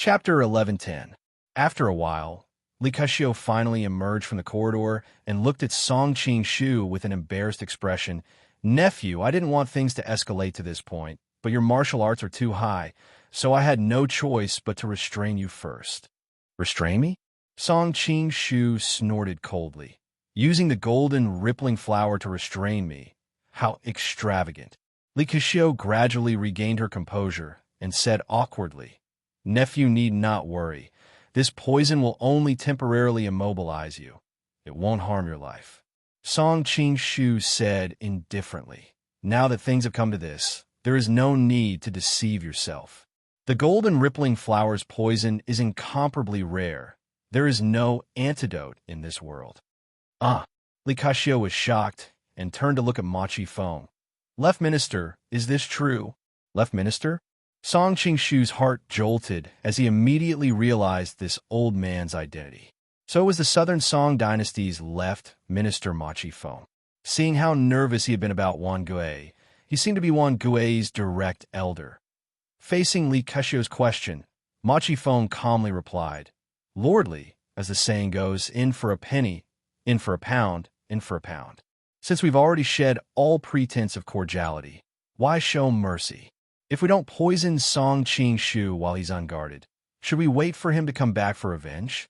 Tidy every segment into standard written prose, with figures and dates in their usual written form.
Chapter 11:10. After a while, Li Kuxiu finally emerged from the corridor and looked at Song Qing-shu with an embarrassed expression. "Nephew, I didn't want things to escalate to this point, but your martial arts are too high, so I had no choice but to restrain you first." "Restrain me?" Song Qing-shu snorted coldly. "Using the golden, rippling flower to restrain me? How extravagant." Li Kuxiu gradually regained her composure and said awkwardly, "Nephew need not worry. This poison will only temporarily immobilize you. It won't harm your life." Song Qing-shu said indifferently, "Now that things have come to this, there is no need to deceive yourself. The golden rippling flower's poison is incomparably rare. There is no antidote in this world." "Ah!" Li Kuxiu was shocked and turned to look at Ma Qifeng. "Left Minister, is this true?" "Left Minister?" Song Qing-shu's heart jolted as he immediately realized this old man's identity. So it was the Southern Song dynasty's left minister Ma Qifeng. Seeing how nervous he had been about Wan Gui, he seemed to be Wan Gui's direct elder. Facing Li Kuxiu's question, Ma Qifeng calmly replied, "Lord Li, as the saying goes, in for a penny, in for a pound, in for a pound. Since we've already shed all pretense of cordiality, why show mercy? If we don't poison Song Qing-shu while he's unguarded, should we wait for him to come back for revenge?"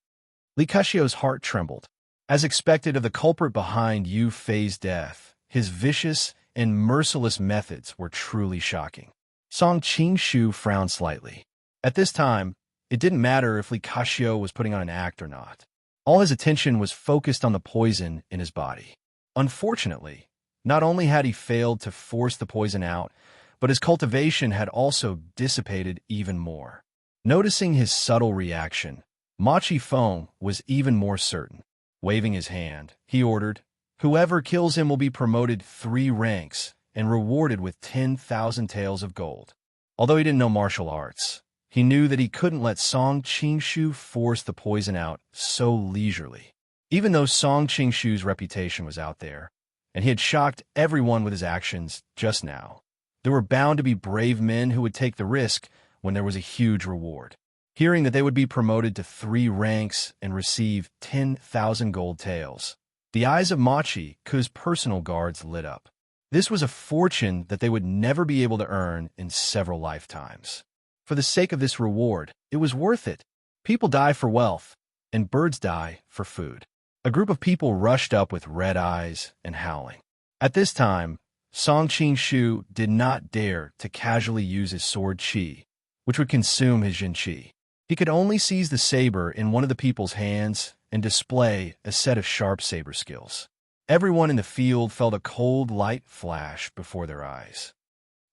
Li Kuxiu's heart trembled. As expected of the culprit behind Yu Fei's death, his vicious and merciless methods were truly shocking. Song Qing-shu frowned slightly. At this time, it didn't matter if Li Kuxiu was putting on an act or not. All his attention was focused on the poison in his body. Unfortunately, not only had he failed to force the poison out, but his cultivation had also dissipated even more. Noticing his subtle reaction, Ma Qifeng was even more certain. Waving his hand, he ordered, "Whoever kills him will be promoted 3 ranks and rewarded with 10,000 taels of gold." Although he didn't know martial arts, he knew that he couldn't let Song Qing-shu force the poison out so leisurely. Even though Song Qing-shu's reputation was out there, and he had shocked everyone with his actions just now, there were bound to be brave men who would take the risk when there was a huge reward. Hearing that they would be promoted to 3 ranks and receive 10,000 gold taels, the eyes of Ma Qifeng's personal guards lit up. This was a fortune that they would never be able to earn in several lifetimes. For the sake of this reward, it was worth it. People die for wealth, and birds die for food. A group of people rushed up with red eyes and howling. At this time, Song Qing-shu did not dare to casually use his sword qi, which would consume his yin qi. He could only seize the saber in one of the people's hands and display a set of sharp saber skills. Everyone in the field felt a cold light flash before their eyes.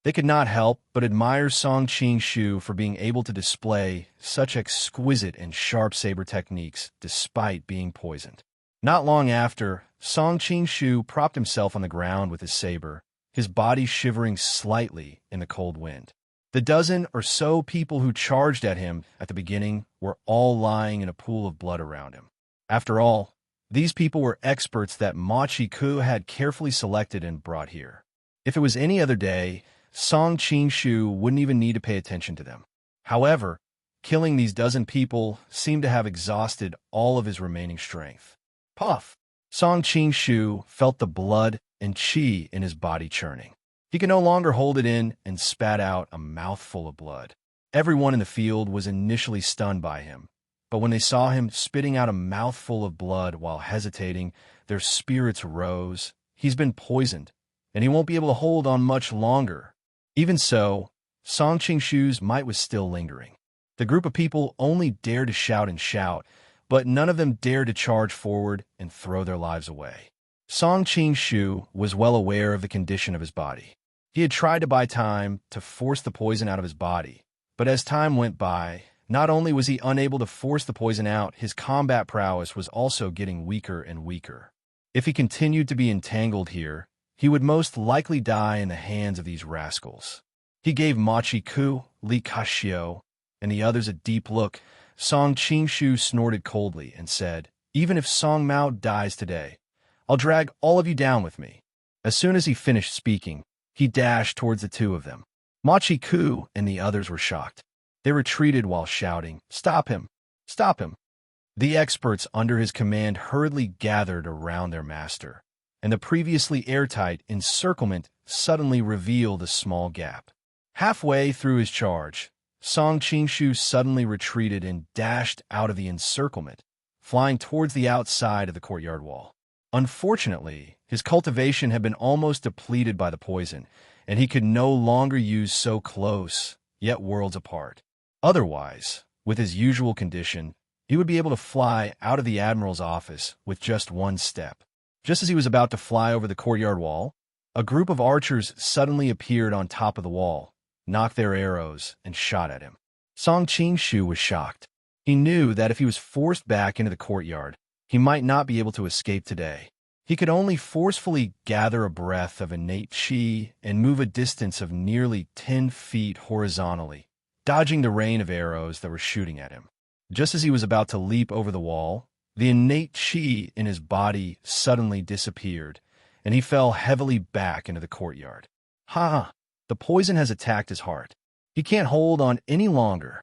They could not help but admire Song Qing-shu for being able to display such exquisite and sharp saber techniques despite being poisoned. Not long after, Song Qing-shu propped himself on the ground with his saber, his body shivering slightly in the cold wind. The dozen or so people who charged at him at the beginning were all lying in a pool of blood around him. After all, these people were experts that Ma Qifeng had carefully selected and brought here. If it was any other day, Song Qing-shu wouldn't even need to pay attention to them. However, killing these dozen people seemed to have exhausted all of his remaining strength. Puff! Song Qing-shu felt the blood and qi in his body churning. He could no longer hold it in and spat out a mouthful of blood. Everyone in the field was initially stunned by him, but when they saw him spitting out a mouthful of blood while hesitating, their spirits rose. He's been poisoned, and he won't be able to hold on much longer. Even so, Song Qing-shu's might was still lingering. The group of people only dared to shout and shout, but none of them dared to charge forward and throw their lives away. Song Qing-shu was well aware of the condition of his body. He had tried to buy time to force the poison out of his body, but as time went by, not only was he unable to force the poison out, his combat prowess was also getting weaker and weaker. If he continued to be entangled here, he would most likely die in the hands of these rascals. He gave Ma Qifeng, Li Kuxiu, and the others a deep look. Song Qing-shu snorted coldly and said, "Even if Song Mao dies today, I'll drag all of you down with me." As soon as he finished speaking, he dashed towards the 2 of them. Ma Qifeng and the others were shocked. They retreated while shouting, "Stop him! Stop him!" The experts under his command hurriedly gathered around their master, and the previously airtight encirclement suddenly revealed a small gap. Halfway through his charge, Song Qingshu suddenly retreated and dashed out of the encirclement, flying towards the outside of the courtyard wall. Unfortunately, his cultivation had been almost depleted by the poison, and he could no longer use so close, yet worlds apart. Otherwise, with his usual condition, he would be able to fly out of the Admiral's office with just one step. Just as he was about to fly over the courtyard wall, a group of archers suddenly appeared on top of the wall, knocked their arrows, and shot at him. Song Qingshu was shocked. He knew that if he was forced back into the courtyard, he might not be able to escape today. He could only forcefully gather a breath of innate qi and move a distance of nearly 10 feet horizontally, dodging the rain of arrows that were shooting at him. Just as he was about to leap over the wall, the innate qi in his body suddenly disappeared, and he fell heavily back into the courtyard. Ha! The poison has attacked his heart. He can't hold on any longer.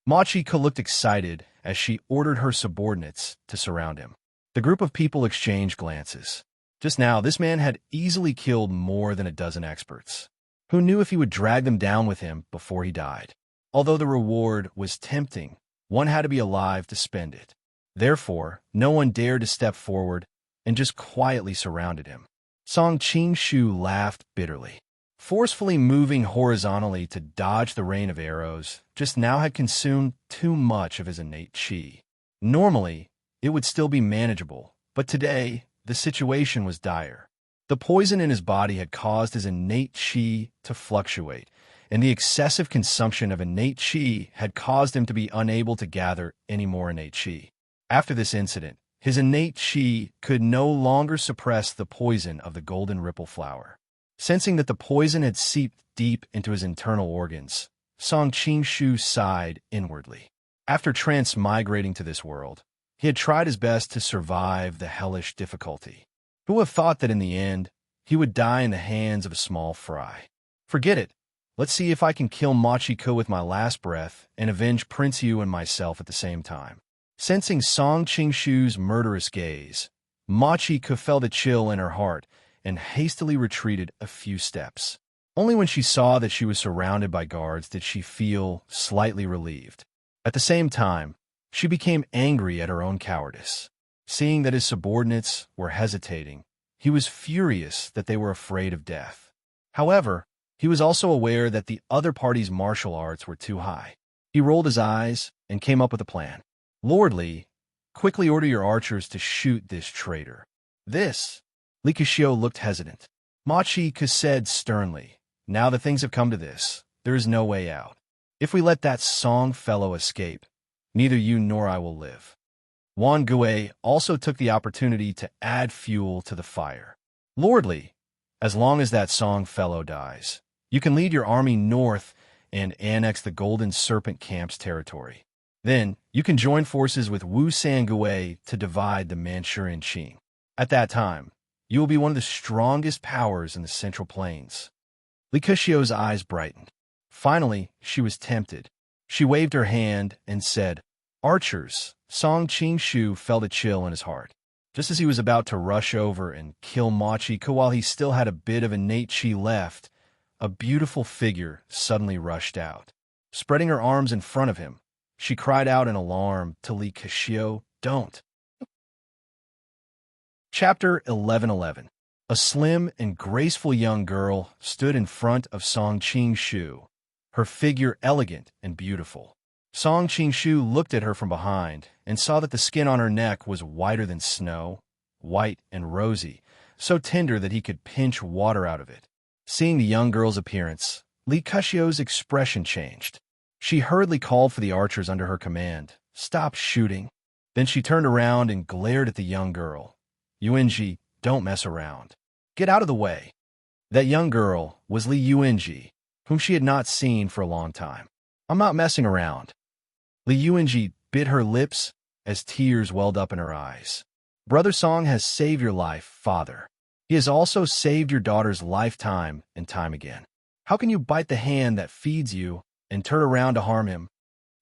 Machiko looked excited as she ordered her subordinates to surround him. The group of people exchanged glances. Just now, this man had easily killed more than a dozen experts. Who knew if he would drag them down with him before he died? Although the reward was tempting, one had to be alive to spend it. Therefore, no one dared to step forward and just quietly surrounded him. Song Qingshu laughed bitterly. Forcefully moving horizontally to dodge the rain of arrows just now had consumed too much of his innate qi. Normally, it would still be manageable, but today, the situation was dire. The poison in his body had caused his innate qi to fluctuate, and the excessive consumption of innate qi had caused him to be unable to gather any more innate qi. After this incident, his innate qi could no longer suppress the poison of the golden ripple flower. Sensing that the poison had seeped deep into his internal organs, Song Qingshu sighed inwardly. After transmigrating to this world, he had tried his best to survive the hellish difficulty. Who would have thought that in the end, he would die in the hands of a small fry? Forget it. Let's see if I can kill Machiko with my last breath and avenge Prince Yu and myself at the same time. Sensing Song Qingshu's murderous gaze, Machiko felt a chill in her heart and hastily retreated a few steps. Only when she saw that she was surrounded by guards did she feel slightly relieved. At the same time, she became angry at her own cowardice. Seeing that his subordinates were hesitating, he was furious that they were afraid of death. However, he was also aware that the other party's martial arts were too high. He rolled his eyes and came up with a plan. "Lordly, quickly order your archers to shoot this traitor." "This?" Li Kexio looked hesitant. Machiko said sternly, "Now that things have come to this, there is no way out. If we let that Song fellow escape, neither you nor I will live." Wan Gui also took the opportunity to add fuel to the fire. "Lordly, as long as that Song fellow dies, you can lead your army north and annex the Golden Serpent Camp's territory. Then, you can join forces with Wu Sangui to divide the Manchurian Qing. At that time, you will be one of the strongest powers in the Central Plains." Li Kexio's eyes brightened. Finally, she was tempted. She waved her hand and said, "Archers." Song Qingshu felt a chill in his heart. Just as he was about to rush over and kill Machiko while he still had a bit of innate qi left, a beautiful figure suddenly rushed out. Spreading her arms in front of him, she cried out in alarm to Li Kexio, "Don't." Chapter 11:11. A slim and graceful young girl stood in front of Song Qingshu, her figure elegant and beautiful. Song Qingshu looked at her from behind and saw that the skin on her neck was whiter than snow, white and rosy, so tender that he could pinch water out of it. Seeing the young girl's appearance, Li Kexio's expression changed. She hurriedly called for the archers under her command, "Stop shooting." Then she turned around and glared at the young girl. "Yuanji, don't mess around. Get out of the way." That young girl was Li Yuanji, whom she had not seen for a long time. "I'm not messing around." Li Yuanji bit her lips as tears welled up in her eyes. "Brother Song has saved your life, father. He has also saved your daughter's life time and time again. How can you bite the hand that feeds you and turned around to harm him.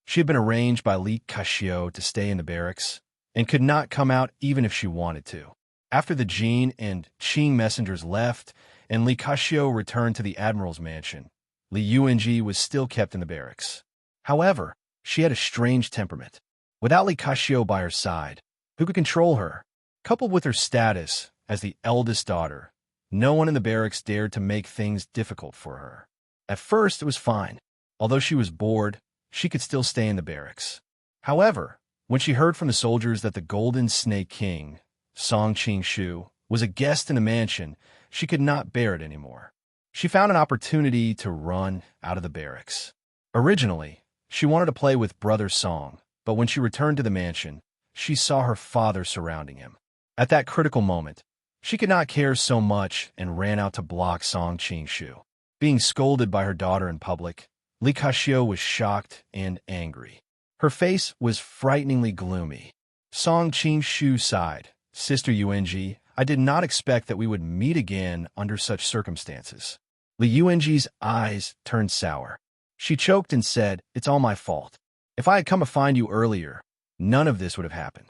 She had been arranged by Li Kashio to stay in the barracks and could not come out even if she wanted to. After the Jin and Qing messengers left and Li Kashio returned to the admiral's mansion, Li Yuanji was still kept in the barracks. However, she had a strange temperament. Without Li Kashio by her side, who could control her? Coupled with her status as the eldest daughter, no one in the barracks dared to make things difficult for her. At first, it was fine. Although she was bored, she could still stay in the barracks. However, when she heard from the soldiers that the Golden Snake King, Song Qingshu, was a guest in the mansion, she could not bear it anymore. She found an opportunity to run out of the barracks. Originally, she wanted to play with Brother Song, but when she returned to the mansion, she saw her father surrounding him. At that critical moment, she could not care so much and ran out to block Song Qingshu. Being scolded by her daughter in public, Li Kashio was shocked and angry. Her face was frighteningly gloomy. Song Qingshu sighed. Sister Yuanji, I did not expect that we would meet again under such circumstances. Li Yuanji's eyes turned sour. She choked and said, It's all my fault. If I had come to find you earlier, none of this would have happened.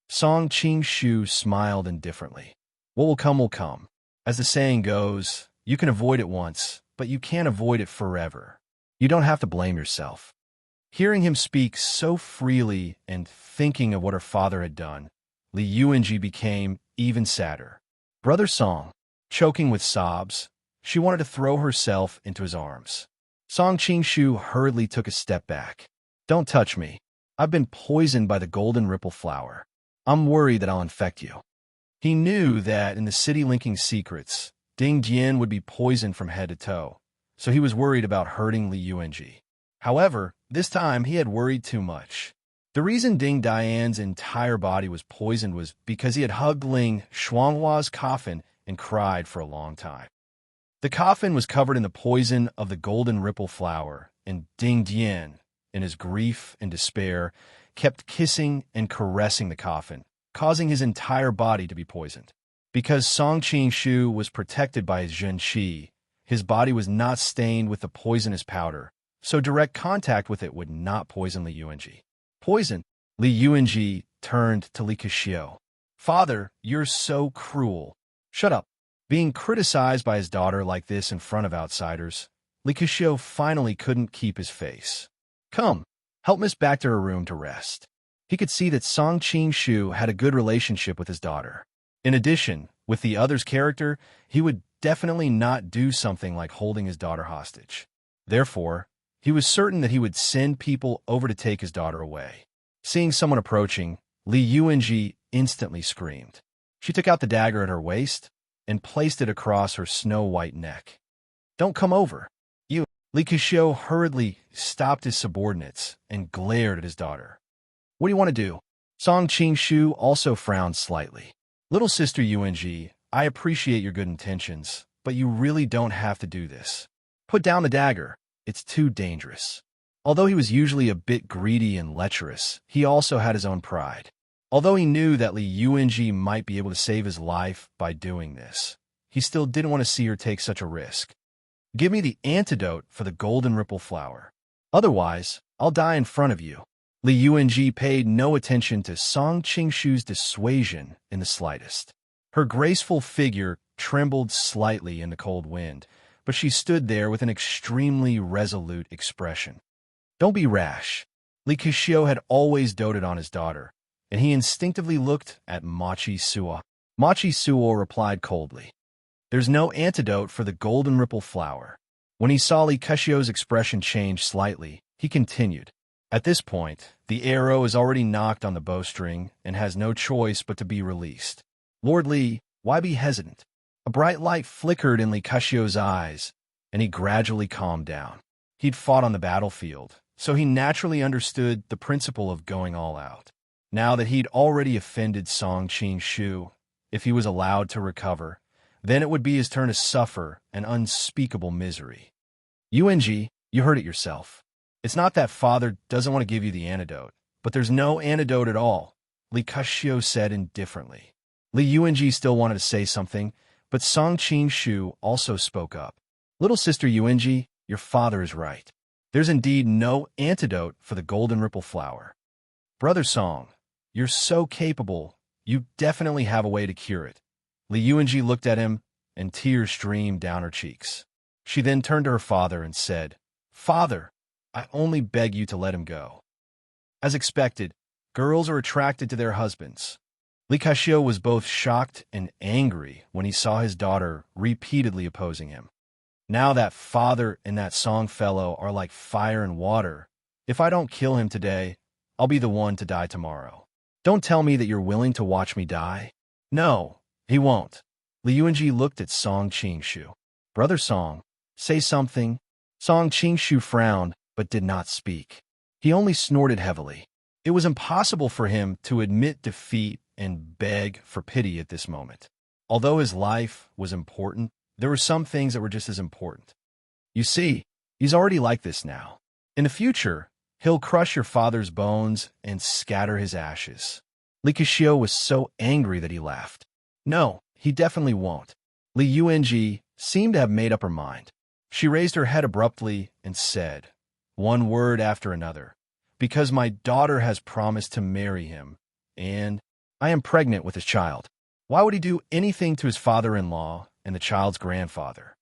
Song Qingshu smiled indifferently. What will come will come. As the saying goes, you can avoid it once, but you can't avoid it forever. You don't have to blame yourself. Hearing him speak so freely and thinking of what her father had done, Li Yuanji became even sadder. Brother Song, choking with sobs, she wanted to throw herself into his arms. Song Qingshu hurriedly took a step back. Don't touch me. I've been poisoned by the golden ripple flower. I'm worried that I'll infect you. He knew that in the city linking secrets, Ding Dian would be poisoned from head to toe, so he was worried about hurting Li Yuanji. However, this time he had worried too much. The reason Ding Dian's entire body was poisoned was because he had hugged Ling Xuanghua's coffin and cried for a long time. The coffin was covered in the poison of the golden ripple flower, and Ding Dian, in his grief and despair, kept kissing and caressing the coffin, causing his entire body to be poisoned. Because Song Qingshu was protected by his Zhen Qi, his body was not stained with the poisonous powder, so direct contact with it would not poison Li Yuanji. Poison? Li Yuanji turned to Li Kashio. Father, you're so cruel. Shut up. Being criticized by his daughter like this in front of outsiders, Li Kashio finally couldn't keep his face. Come, help Miss back to her room to rest. He could see that Song Qingshu had a good relationship with his daughter. In addition, with the other's character, he would definitely not do something like holding his daughter hostage. Therefore, he was certain that he would send people over to take his daughter away. Seeing someone approaching, Li Yuanji instantly screamed. She took out the dagger at her waist and placed it across her snow-white neck. Don't come over. You. Li Kashio hurriedly stopped his subordinates and glared at his daughter. What do you want to do? Song Qingshu also frowned slightly. Little sister Yuanji, I appreciate your good intentions, but you really don't have to do this. Put down the dagger. It's too dangerous. Although he was usually a bit greedy and lecherous, he also had his own pride. Although he knew that Li Yuanji might be able to save his life by doing this, he still didn't want to see her take such a risk. Give me the antidote for the golden ripple flower. Otherwise, I'll die in front of you. Li Yuanji paid no attention to Song Qingshu's dissuasion in the slightest. Her graceful figure trembled slightly in the cold wind, but she stood there with an extremely resolute expression. Don't be rash. Li Kashio had always doted on his daughter, and he instinctively looked at Machi Suo. Machi Suo replied coldly. There's no antidote for the golden ripple flower. When he saw Li Kashio's expression change slightly, he continued. At this point, the arrow is already knocked on the bowstring and has no choice but to be released. Lord Li, why be hesitant? A bright light flickered in Li Kashio's eyes, and he gradually calmed down. He'd fought on the battlefield, so he naturally understood the principle of going all out. Now that he'd already offended Song Qingshu, if he was allowed to recover, then it would be his turn to suffer an unspeakable misery. Yuanji, you heard it yourself. It's not that father doesn't want to give you the antidote, but there's no antidote at all, Li Kashio said indifferently. Li Yuanji still wanted to say something, but Song Qingshu also spoke up. Little sister Yuanji, your father is right. There's indeed no antidote for the golden ripple flower. Brother Song, you're so capable. You definitely have a way to cure it. Li Yuanji looked at him, and tears streamed down her cheeks. She then turned to her father and said, "Father, I only beg you to let him go." As expected, girls are attracted to their husbands. Li Ka-shio was both shocked and angry when he saw his daughter repeatedly opposing him. Now that father and that Song fellow are like fire and water. If I don't kill him today, I'll be the one to die tomorrow. Don't tell me that you're willing to watch me die. No, he won't. Li Yuanji looked at Song Qingshu. Brother Song, say something. Song Qingshu frowned, but did not speak. He only snorted heavily. It was impossible for him to admit defeat and beg for pity at this moment. Although his life was important, there were some things that were just as important. You see, he's already like this now. In the future, he'll crush your father's bones and scatter his ashes. Li Ka-shio was so angry that he laughed. No, he definitely won't. Li Yuanji seemed to have made up her mind. She raised her head abruptly and said, one word after another, "Because my daughter has promised to marry him, and I am pregnant with his child." Why would he do anything to his father-in-law and the child's grandfather?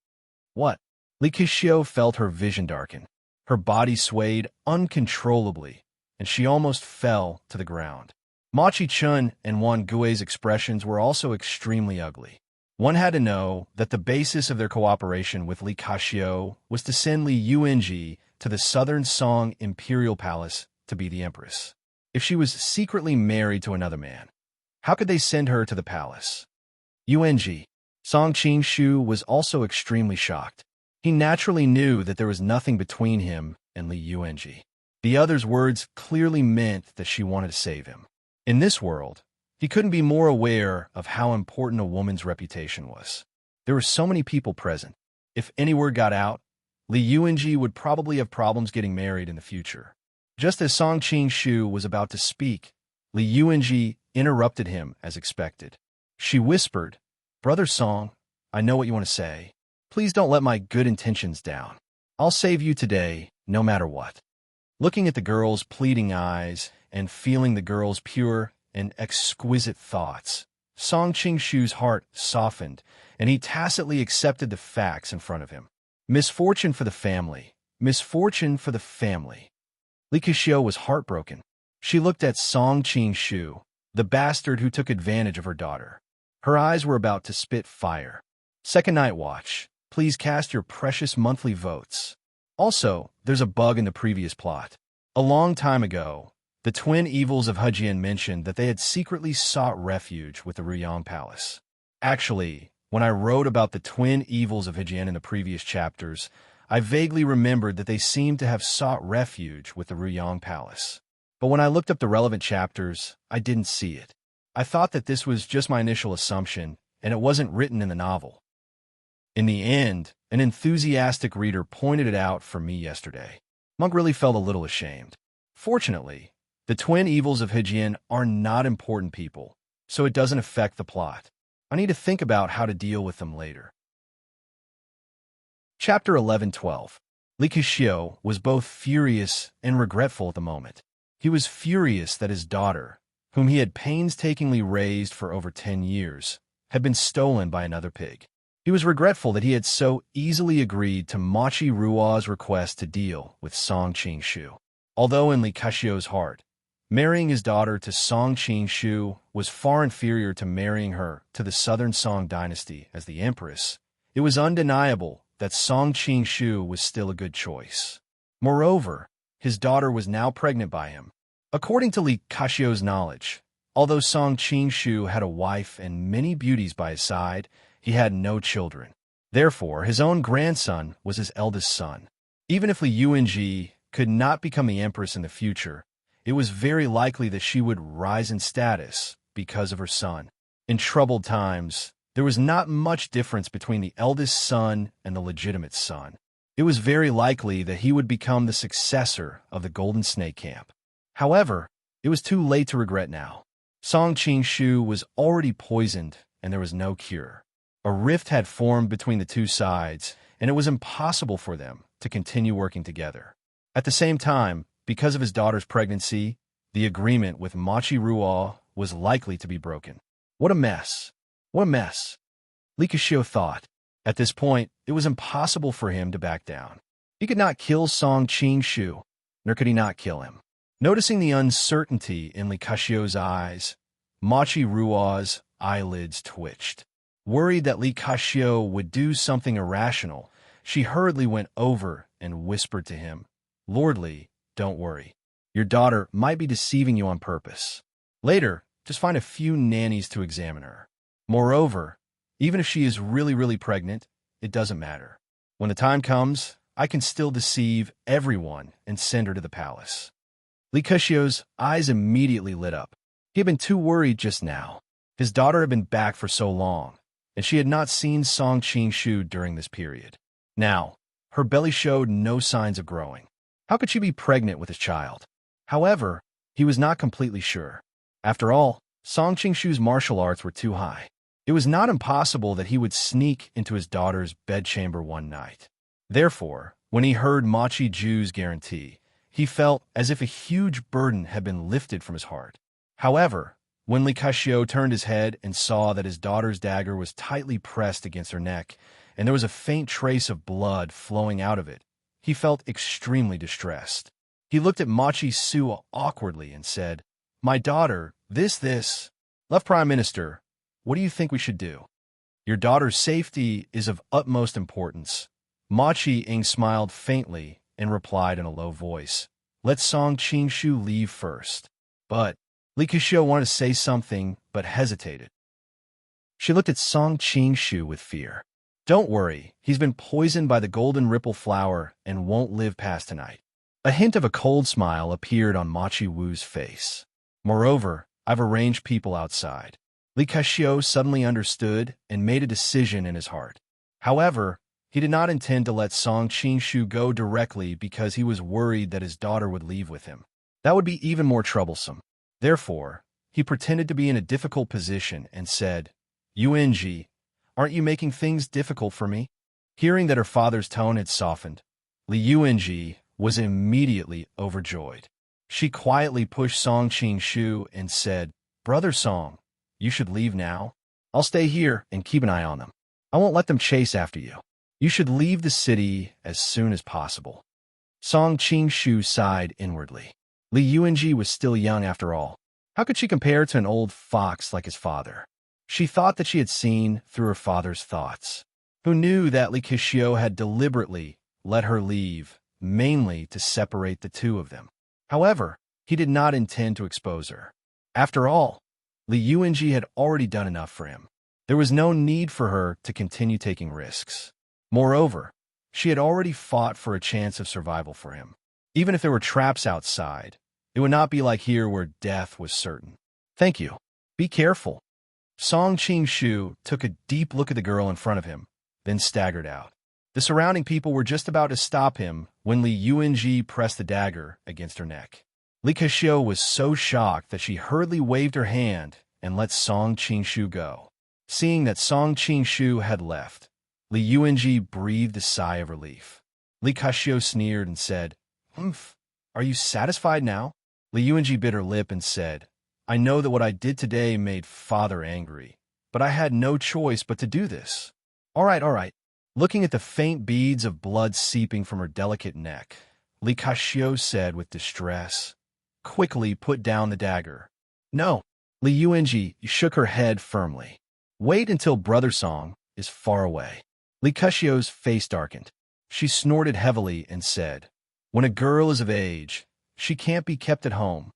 What? Li Ka-shio felt her vision darken. Her body swayed uncontrollably, and she almost fell to the ground. Ma Chi-chun and Wan Gui's expressions were also extremely ugly. One had to know that the basis of their cooperation with Li Ka-shio was to send Li Yuanji to the Southern Song Imperial Palace to be the empress. If she was secretly married to another man, how could they send her to the palace? Yuanji. Song Qingshu was also extremely shocked. He naturally knew that there was nothing between him and Li Yuanji. The other's words clearly meant that she wanted to save him. In this world, he couldn't be more aware of how important a woman's reputation was. There were so many people present. If any word got out, Li Yuanji would probably have problems getting married in the future. Just as Song Qingshu was about to speak, Li Yuanji interrupted him as expected. She whispered, "Brother Song, I know what you want to say. Please don't let my good intentions down. I'll save you today, no matter what." Looking at the girl's pleading eyes and feeling the girl's pure and exquisite thoughts, Song Qingshu's heart softened, and he tacitly accepted the facts in front of him. Misfortune for the family. Misfortune for the family. Li Ka-shio was heartbroken. She looked at Song Qingshu, the bastard who took advantage of her daughter. Her eyes were about to spit fire. Second Night Watch, please cast your precious monthly votes. Also, there's a bug in the previous plot. A long time ago, the twin evils of Hejian mentioned that they had secretly sought refuge with the Ruyang Palace. Actually, when I wrote about the twin evils of Hejian in the previous chapters, I vaguely remembered that they seemed to have sought refuge with the Ruyang Palace. But when I looked up the relevant chapters, I didn't see it. I thought that this was just my initial assumption, and it wasn't written in the novel. In the end, an enthusiastic reader pointed it out for me yesterday. Monk really felt a little ashamed. Fortunately, the twin evils of Hejian are not important people, so it doesn't affect the plot. I need to think about how to deal with them later. Chapter 11-12. Li Ka-shio was both furious and regretful at the moment. He was furious that his daughter, whom he had painstakingly raised for over 10 years, had been stolen by another pig. He was regretful that he had so easily agreed to Machi Rua's request to deal with Song Qingshu. Although in Li Ka-shio's heart, marrying his daughter to Song Qingshu was far inferior to marrying her to the Southern Song dynasty as the empress, it was undeniable that Song Qingshu was still a good choice. Moreover, his daughter was now pregnant by him. According to Li Ka-shio's knowledge, although Song Qingshu had a wife and many beauties by his side, he had no children. Therefore, his own grandson was his eldest son. Even if Li Yuanji could not become the empress in the future, it was very likely that she would rise in status because of her son. In troubled times, there was not much difference between the eldest son and the legitimate son. It was very likely that he would become the successor of the Golden Snake Camp. However, it was too late to regret now. Song Qingshu was already poisoned, and there was no cure. A rift had formed between the two sides, and it was impossible for them to continue working together. At the same time, because of his daughter's pregnancy, the agreement with Machi Ruo was likely to be broken. What a mess. What a mess. Li Kashio thought. At this point, it was impossible for him to back down. He could not kill Song Qing-shu, nor could he not kill him. Noticing the uncertainty in Li Kashio's eyes, Machi Ruo's eyelids twitched. Worried that Li Kashio would do something irrational, she hurriedly went over and whispered to him, "Lord Li, don't worry. Your daughter might be deceiving you on purpose. Later, just find a few nannies to examine her. Moreover, even if she is really pregnant, it doesn't matter. When the time comes, I can still deceive everyone and send her to the palace." Li Kashio's eyes immediately lit up. He had been too worried just now. His daughter had been back for so long, and she had not seen Song Qing-shu during this period. Now, her belly showed no signs of growing. How could she be pregnant with his child? However, he was not completely sure. After all, Song Qing-shu's martial arts were too high. It was not impossible that he would sneak into his daughter's bedchamber one night. Therefore, when he heard Machi Ju's guarantee, he felt as if a huge burden had been lifted from his heart. However, when Li Kashio turned his head and saw that his daughter's dagger was tightly pressed against her neck, and there was a faint trace of blood flowing out of it, he felt extremely distressed. He looked at Machi Su awkwardly and said, "My daughter, this. Left Prime Minister, what do you think we should do? Your daughter's safety is of utmost importance." Machi Ing smiled faintly and replied in a low voice, "Let Song Qing-shu leave first." But Li Kashio wanted to say something, but hesitated. She looked at Song Qing-shu with fear. "Don't worry, he's been poisoned by the golden ripple flower and won't live past tonight." A hint of a cold smile appeared on Machi Wu's face. "Moreover, I've arranged people outside." Li Kashio suddenly understood and made a decision in his heart. However, he did not intend to let Song Qing-shu go directly because he was worried that his daughter would leave with him. That would be even more troublesome. Therefore, he pretended to be in a difficult position and said, "Yuanji, aren't you making things difficult for me?" Hearing that her father's tone had softened, Li Yuanji was immediately overjoyed. She quietly pushed Song Qing-shu and said, "Brother Song, you should leave now. I'll stay here and keep an eye on them. I won't let them chase after you. You should leave the city as soon as possible." Song Qing-shu sighed inwardly. Li Yuanji was still young after all. How could she compare to an old fox like his father? She thought that she had seen through her father's thoughts. Who knew that Li Kashio had deliberately let her leave, mainly to separate the two of them? However, he did not intend to expose her. After all, Li Yuanji had already done enough for him. There was no need for her to continue taking risks. Moreover, she had already fought for a chance of survival for him. Even if there were traps outside, it would not be like here where death was certain. "Thank you. Be careful." Song Qing-shu took a deep look at the girl in front of him, then staggered out. The surrounding people were just about to stop him when Li Yuanji pressed the dagger against her neck. Li Kashio was so shocked that she hurriedly waved her hand and let Song Qing-shu go. Seeing that Song Qing-shu had left, Li Yuanji breathed a sigh of relief. Li Kashio sneered and said, "Humph, are you satisfied now?" Li Yuanji bit her lip and said, "I know that what I did today made Father angry, but I had no choice but to do this." All right. Looking at the faint beads of blood seeping from her delicate neck, Li Kashio said with distress, "Quickly put down the dagger." "No." Li Yuanji shook her head firmly. "Wait until Brother Song is far away." Li Kashio's face darkened. She snorted heavily and said, "When a girl is of age, she can't be kept at home."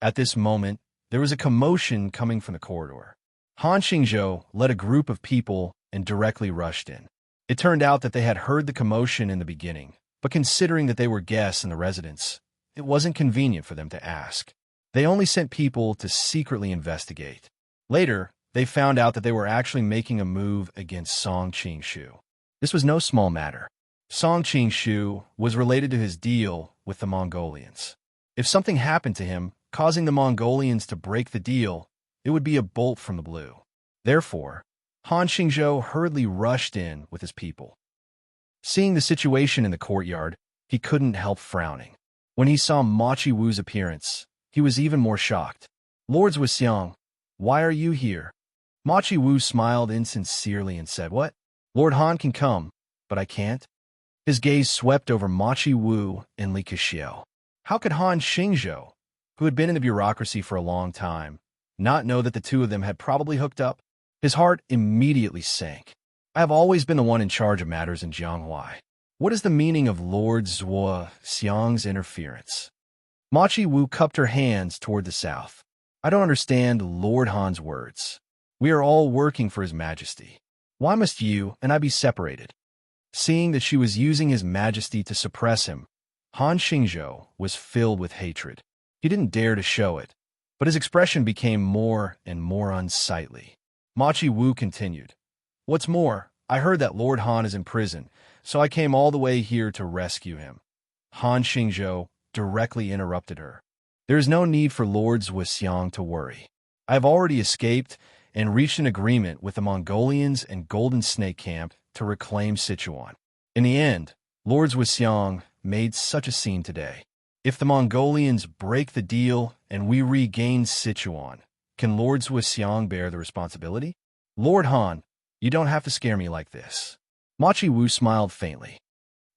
At this moment, there was a commotion coming from the corridor. Han Xingzhou led a group of people and directly rushed in. It turned out that they had heard the commotion in the beginning, but considering that they were guests in the residence, it wasn't convenient for them to ask. They only sent people to secretly investigate. Later, they found out that they were actually making a move against Song Qing-shu. This was no small matter. Song Qing-shu was related to his deal with the Mongolians. If something happened to him, causing the Mongolians to break the deal, it would be a bolt from the blue. Therefore, Han Xingzhou hurriedly rushed in with his people. Seeing the situation in the courtyard, he couldn't help frowning. When he saw Machi Wu's appearance, he was even more shocked. Lord Zhuxiang, why are you here? Machi Wu smiled insincerely and said, What? Lord Han can come, but I can't? His gaze swept over Machi Wu and Li Keqiao. How could Han Xingzhou, who had been in the bureaucracy for a long time, not know that the two of them had probably hooked up? His heart immediately sank. I have always been the one in charge of matters in Jianghuai. What is the meaning of Lord Zhuxiang's interference? Machi Wu cupped her hands toward the south. I don't understand Lord Han's words. We are all working for His Majesty. Why must you and I be separated? Seeing that she was using His Majesty to suppress him, Han Xingzhou was filled with hatred. He didn't dare to show it, but his expression became more and more unsightly. Machi Wu continued, What's more, I heard that Lord Han is in prison, so I came all the way here to rescue him. Han Xingzhou directly interrupted her. There is no need for Lord Zhuxiang to worry. I have already escaped and reached an agreement with the Mongolians and Golden Snake Camp to reclaim Sichuan. In the end, Lord Zhuxiang made such a scene today. If the Mongolians break the deal and we regain Sichuan, can Lord Zhuxiang bear the responsibility? Lord Han, you don't have to scare me like this. Machi Wu smiled faintly.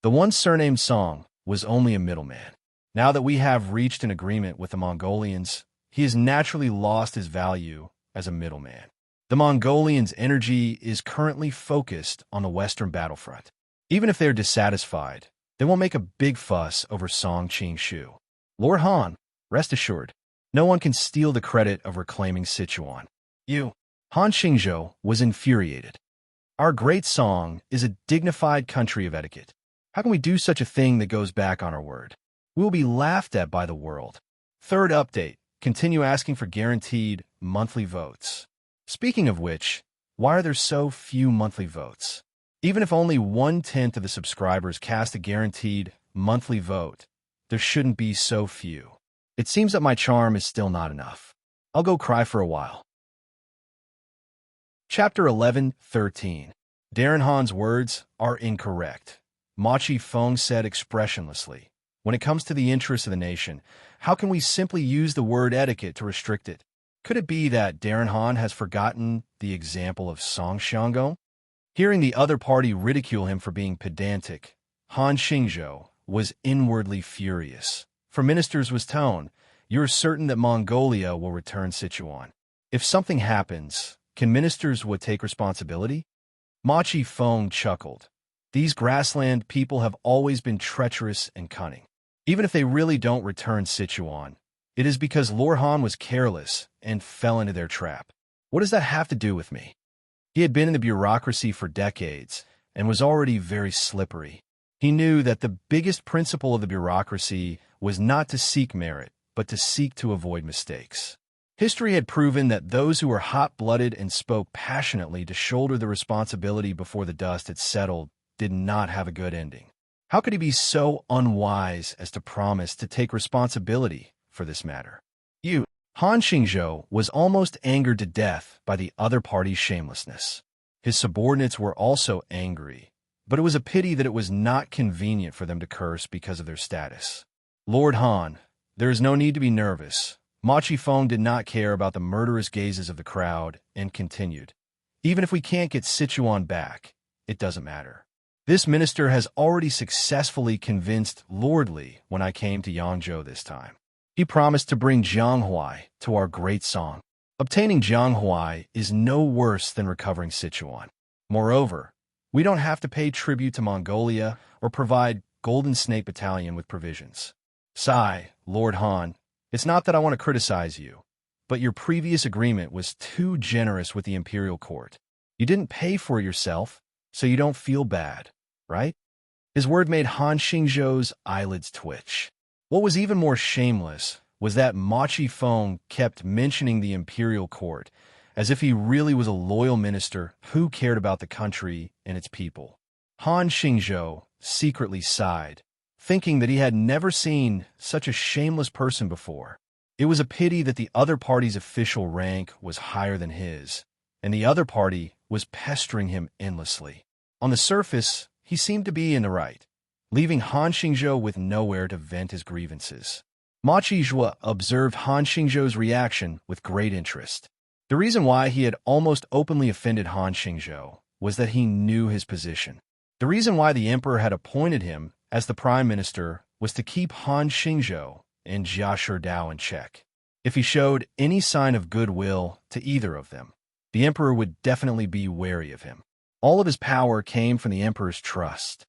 The one surnamed Song was only a middleman. Now that we have reached an agreement with the Mongolians, he has naturally lost his value as a middleman. The Mongolians' energy is currently focused on the western battlefront. Even if they're dissatisfied, they won't make a big fuss over Song Qingshu. Lord Han, rest assured, no one can steal the credit of reclaiming Sichuan. Han Xingzhou was infuriated. Our great Song is a dignified country of etiquette. How can we do such a thing that goes back on our word? We will be laughed at by the world. Third update, continue asking for guaranteed monthly votes. Speaking of which, why are there so few monthly votes? Even if only 1/10 of the subscribers cast a guaranteed monthly vote, there shouldn't be so few. It seems that my charm is still not enough. I'll go cry for a while. Chapter 11:13. Darren Han's words are incorrect. Machi Feng said expressionlessly. When it comes to the interests of the nation, how can we simply use the word etiquette to restrict it? Could it be that Darren Han has forgotten the example of Song Xiangong? Hearing the other party ridicule him for being pedantic, Han Xingzhou was inwardly furious. For Minister's was tone, you're certain that Mongolia will return Sichuan. If something happens, can Ministers would take responsibility? Machi Feng chuckled. These grassland people have always been treacherous and cunning. Even if they really don't return Sichuan, it is because Lord Han was careless and fell into their trap. What does that have to do with me? He had been in the bureaucracy for decades and was already very slippery. He knew that the biggest principle of the bureaucracy was not to seek merit, but to seek to avoid mistakes. History had proven that those who were hot-blooded and spoke passionately to shoulder the responsibility before the dust had settled did not have a good ending. How could he be so unwise as to promise to take responsibility for this matter? Han Xingzhou was almost angered to death by the other party's shamelessness. His subordinates were also angry, but it was a pity that it was not convenient for them to curse because of their status. Lord Han, there is no need to be nervous. Machi Feng did not care about the murderous gazes of the crowd and continued. Even if we can't get Sichuan back, it doesn't matter. This minister has already successfully convinced Lord Li when I came to Yangzhou this time. He promised to bring Jianghuai to our great Song. Obtaining Jianghuai is no worse than recovering Sichuan. Moreover, we don't have to pay tribute to Mongolia or provide Golden Snake Battalion with provisions. Sigh, Lord Han, it's not that I want to criticize you, but your previous agreement was too generous with the imperial court. You didn't pay for it yourself, so you don't feel bad, right? His word made Han Xingzhou's eyelids twitch. What was even more shameless was that Machi Feng kept mentioning the imperial court as if he really was a loyal minister who cared about the country and its people. Han Xingzhou secretly sighed, thinking that he had never seen such a shameless person before. It was a pity that the other party's official rank was higher than his, and the other party was pestering him endlessly. On the surface, he seemed to be in the right. leaving Han Xingzhou with nowhere to vent his grievances. Ma Qizhua observed Han Xingzhou's reaction with great interest. The reason why he had almost openly offended Han Xingzhou was that he knew his position. The reason why the emperor had appointed him as the prime minister was to keep Han Xingzhou and Jia Sherdao in check. If he showed any sign of goodwill to either of them, the emperor would definitely be wary of him. All of his power came from the emperor's trust.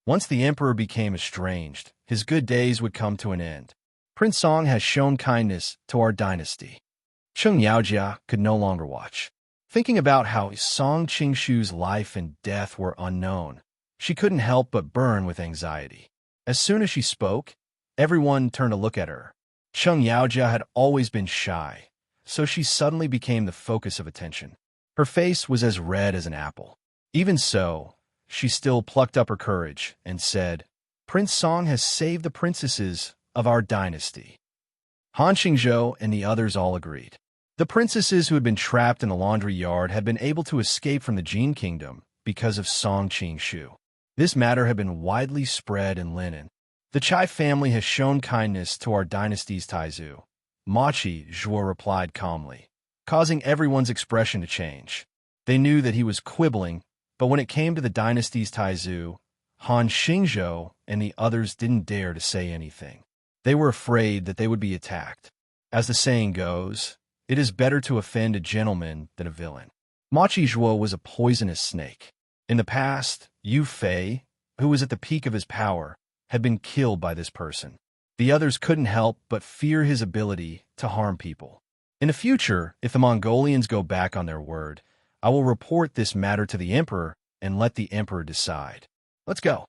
Once the emperor became estranged, his good days would come to an end. Prince Song has shown kindness to our dynasty. Cheng Yaojia could no longer watch. Thinking about how Song Qingshu's life and death were unknown, she couldn't help but burn with anxiety. As soon as she spoke, everyone turned to look at her. Cheng Yaojia had always been shy, so she suddenly became the focus of attention. Her face was as red as an apple. Even so, she still plucked up her courage and said, "Prince Song has saved the princesses of our dynasty." Han Xingzhou and the others all agreed. The princesses who had been trapped in the laundry yard had been able to escape from the Jin kingdom because of Song Qingshu. This matter had been widely spread in Linen. The Chai family has shown kindness to our dynasty's Taizu. Ma Qizhua replied calmly, causing everyone's expression to change. They knew that he was quibbling, but when it came to the dynasty's Taizu, Han Xingzhou and the others didn't dare to say anything. They were afraid that they would be attacked. As the saying goes, it is better to offend a gentleman than a villain. Ma Qizhua was a poisonous snake. In the past, Yu Fei, who was at the peak of his power, had been killed by this person. The others couldn't help but fear his ability to harm people. In the future, if the Mongolians go back on their word, I will report this matter to the emperor and let the emperor decide. Let's go.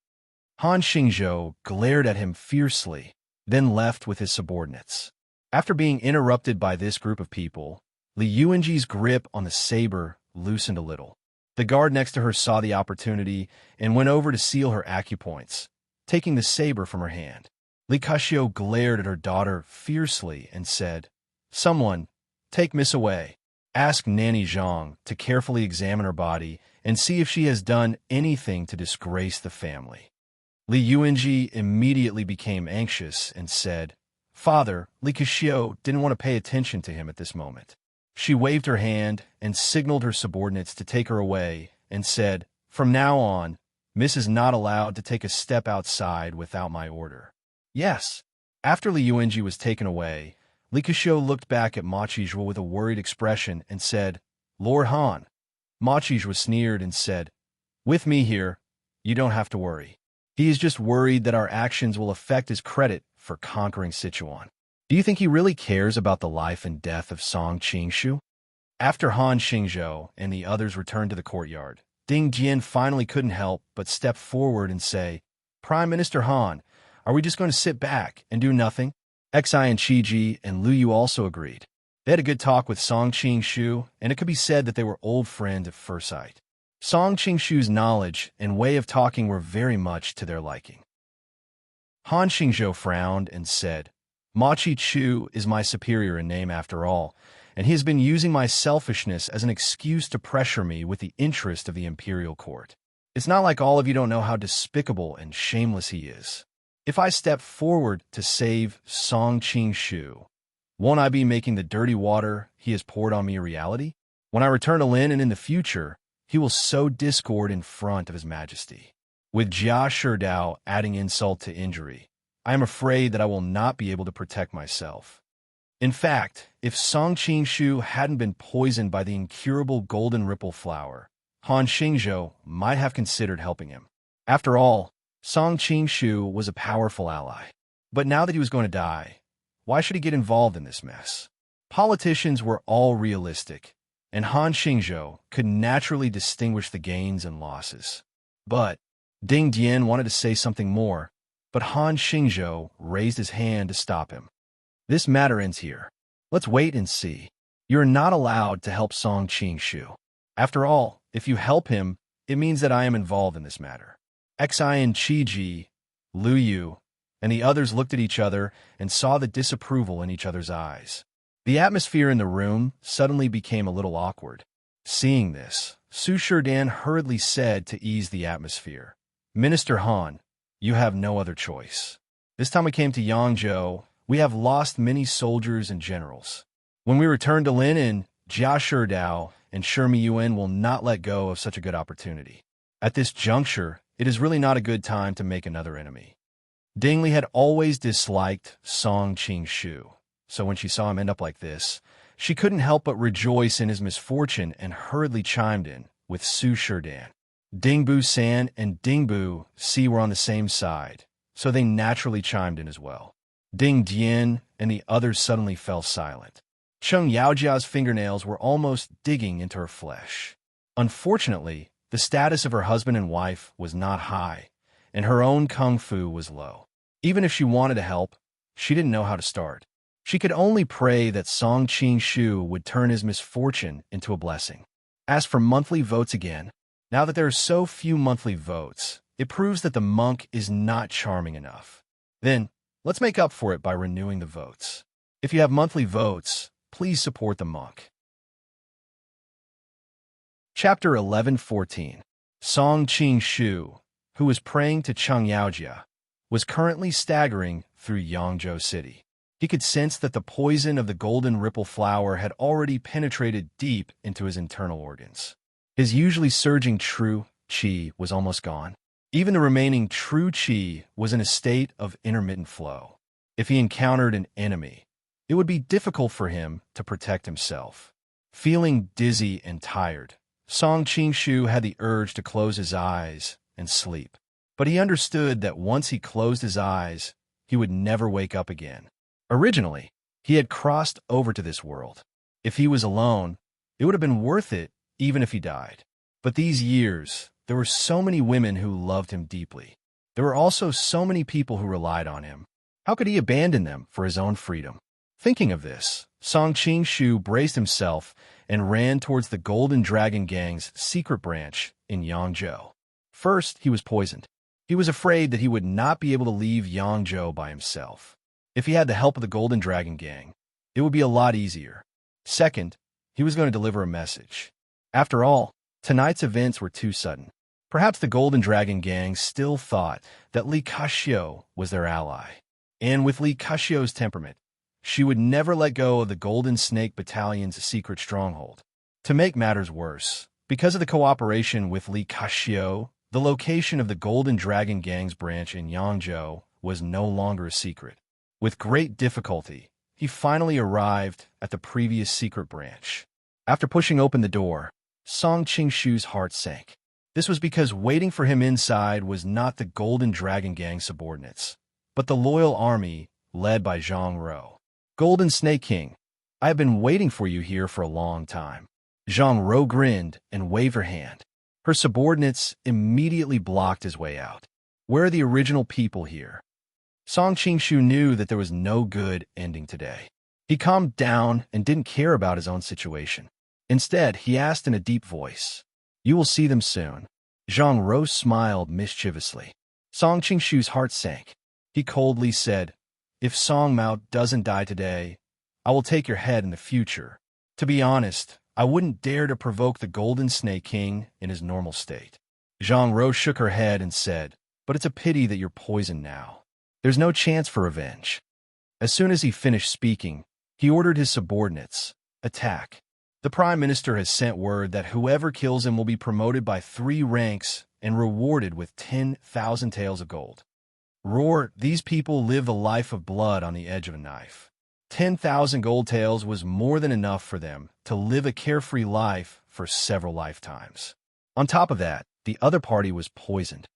Han Xingzhou glared at him fiercely, then left with his subordinates. After being interrupted by this group of people, Li Yuanji's grip on the saber loosened a little. The guard next to her saw the opportunity and went over to seal her acupoints, taking the saber from her hand. Li Kashio glared at her daughter fiercely and said, "Someone, take Miss away. Ask Nanny Zhang to carefully examine her body and see if she has done anything to disgrace the family." Li Yuanji immediately became anxious and said, "Father," Li Kashio didn't want to pay attention to him at this moment. She waved her hand and signaled her subordinates to take her away and said, "From now on, Miss is not allowed to take a step outside without my order." Yes. After Li Yuanji was taken away, Li Kashio looked back at Ma Qizhua with a worried expression and said, "Lord Han." Ma Qizhua sneered and said, "With me here, you don't have to worry. He is just worried that our actions will affect his credit for conquering Sichuan. Do you think he really cares about the life and death of Song Qingshu?" After Han Xingzhou and the others returned to the courtyard, Ding Jian finally couldn't help but step forward and say, "Prime Minister Han, are we just going to sit back and do nothing?" Xi and Qiji and Lu Yu also agreed. They had a good talk with Song Qingshu, and it could be said that they were old friends at first sight. Song Qingshu's knowledge and way of talking were very much to their liking. Han Xingzhou frowned and said, "Ma Qichu is my superior in name after all, and he has been using my selfishness as an excuse to pressure me with the interest of the imperial court. It's not like all of you don't know how despicable and shameless he is. If I step forward to save Song Qingshu, won't I be making the dirty water he has poured on me a reality? When I return to Lin and in the future, he will sow discord in front of his majesty. With Jia Sherdao adding insult to injury, I am afraid that I will not be able to protect myself. In fact, if Song Qingshu hadn't been poisoned by the incurable golden ripple flower, Han Xingzhou might have considered helping him. After all, Song Qingshu was a powerful ally. But now that he was going to die, why should he get involved in this mess? Politicians were all realistic, and Han Xingzhou could naturally distinguish the gains and losses. But Ding Dian wanted to say something more, but Han Xingzhou raised his hand to stop him. "This matter ends here. Let's wait and see. You're not allowed to help Song Qingshu. After all, if you help him, it means that I am involved in this matter." Xi and Qiji, Lu Yu, and the others looked at each other and saw the disapproval in each other's eyes. The atmosphere in the room suddenly became a little awkward. Seeing this, Su Sherdan hurriedly said to ease the atmosphere, "Minister Han, You have no other choice. This time we came to Yangzhou, we have lost many soldiers and generals. When we return to Lin, Jia Sherdao and Shermi Yuan will not let go of such a good opportunity. At this juncture, it is really not a good time to make another enemy. Ding Li had always disliked Song Qingshu, so when she saw him end up like this, she couldn't help but rejoice in his misfortune and hurriedly chimed in with Su Sherdan. Dingbu San and Dingbu Si were on the same side, so they naturally chimed in as well. Ding Dian and the others suddenly fell silent. Cheng Yaojia's fingernails were almost digging into her flesh. Unfortunately, the status of her husband and wife was not high, and her own kung fu was low. Even if she wanted to help, she didn't know how to start. She could only pray that Song Qingshu would turn his misfortune into a blessing. As for monthly votes again, now that there are so few monthly votes, it proves that the monk is not charming enough. Then, let's make up for it by renewing the votes. If you have monthly votes, please support the monk. Chapter 11:14. Song Qingshu, who was praying to Cheng Yaojia, was currently staggering through Yangzhou City. He could sense that the poison of the golden ripple flower had already penetrated deep into his internal organs. His usually surging true qi was almost gone. Even the remaining true qi was in a state of intermittent flow. If he encountered an enemy, it would be difficult for him to protect himself. Feeling dizzy and tired, Song Qingshu had the urge to close his eyes and sleep. But he understood that once he closed his eyes, he would never wake up again. Originally, he had crossed over to this world. If he was alone, it would have been worth it even if he died. But these years, there were so many women who loved him deeply. There were also so many people who relied on him. How could he abandon them for his own freedom? Thinking of this, Song Qingshu braced himself and ran towards the Golden Dragon Gang's secret branch in Yangzhou. First, he was poisoned. He was afraid that he would not be able to leave Yangzhou by himself. If he had the help of the Golden Dragon Gang, it would be a lot easier. Second, he was going to deliver a message. After all, tonight's events were too sudden. Perhaps the Golden Dragon Gang still thought that Li Kaxiu was their ally. And with Li Kaxiu's temperament, she would never let go of the Golden Snake Battalion's secret stronghold. To make matters worse, because of the cooperation with Li Kaxiu, the location of the Golden Dragon Gang's branch in Yangzhou was no longer a secret. With great difficulty, he finally arrived at the previous secret branch. After pushing open the door, Song Qingshu's heart sank. This was because waiting for him inside was not the Golden Dragon Gang subordinates, but the loyal army led by Zhang Ro. Golden Snake King, I have been waiting for you here for a long time. Zhang Ro grinned and waved her hand. Her subordinates immediately blocked his way out. Where are the original people here? Song Qingshu knew that there was no good ending today. He calmed down and didn't care about his own situation. Instead, he asked in a deep voice, "You will see them soon." Zhang Ro smiled mischievously. Song Qingshu's heart sank. He coldly said, "If Song Mao doesn't die today, I will take your head in the future. To be honest, I wouldn't dare to provoke the Golden Snake King in his normal state." Zhang Ro shook her head and said, "But it's a pity that you're poisoned now. There's no chance for revenge." As soon as he finished speaking, he ordered his subordinates, "Attack. The Prime Minister has sent word that whoever kills him will be promoted by 3 ranks and rewarded with 10,000 taels of gold." Roar, these people live a life of blood on the edge of a knife. 10,000 gold taels was more than enough for them to live a carefree life for several lifetimes. On top of that, the other party was poisoned.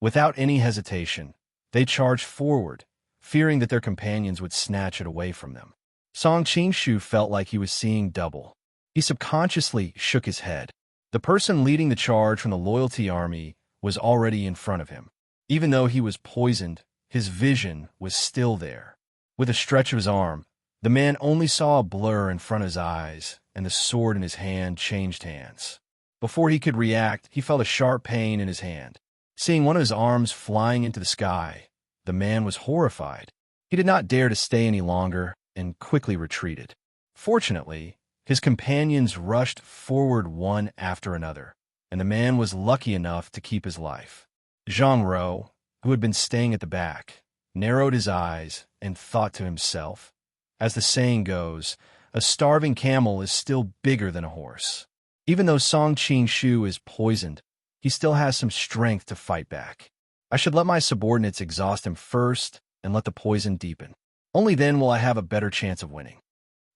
Without any hesitation, they charged forward, fearing that their companions would snatch it away from them. Song Qingshu felt like he was seeing double. He subconsciously shook his head. The person leading the charge from the loyalty army was already in front of him. Even though he was poisoned, his vision was still there. With a stretch of his arm, the man only saw a blur in front of his eyes, and the sword in his hand changed hands. Before he could react, he felt a sharp pain in his hand. Seeing one of his arms flying into the sky, the man was horrified. He did not dare to stay any longer and quickly retreated. Fortunately, his companions rushed forward one after another, and the man was lucky enough to keep his life. Zhang Ro, who had been staying at the back, narrowed his eyes and thought to himself, as the saying goes, a starving camel is still bigger than a horse. Even though Song Qing-shu is poisoned, he still has some strength to fight back. I should let my subordinates exhaust him first and let the poison deepen. Only then will I have a better chance of winning.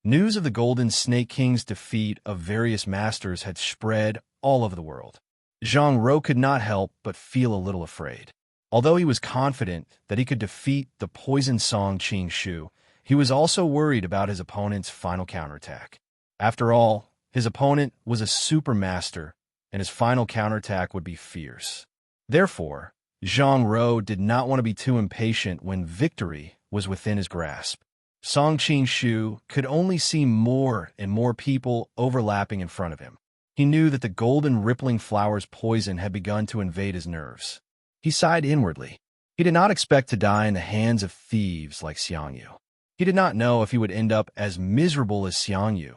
News of the Golden Snake King's defeat of various masters had spread all over the world. Zhang Ro could not help but feel a little afraid. Although he was confident that he could defeat the poisoned Song Qing-shu, he was also worried about his opponent's final counterattack. After all, his opponent was a super master, and his final counterattack would be fierce. Therefore, Zhang Ro did not want to be too impatient when victory was within his grasp. Song Qing-shu could only see more and more people overlapping in front of him. He knew that the golden rippling flower's poison had begun to invade his nerves. He sighed inwardly. He did not expect to die in the hands of thieves like Xiangyu. He did not know if he would end up as miserable as Xiangyu,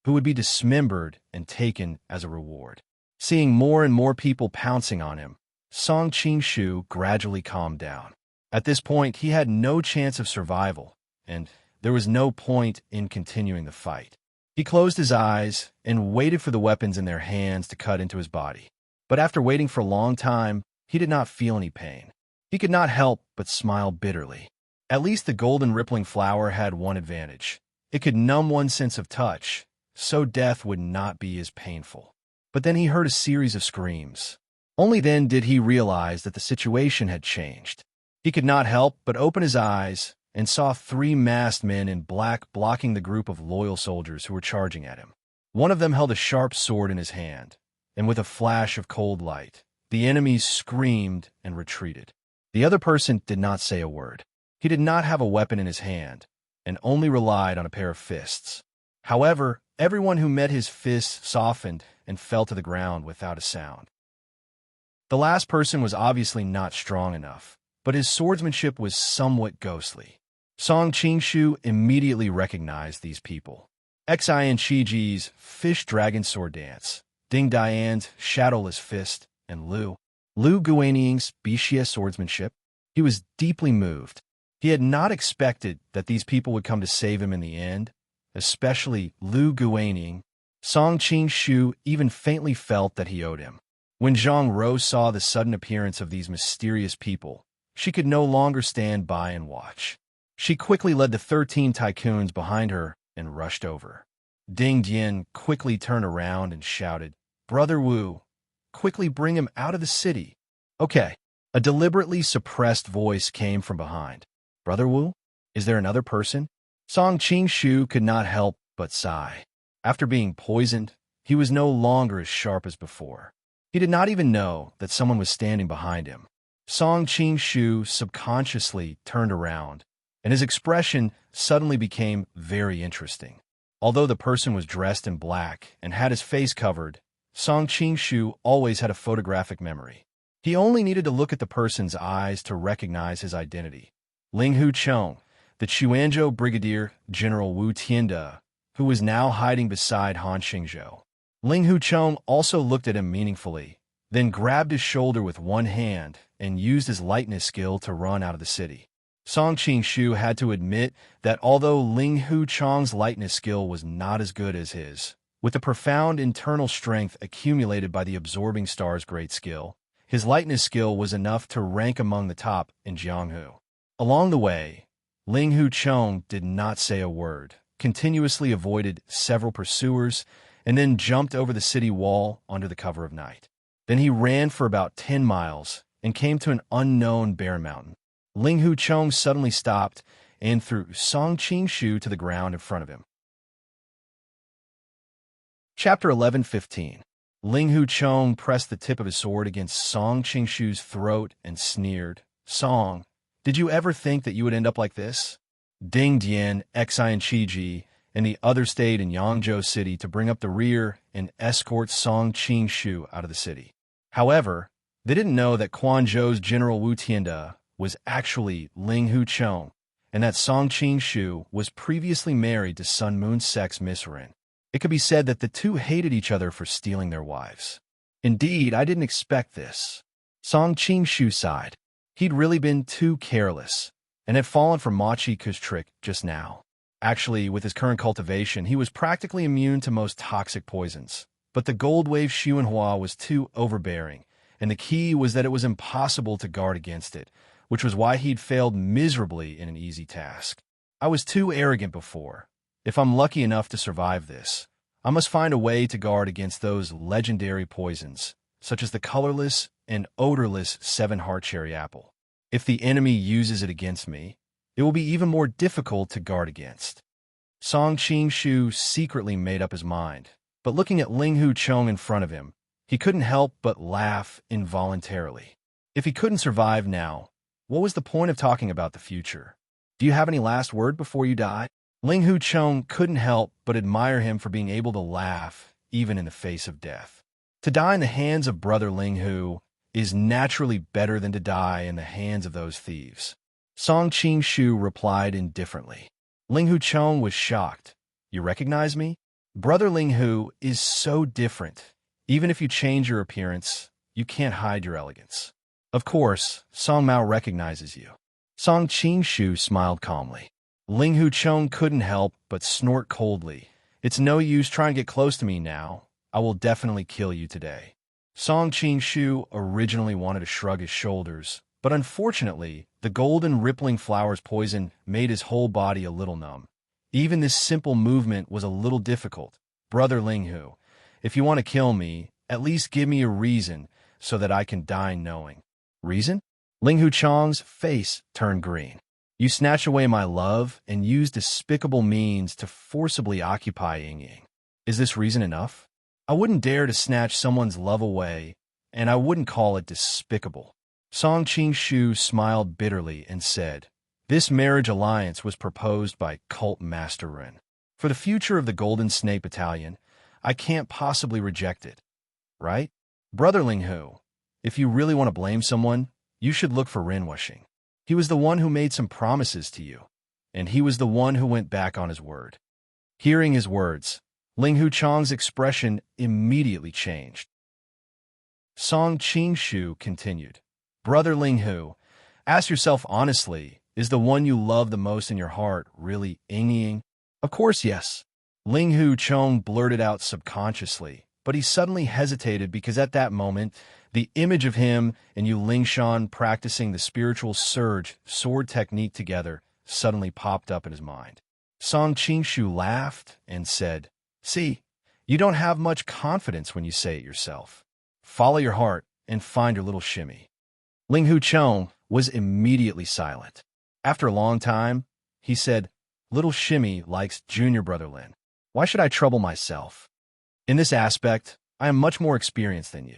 who would be dismembered and taken as a reward. Seeing more and more people pouncing on him, Song Qing-shu gradually calmed down. At this point, he had no chance of survival, and there was no point in continuing the fight. He closed his eyes and waited for the weapons in their hands to cut into his body. But after waiting for a long time, he did not feel any pain. He could not help but smile bitterly. At least the golden rippling flower had one advantage. It could numb one's sense of touch, so death would not be as painful. But then he heard a series of screams. Only then did he realize that the situation had changed. He could not help but open his eyes and saw 3 masked men in black blocking the group of loyal soldiers who were charging at him. One of them held a sharp sword in his hand, and with a flash of cold light, the enemies screamed and retreated. The other person did not say a word. He did not have a weapon in his hand, and only relied on a pair of fists. However, everyone who met his fists softened and fell to the ground without a sound. The last person was obviously not strong enough, but his swordsmanship was somewhat ghostly. Song Qing-shu immediately recognized these people. Xian Shiji's fish dragon sword dance, Ding Dian's shadowless fist, and Lu Guaniying's Bixia swordsmanship. He was deeply moved. He had not expected that these people would come to save him in the end, especially Lu Guaniying. Song Qing-shu even faintly felt that he owed him. When Zhang Ro saw the sudden appearance of these mysterious people, she could no longer stand by and watch. She quickly led the 13 tycoons behind her and rushed over. Ding Dian quickly turned around and shouted, "Brother Wu, quickly bring him out of the city." "Okay." A deliberately suppressed voice came from behind. "Brother Wu? Is there another person?" Song Qing-shu could not help but sigh. After being poisoned, he was no longer as sharp as before. He did not even know that someone was standing behind him. Song Qing-shu subconsciously turned around, and his expression suddenly became very interesting. Although the person was dressed in black and had his face covered, Song Qing-shu always had a photographic memory. He only needed to look at the person's eyes to recognize his identity. Ling Hucheng, the Chuanzhou Brigadier General Wu Tianda, who was now hiding beside Han Xingzhou. Ling Hucheng also looked at him meaningfully, then grabbed his shoulder with one hand and used his lightness skill to run out of the city. Song Qing-shu had to admit that although Ling Hucheng's lightness skill was not as good as his, with the profound internal strength accumulated by the Absorbing Star's great skill, his lightness skill was enough to rank among the top in Jianghu. Along the way, Ling Hucheng did not say a word, continuously avoided several pursuers, and then jumped over the city wall under the cover of night. Then he ran for about 10 miles and came to an unknown bare mountain. Ling Hucheng suddenly stopped and threw Song Qing-shu to the ground in front of him. Chapter 11:15. Ling Hucheng pressed the tip of his sword against Song Qing-shu's throat and sneered, "Song, did you ever think that you would end up like this?" Ding Dian, Xian Shiji, and the others stayed in Yangzhou City to bring up the rear and escort Song Qing-shu out of the city. However, they didn't know that Quanzhou's General Wu Tianda was actually Ling Hucheng, and that Song Qing-shu was previously married to Sun Moon Sec's Miss Rin. It could be said that the two hated each other for stealing their wives. "Indeed, I didn't expect this." Song Qing-shu sighed. He'd really been too careless, and had fallen for Machika's trick just now. Actually, with his current cultivation, he was practically immune to most toxic poisons. But the gold wave Xuanhua was too overbearing, and the key was that it was impossible to guard against it, which was why he'd failed miserably in an easy task. I was too arrogant before. If I'm lucky enough to survive this, I must find a way to guard against those legendary poisons, such as the colorless and odorless seven-heart cherry apple. If the enemy uses it against me, it will be even more difficult to guard against. Song Qingshu secretly made up his mind, but looking at Ling Hu Chong in front of him, he couldn't help but laugh involuntarily. If he couldn't survive now, what was the point of talking about the future? Do you have any last word before you die? Ling Hu Chong couldn't help but admire him for being able to laugh even in the face of death. To die in the hands of brother Ling Hu is naturally better than to die in the hands of those thieves. Song Qingshu replied indifferently. Ling Hu Chong was shocked. You recognize me? Brother Ling Hu is so different. Even if you change your appearance, you can't hide your elegance. Of course, Song Mao recognizes you. Song Qingshu smiled calmly. Ling Hu Chong couldn't help but snort coldly. It's no use trying to get close to me now. I will definitely kill you today. Song Qingshu originally wanted to shrug his shoulders, but unfortunately, the golden rippling flower's poison made his whole body a little numb. Even this simple movement was a little difficult. Brother Ling Hu, if you want to kill me, at least give me a reason so that I can die knowing. Reason? Ling Hu Chong's face turned green. You snatch away my love and use despicable means to forcibly occupy Ying Ying. Is this reason enough? I wouldn't dare to snatch someone's love away, and I wouldn't call it despicable. Song Qingshu smiled bitterly and said, this marriage alliance was proposed by Cult Master Ren. For the future of the Golden Snake Battalion, I can't possibly reject it. Right? Brother Ling Hu, if you really want to blame someone, you should look for Ren Wuxing. He was the one who made some promises to you, and he was the one who went back on his word. Hearing his words, Ling Hu Chong's expression immediately changed. Song Qingshu continued, Brother Ling Hu, ask yourself honestly, is the one you love the most in your heart really Ying Ying? Of course, yes. Ling Hu Chong blurted out subconsciously, but he suddenly hesitated because at that moment, the image of him and Yu Lingshan practicing the spiritual surge sword technique together suddenly popped up in his mind. Song Qingshu laughed and said, see, you don't have much confidence when you say it yourself. Follow your heart and find your little shimmy. Ling Hu Chong was immediately silent. After a long time, he said, little shimmy likes junior brother Lin. Why should I trouble myself? In this aspect, I am much more experienced than you.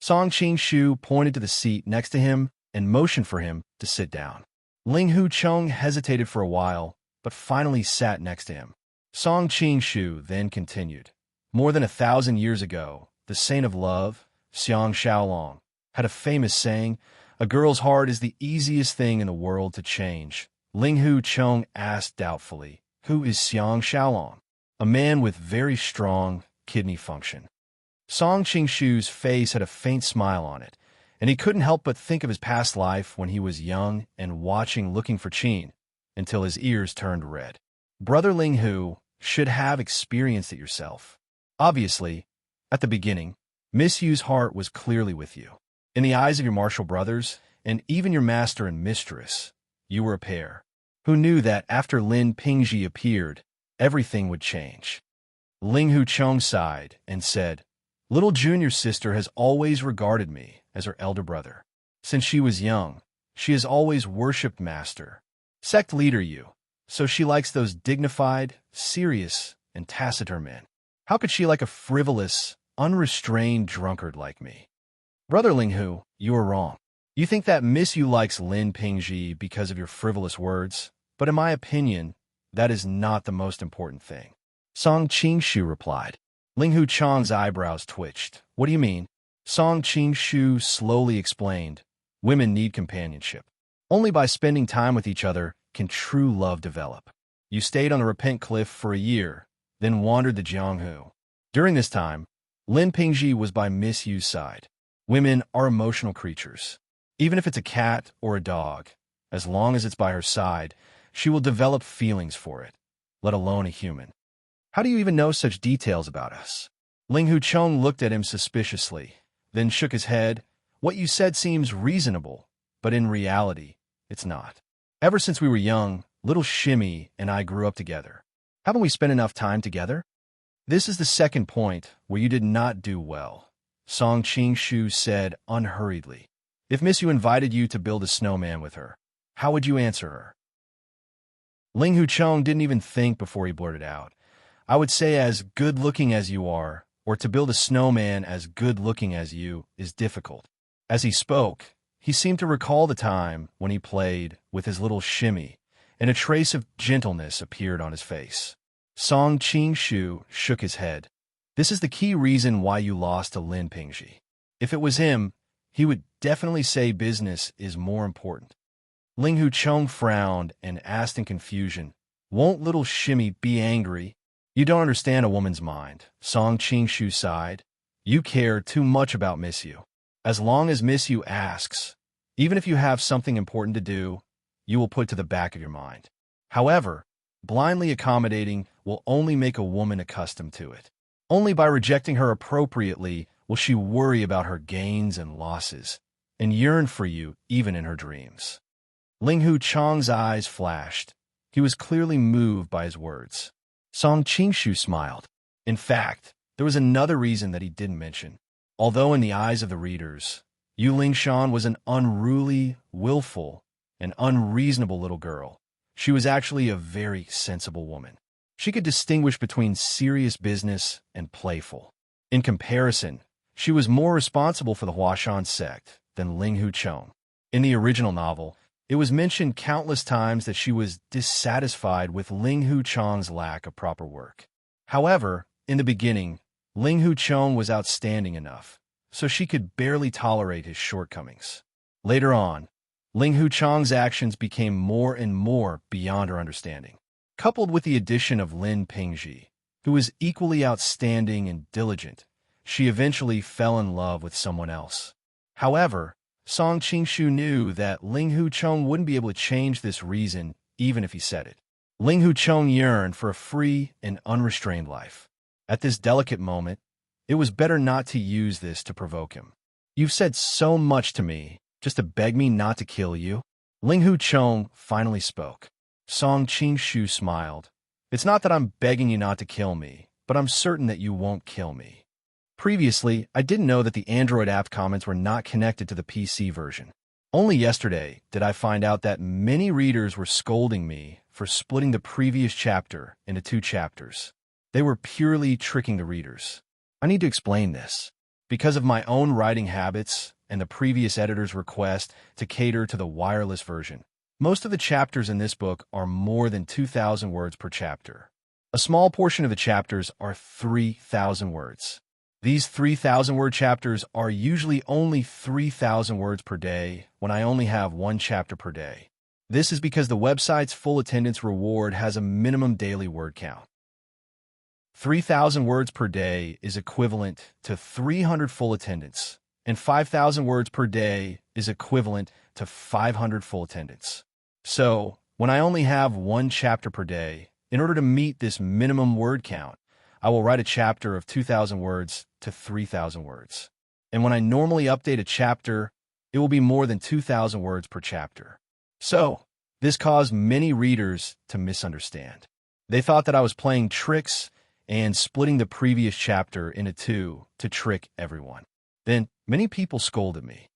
Song Qingshu pointed to the seat next to him and motioned for him to sit down. Ling Hu Chong hesitated for a while, but finally sat next to him. Song Qingshu then continued. More than 1,000 years ago, the saint of love, Xiang Shaolong, had a famous saying, a girl's heart is the easiest thing in the world to change. Ling Hu Chong asked doubtfully, who is Xiang Shaolong? A man with very strong kidney function. Song Qingshu's face had a faint smile on it, and he couldn't help but think of his past life when he was young and watching Looking for Qin, until his ears turned red. Brother Ling Hu should have experienced it yourself. Obviously, at the beginning, Miss Yu's heart was clearly with you. In the eyes of your martial brothers, and even your master and mistress, you were a pair. Who knew that after Lin Pingji appeared, everything would change? Ling Hu Chong sighed and said, little junior sister has always regarded me as her elder brother. Since she was young, she has always worshipped master. Sect leader you, so she likes those dignified, serious, and taciturn men. How could she like a frivolous, unrestrained drunkard like me? Brother Ling Hu, you are wrong. You think that Miss Yu likes Lin Pingji because of your frivolous words, but in my opinion, that is not the most important thing. Song Qingshu replied. Ling Hu Chong's eyebrows twitched. What do you mean? Song Qingshu slowly explained. Women need companionship. Only by spending time with each other can true love develop. You stayed on the Repent Cliff for a year, then wandered to Jianghu. During this time, Lin Pingji was by Miss Yu's side. Women are emotional creatures. Even if it's a cat or a dog, as long as it's by her side, she will develop feelings for it, let alone a human. How do you even know such details about us? Ling Hucheng looked at him suspiciously, then shook his head. What you said seems reasonable, but in reality, it's not. Ever since we were young, little Shimmy and I grew up together. Haven't we spent enough time together? This is the second point where you did not do well, Song Qingshu said unhurriedly. If Miss Yu invited you to build a snowman with her, how would you answer her? Ling Hucheng didn't even think before he blurted out. I would say as good-looking as you are, or to build a snowman as good-looking as you, is difficult. As he spoke, he seemed to recall the time when he played with his little Shimmy, and a trace of gentleness appeared on his face. Song Qingshu shook his head. This is the key reason why you lost to Lin Pingji. If it was him, he would definitely say business is more important. Ling Hucheng frowned and asked in confusion, won't little Shimmy be angry? You don't understand a woman's mind, Song Qingshu sighed. You care too much about Miss Yu. As long as Miss Yu asks, even if you have something important to do, you will put to the back of your mind. However, blindly accommodating will only make a woman accustomed to it. Only by rejecting her appropriately will she worry about her gains and losses, and yearn for you even in her dreams. Ling Hucheng's eyes flashed. He was clearly moved by his words. Song Qingshu smiled. In fact, there was another reason that he didn't mention. Although in the eyes of the readers, Yu Lingshan was an unruly, willful, and unreasonable little girl, she was actually a very sensible woman. She could distinguish between serious business and playful. In comparison, she was more responsible for the Huashan sect than Ling Hucheng. In the original novel, it was mentioned countless times that she was dissatisfied with Ling Hucheng's lack of proper work. However, in the beginning, Ling Hucheng was outstanding enough, so she could barely tolerate his shortcomings. Later on, Ling Hucheng's actions became more and more beyond her understanding. Coupled with the addition of Lin Pingji, who was equally outstanding and diligent, she eventually fell in love with someone else. However, Song Qingshu knew that Ling Hucheng wouldn't be able to change this reason even if he said it. Ling Hucheng yearned for a free and unrestrained life. At this delicate moment, it was better not to use this to provoke him. You've said so much to me, just to beg me not to kill you? Ling Hucheng finally spoke. Song Qingshu smiled. It's not that I'm begging you not to kill me, but I'm certain that you won't kill me. Previously, I didn't know that the Android app comments were not connected to the PC version. Only yesterday did I find out that many readers were scolding me for splitting the previous chapter into 2 chapters. They were purely tricking the readers. I need to explain this. Because of my own writing habits and the previous editor's request to cater to the wireless version, most of the chapters in this book are more than 2,000 words per chapter. A small portion of the chapters are 3,000 words. These 3,000-word chapters are usually only 3,000 words per day when I only have 1 chapter per day. This is because the website's full attendance reward has a minimum daily word count. 3,000 words per day is equivalent to 300 full attendance, and 5,000 words per day is equivalent to 500 full attendance. So, when I only have 1 chapter per day, in order to meet this minimum word count, I will write a chapter of 2,000 words to 3,000 words. And when I normally update a chapter, it will be more than 2,000 words per chapter. So, this caused many readers to misunderstand. They thought that I was playing tricks and splitting the previous chapter into 2 to trick everyone. Then, many people scolded me.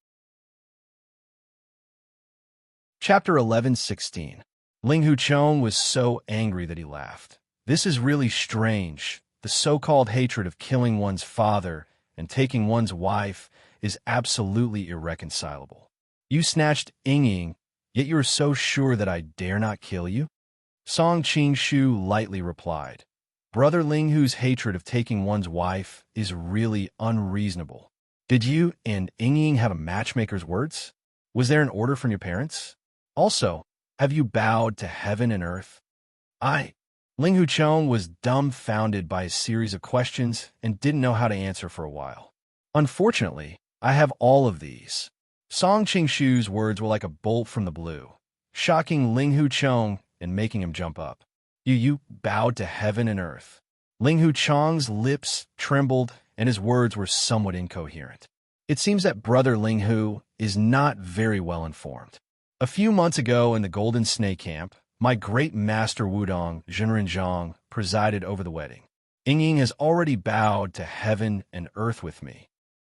Chapter 11:16. Ling Hucheng was so angry that he laughed. This is really strange. The so-called hatred of killing one's father and taking one's wife is absolutely irreconcilable. You snatched Ying, yet you are so sure that I dare not kill you? Song Qingshu lightly replied. Brother Ling Hu's hatred of taking one's wife is really unreasonable. Did you and Ying have a matchmaker's words? Was there an order from your parents? Also, have you bowed to heaven and earth? Ling Hucheng was dumbfounded by a series of questions and didn't know how to answer for a while. Unfortunately, I have all of these. Song Qingshu's words were like a bolt from the blue, shocking Ling Hu Chong and making him jump up. You bowed to heaven and earth. Ling Hu Chong's lips trembled, and his words were somewhat incoherent. It seems that Brother Ling Hu is not very well informed. A few months ago in the Golden Snake Camp, my great master Wudong, Zhenren Zhang, presided over the wedding. Ying has already bowed to heaven and earth with me.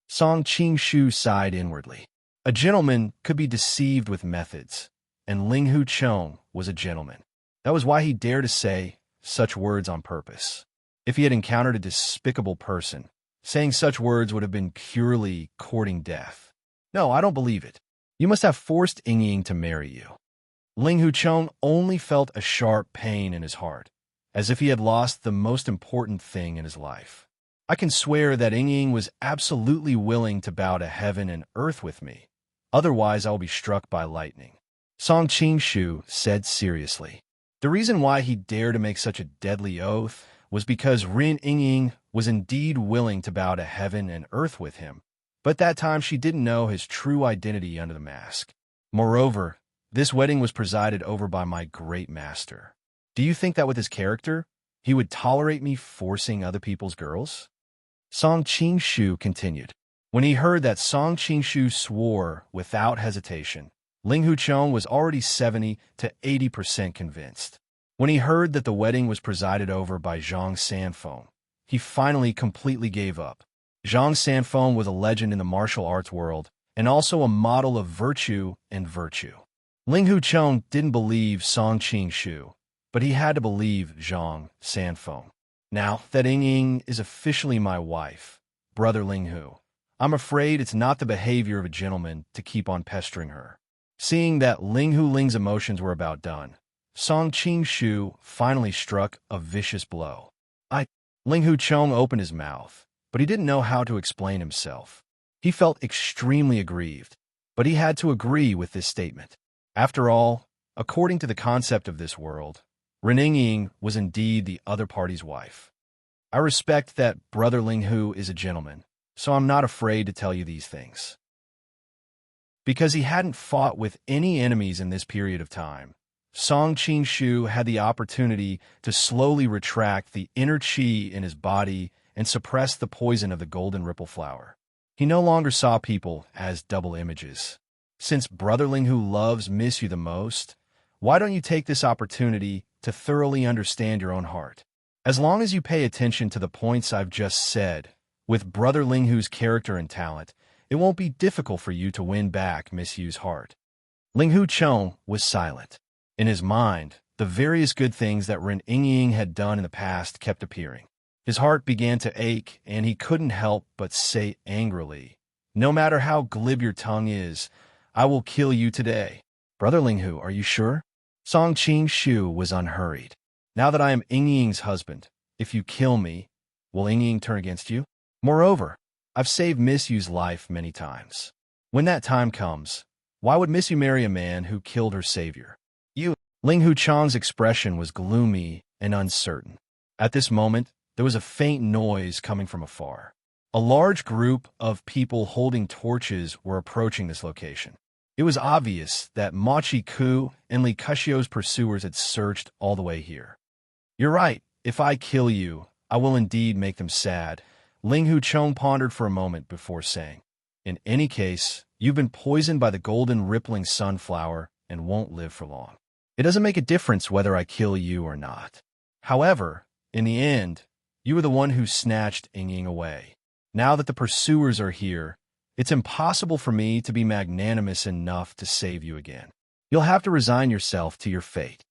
Song Qingshu sighed inwardly. A gentleman could be deceived with methods, and Ling Hu Chong was a gentleman. That was why he dared to say such words on purpose. If he had encountered a despicable person, saying such words would have been purely courting death. No, I don't believe it. You must have forced Ying to marry you. Ling Hu Chong only felt a sharp pain in his heart, as if he had lost the most important thing in his life. I can swear that Ying was absolutely willing to bow to heaven and earth with me. Otherwise, I will be struck by lightning. Song Qingshu said seriously. The reason why he dared to make such a deadly oath was because Rin Ying was indeed willing to bow to heaven and earth with him, but that time she didn't know his true identity under the mask. Moreover, this wedding was presided over by my great master. Do you think that with his character, he would tolerate me forcing other people's girls? Song Qingshu continued. When he heard that Song Qingshu swore without hesitation, Ling Hu Chong was already 70 to 80% convinced. When he heard that the wedding was presided over by Zhang Sanfeng, he finally completely gave up. Zhang Sanfeng was a legend in the martial arts world and also a model of virtue and virtue. Ling Hu Chong didn't believe Song Qingshu, but he had to believe Zhang Sanfeng. Now that Ying is officially my wife, Brother Ling Hu, I'm afraid it's not the behavior of a gentleman to keep on pestering her. Seeing that Ling Hu Ling's emotions were about done, Song Qingshu finally struck a vicious blow. Ling Hu Chong opened his mouth, but he didn't know how to explain himself. He felt extremely aggrieved, but he had to agree with this statement. After all, according to the concept of this world, Ren Ying was indeed the other party's wife. I respect that Brother Ling Hu is a gentleman, so I'm not afraid to tell you these things. Because he hadn't fought with any enemies in this period of time, Song Qingshu had the opportunity to slowly retract the inner qi in his body and suppress the poison of the golden ripple flower. He no longer saw people as double images. Since Brother Ling Hu loves Miss You the most, why don't you take this opportunity to thoroughly understand your own heart? As long as you pay attention to the points I've just said, with Brother Ling Hu's character and talent, it won't be difficult for you to win back Miss Yu's heart. Ling Hu Chong was silent. In his mind, the various good things that Ren Ying had done in the past kept appearing. His heart began to ache, and he couldn't help but say angrily, "No matter how glib your tongue is, I will kill you today." Brother Ling Hu, are you sure? Song Qingshu was unhurried. Now that I am Ying's husband, if you kill me, will Ying turn against you? Moreover, I've saved Miss Yu's life many times. When that time comes, why would Miss Yu marry a man who killed her savior? You. Ling Hu Chang's expression was gloomy and uncertain. At this moment, there was a faint noise coming from afar. A large group of people holding torches were approaching this location. It was obvious that Mochi Ku and Li Kushio's pursuers had searched all the way here. You're right. If I kill you, I will indeed make them sad. Ling Hu Chong pondered for a moment before saying, in any case, you've been poisoned by the golden rippling sunflower and won't live for long. It doesn't make a difference whether I kill you or not. However, in the end, you were the one who snatched Ying away. Now that the pursuers are here, it's impossible for me to be magnanimous enough to save you again. You'll have to resign yourself to your fate.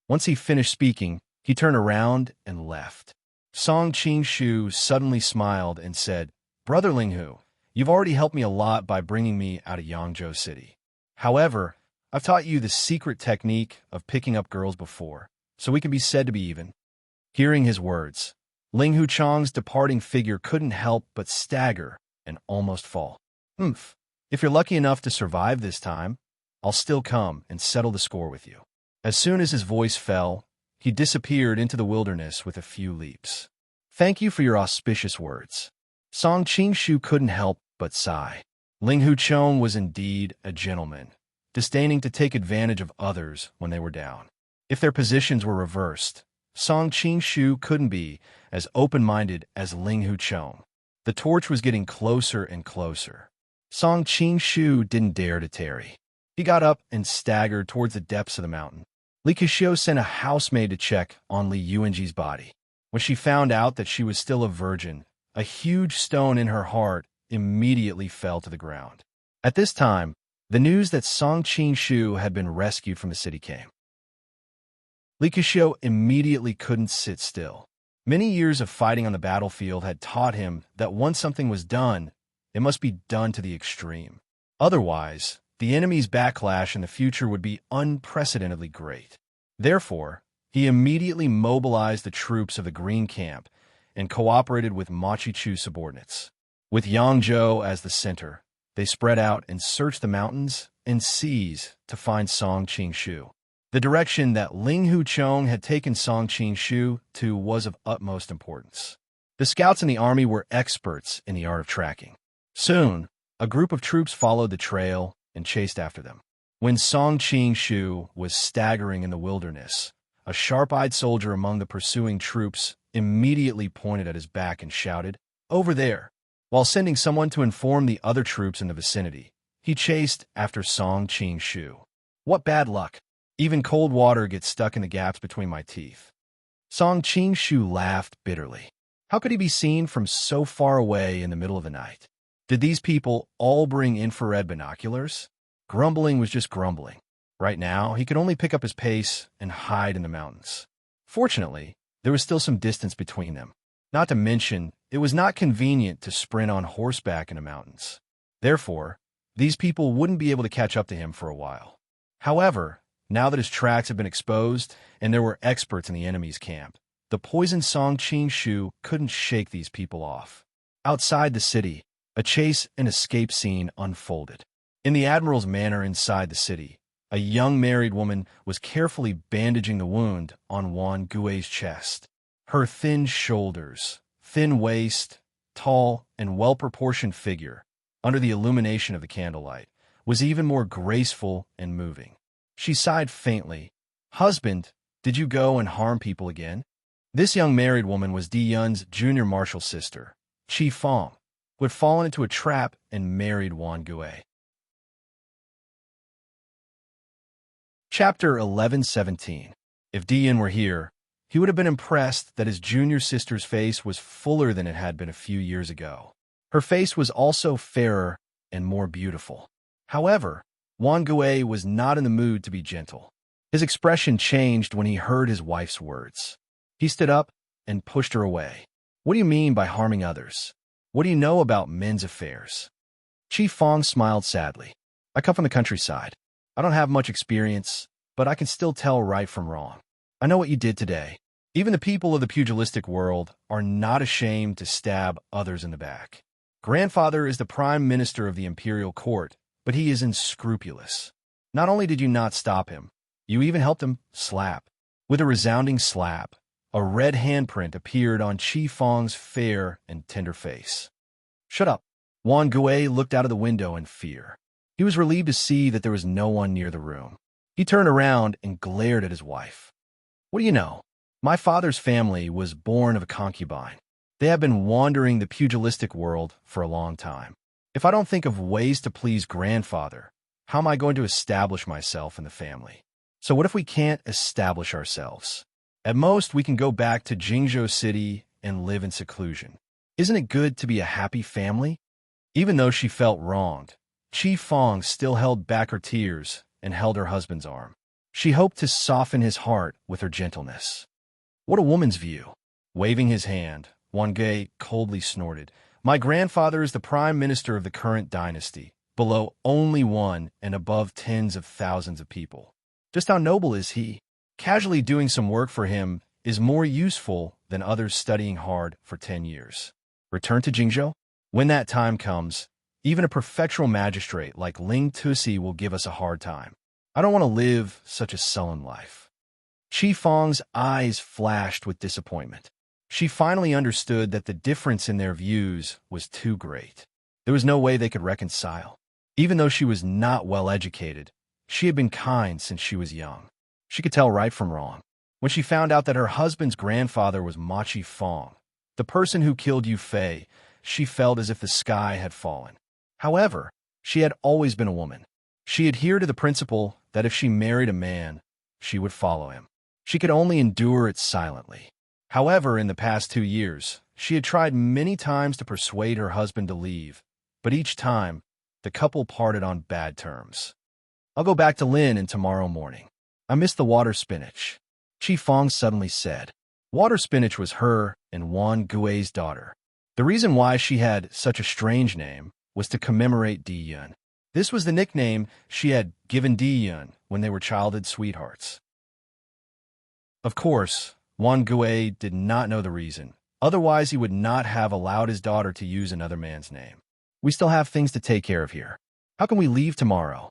Once he finished speaking, he turned around and left. Song Qingshu suddenly smiled and said, Brother Ling Hu, you've already helped me a lot by bringing me out of Yangzhou City. However, I've taught you the secret technique of picking up girls before, so we can be said to be even. Hearing his words, Ling Hu Chang's departing figure couldn't help but stagger and almost fall. If you're lucky enough to survive this time, I'll still come and settle the score with you. As soon as his voice fell, he disappeared into the wilderness with a few leaps. Thank you for your auspicious words. Song Qingshu couldn't help but sigh. Ling Huchong was indeed a gentleman, disdaining to take advantage of others when they were down. If their positions were reversed, Song Qing-shu couldn't be as open-minded as Ling Huchong. The torch was getting closer and closer. Song Qing-shu didn't dare to tarry. He got up and staggered towards the depths of the mountain. Li Kexio sent a housemaid to check on Li Yuanji's body. When she found out that she was still a virgin, a huge stone in her heart immediately fell to the ground. At this time, the news that Song Qing-shu had been rescued from the city came. Li Kexio immediately couldn't sit still. Many years of fighting on the battlefield had taught him that once something was done, it must be done to the extreme. Otherwise, the enemy's backlash in the future would be unprecedentedly great. Therefore, he immediately mobilized the troops of the Green Camp and cooperated with Machichu subordinates. With Yangzhou as the center, they spread out and searched the mountains and seas to find Song Qing-shu. The direction that Ling Huchong had taken Song Qing-shu to was of utmost importance. The scouts in the army were experts in the art of tracking. Soon, a group of troops followed the trail and chased after them. When Song Qing-shu was staggering in the wilderness, a sharp-eyed soldier among the pursuing troops immediately pointed at his back and shouted, "Over there!" While sending someone to inform the other troops in the vicinity, he chased after Song Qing-shu. What bad luck! Even cold water gets stuck in the gaps between my teeth. Song Qing-shu laughed bitterly. How could he be seen from so far away in the middle of the night? Did these people all bring infrared binoculars? Grumbling was just grumbling. Right now, he could only pick up his pace and hide in the mountains. Fortunately, there was still some distance between them. Not to mention, it was not convenient to sprint on horseback in the mountains. Therefore, these people wouldn't be able to catch up to him for a while. However, now that his tracks had been exposed and there were experts in the enemy's camp, the poisoned Song Qing-shu couldn't shake these people off. Outside the city, a chase and escape scene unfolded. In the Admiral's manor inside the city, a young married woman was carefully bandaging the wound on Wan Gui's chest. Her thin shoulders, thin waist, tall and well-proportioned figure, under the illumination of the candlelight, was even more graceful and moving. She sighed faintly. "Husband, did you go and harm people again?" This young married woman was Di Yun's junior marshal sister, Qi Fong, who had fallen into a trap and married Wan Gui. Chapter 11:17. If Di Yun were here, he would have been impressed that his junior sister's face was fuller than it had been a few years ago. Her face was also fairer and more beautiful. However, Wan Gui was not in the mood to be gentle. His expression changed when he heard his wife's words. He stood up and pushed her away. "What do you mean by harming others? What do you know about men's affairs?" Qi Fong smiled sadly. "I come from the countryside. I don't have much experience, but I can still tell right from wrong. I know what you did today. Even the people of the pugilistic world are not ashamed to stab others in the back. Grandfather is the prime minister of the imperial court, but he is unscrupulous. Not only did you not stop him, you even helped him slap." With a resounding slap, a red handprint appeared on Qi Fong's fair and tender face. "Shut up." Wan Gui looked out of the window in fear. He was relieved to see that there was no one near the room. He turned around and glared at his wife. "What do you know? My father's family was born of a concubine. They have been wandering the pugilistic world for a long time. If I don't think of ways to please grandfather, how am I going to establish myself in the family? So what if we can't establish ourselves? At most, we can go back to Jingzhou City and live in seclusion. Isn't it good to be a happy family?" Even though she felt wronged, Qi Fong still held back her tears and held her husband's arm. She hoped to soften his heart with her gentleness. "What a woman's view." Waving his hand, Wan Gui coldly snorted. "My grandfather is the prime minister of the current dynasty, below only one and above tens of thousands of people. Just how noble is he? Casually doing some work for him is more useful than others studying hard for 10 years. Return to Jingzhou? When that time comes, even a prefectural magistrate like Ling Tusi will give us a hard time. I don't want to live such a sullen life." Qi Fong's eyes flashed with disappointment. She finally understood that the difference in their views was too great. There was no way they could reconcile. Even though she was not well educated, she had been kind since she was young. She could tell right from wrong. When she found out that her husband's grandfather was Machi Fong, the person who killed Yu Fei, she felt as if the sky had fallen. However, she had always been a woman. She adhered to the principle that if she married a man, she would follow him. She could only endure it silently. However, in the past 2 years, she had tried many times to persuade her husband to leave, but each time, the couple parted on bad terms. I'll go back to Lin tomorrow morning. I miss the water spinach, Chi Fong suddenly said. Water spinach was her and Wan Gui's daughter. The reason why she had such a strange name was to commemorate Di Yun. This was the nickname she had given Di Yun when they were childhood sweethearts. Of course, Wan Gui did not know the reason. Otherwise, he would not have allowed his daughter to use another man's name. We still have things to take care of here. How can we leave tomorrow?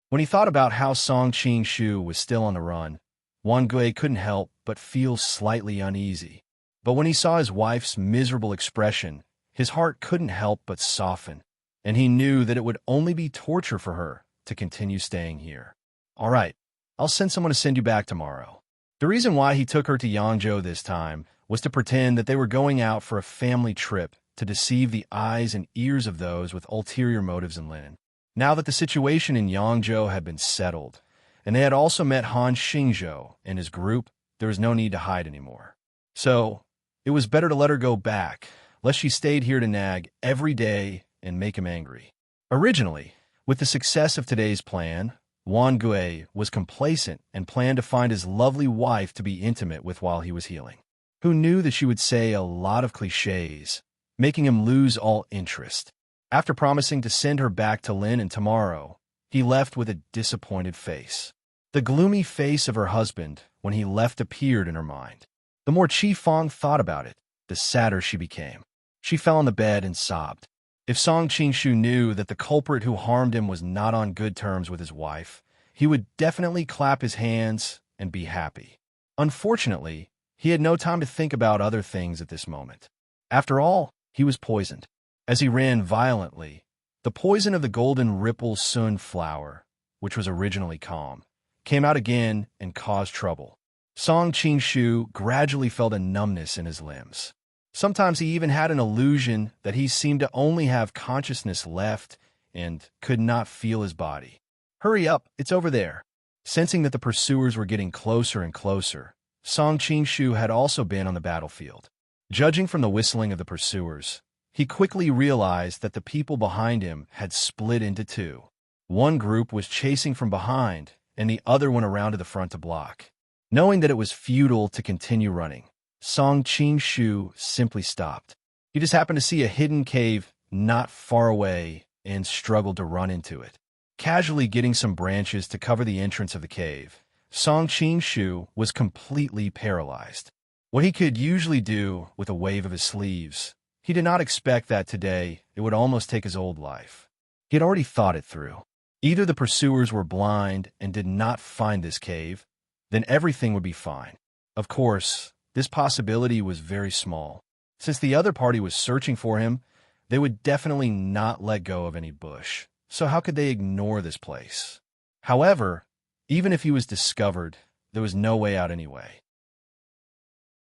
When he thought about how Song Qing Shu was still on the run, Wan Gui couldn't help but feel slightly uneasy. But when he saw his wife's miserable expression, his heart couldn't help but soften, and he knew that it would only be torture for her to continue staying here. All right, I'll send someone to send you back tomorrow. The reason why he took her to Yangzhou this time was to pretend that they were going out for a family trip to deceive the eyes and ears of those with ulterior motives in Lin. Now that the situation in Yangzhou had been settled, and they had also met Han Xingzhou and his group, there was no need to hide anymore. So, it was better to let her go back, lest she stayed here to nag every day and make him angry. Originally, with the success of today's plan, Wan Gui was complacent and planned to find his lovely wife to be intimate with while he was healing. Who knew that she would say a lot of cliches, making him lose all interest. After promising to send her back to Lin tomorrow, he left with a disappointed face. The gloomy face of her husband when he left appeared in her mind. The more Chi Fong thought about it, the sadder she became. She fell on the bed and sobbed. If Song Qingshu knew that the culprit who harmed him was not on good terms with his wife, he would definitely clap his hands and be happy. Unfortunately, he had no time to think about other things at this moment. After all, he was poisoned. As he ran violently, the poison of the golden ripple sun flower, which was originally calm, came out again and caused trouble. Song Qingshu gradually felt a numbness in his limbs. Sometimes he even had an illusion that he seemed to only have consciousness left and could not feel his body. Hurry up, it's over there. Sensing that the pursuers were getting closer and closer, Song Qingshu had also been on the battlefield. Judging from the whistling of the pursuers, he quickly realized that the people behind him had split into two. One group was chasing from behind, and the other went around to the front to block. Knowing that it was futile to continue running, Song Qingshu simply stopped. He just happened to see a hidden cave not far away and struggled to run into it. Casually getting some branches to cover the entrance of the cave, Song Qingshu was completely paralyzed. What he could usually do with a wave of his sleeves, he did not expect that today it would almost take his old life. He had already thought it through. Either the pursuers were blind and did not find this cave, then everything would be fine. Of course, this possibility was very small. Since the other party was searching for him, they would definitely not let go of any bush. So how could they ignore this place? However, even if he was discovered, there was no way out anyway.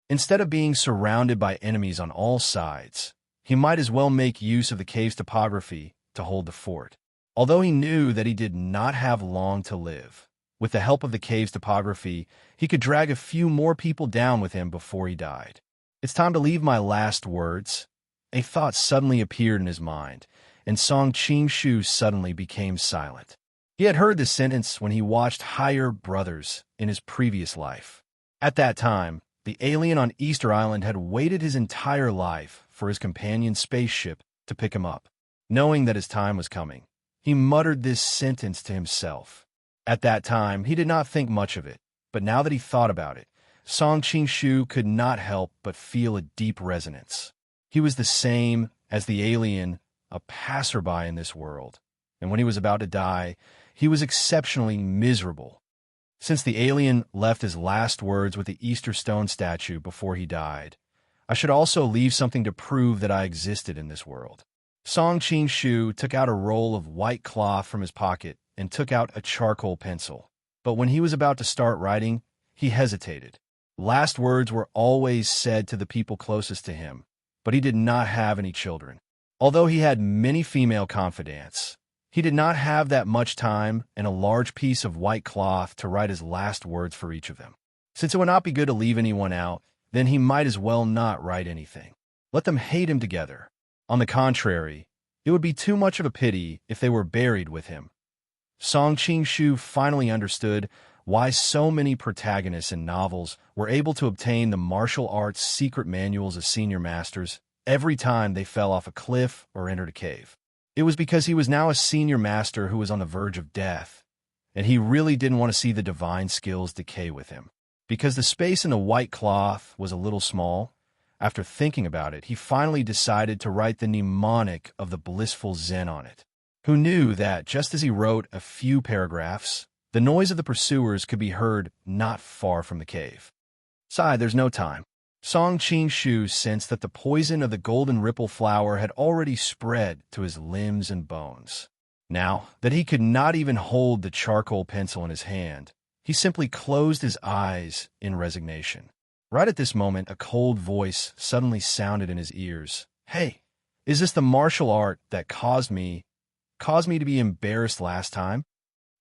Instead of being surrounded by enemies on all sides, he might as well make use of the cave's topography to hold the fort. Although he knew that he did not have long to live, with the help of the cave's topography, he could drag a few more people down with him before he died. It's time to leave my last words. A thought suddenly appeared in his mind, and Song Qingshu suddenly became silent. He had heard this sentence when he watched Higher Brothers in his previous life. At that time, the alien on Easter Island had waited his entire life for his companion's spaceship to pick him up. Knowing that his time was coming, he muttered this sentence to himself. At that time, he did not think much of it, but now that he thought about it, Song Qingshu could not help but feel a deep resonance. He was the same as the alien, a passerby in this world, and when he was about to die, he was exceptionally miserable. Since the alien left his last words with the Easter stone statue before he died, I should also leave something to prove that I existed in this world. Song Shu took out a roll of white cloth from his pocket and took out a charcoal pencil. But when he was about to start writing, he hesitated. Last words were always said to the people closest to him, but he did not have any children. Although he had many female confidants, he did not have that much time and a large piece of white cloth to write his last words for each of them. Since it would not be good to leave anyone out, then he might as well not write anything. Let them hate him together. On the contrary, it would be too much of a pity if they were buried with him. Song Shu finally understood why so many protagonists in novels were able to obtain the martial arts secret manuals of senior masters every time they fell off a cliff or entered a cave. It was because he was now a senior master who was on the verge of death, and he really didn't want to see the divine skills decay with him. Because the space in the white cloth was a little small, after thinking about it, he finally decided to write the mnemonic of the blissful Zen on it. Who knew that, just as he wrote a few paragraphs, the noise of the pursuers could be heard not far from the cave. Sigh, there's no time. Song Shu sensed that the poison of the golden ripple flower had already spread to his limbs and bones. Now that he could not even hold the charcoal pencil in his hand, he simply closed his eyes in resignation. Right at this moment, a cold voice suddenly sounded in his ears. Hey, is this the martial art that caused me to be embarrassed last time?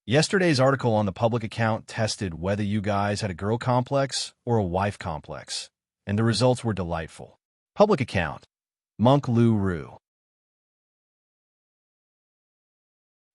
Yesterday's article on the public account tested whether you guys had a girl complex or a wife complex, and the results were delightful. Public account. Monk Lu Ru.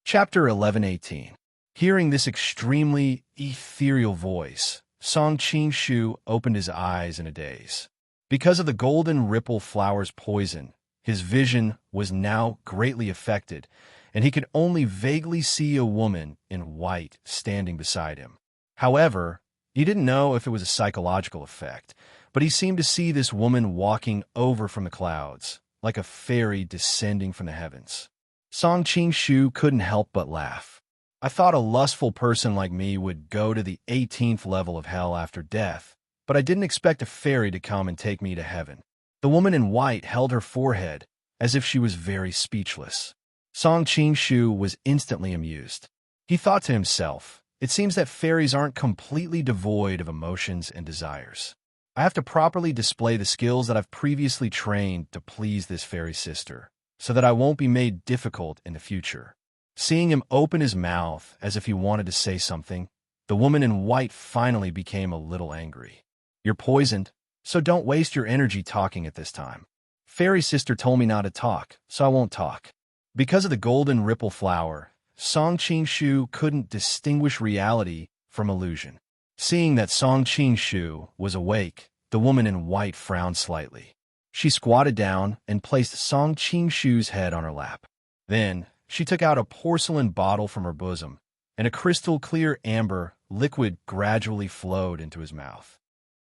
Chapter 11:18. Hearing this extremely ethereal voice, Song Shu opened his eyes in a daze. Because of the golden ripple flower's poison, his vision was now greatly affected, and he could only vaguely see a woman in white standing beside him. However, he didn't know if it was a psychological effect, but he seemed to see this woman walking over from the clouds, like a fairy descending from the heavens. Song Shu couldn't help but laugh. I thought a lustful person like me would go to the 18th level of hell after death, but I didn't expect a fairy to come and take me to heaven. The woman in white held her forehead as if she was very speechless. Song Shu was instantly amused. He thought to himself, it seems that fairies aren't completely devoid of emotions and desires. I have to properly display the skills that I've previously trained to please this fairy sister, so that I won't be made difficult in the future. Seeing him open his mouth as if he wanted to say something, the woman in white finally became a little angry. You're poisoned, so don't waste your energy talking at this time. Fairy sister told me not to talk, so I won't talk. Because of the golden ripple flower, Song Shu couldn't distinguish reality from illusion. Seeing that Song Shu was awake, the woman in white frowned slightly. She squatted down and placed Song Shu's head on her lap. Then, she took out a porcelain bottle from her bosom, and a crystal-clear amber liquid gradually flowed into his mouth.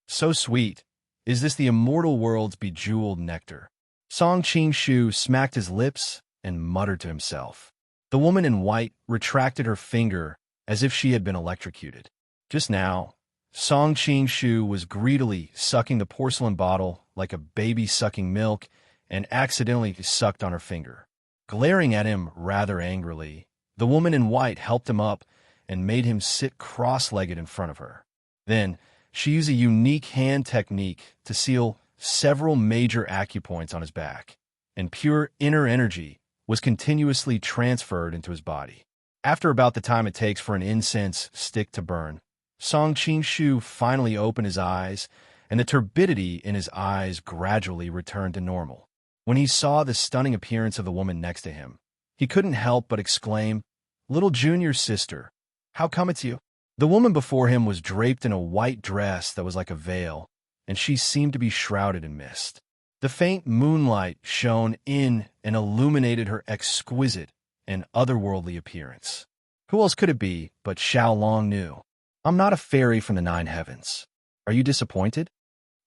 So sweet, is this the immortal world's bejeweled nectar? Song Shu smacked his lips and muttered to himself. The woman in white retracted her finger as if she had been electrocuted. Just now, Song Shu was greedily sucking the porcelain bottle like a baby sucking milk and accidentally sucked on her finger. Glaring at him rather angrily, the woman in white helped him up and made him sit cross-legged in front of her. Then, she used a unique hand technique to seal several major acupoints on his back, and pure inner energy was continuously transferred into his body. After about the time it takes for an incense stick to burn, Song Shu finally opened his eyes, and the turbidity in his eyes gradually returned to normal. When he saw the stunning appearance of the woman next to him, he couldn't help but exclaim, "Little junior sister, how come it's you?" The woman before him was draped in a white dress that was like a veil, and she seemed to be shrouded in mist. The faint moonlight shone in and illuminated her exquisite and otherworldly appearance. Who else could it be but Xiaolong Nu? I'm not a fairy from the 9 heavens. Are you disappointed?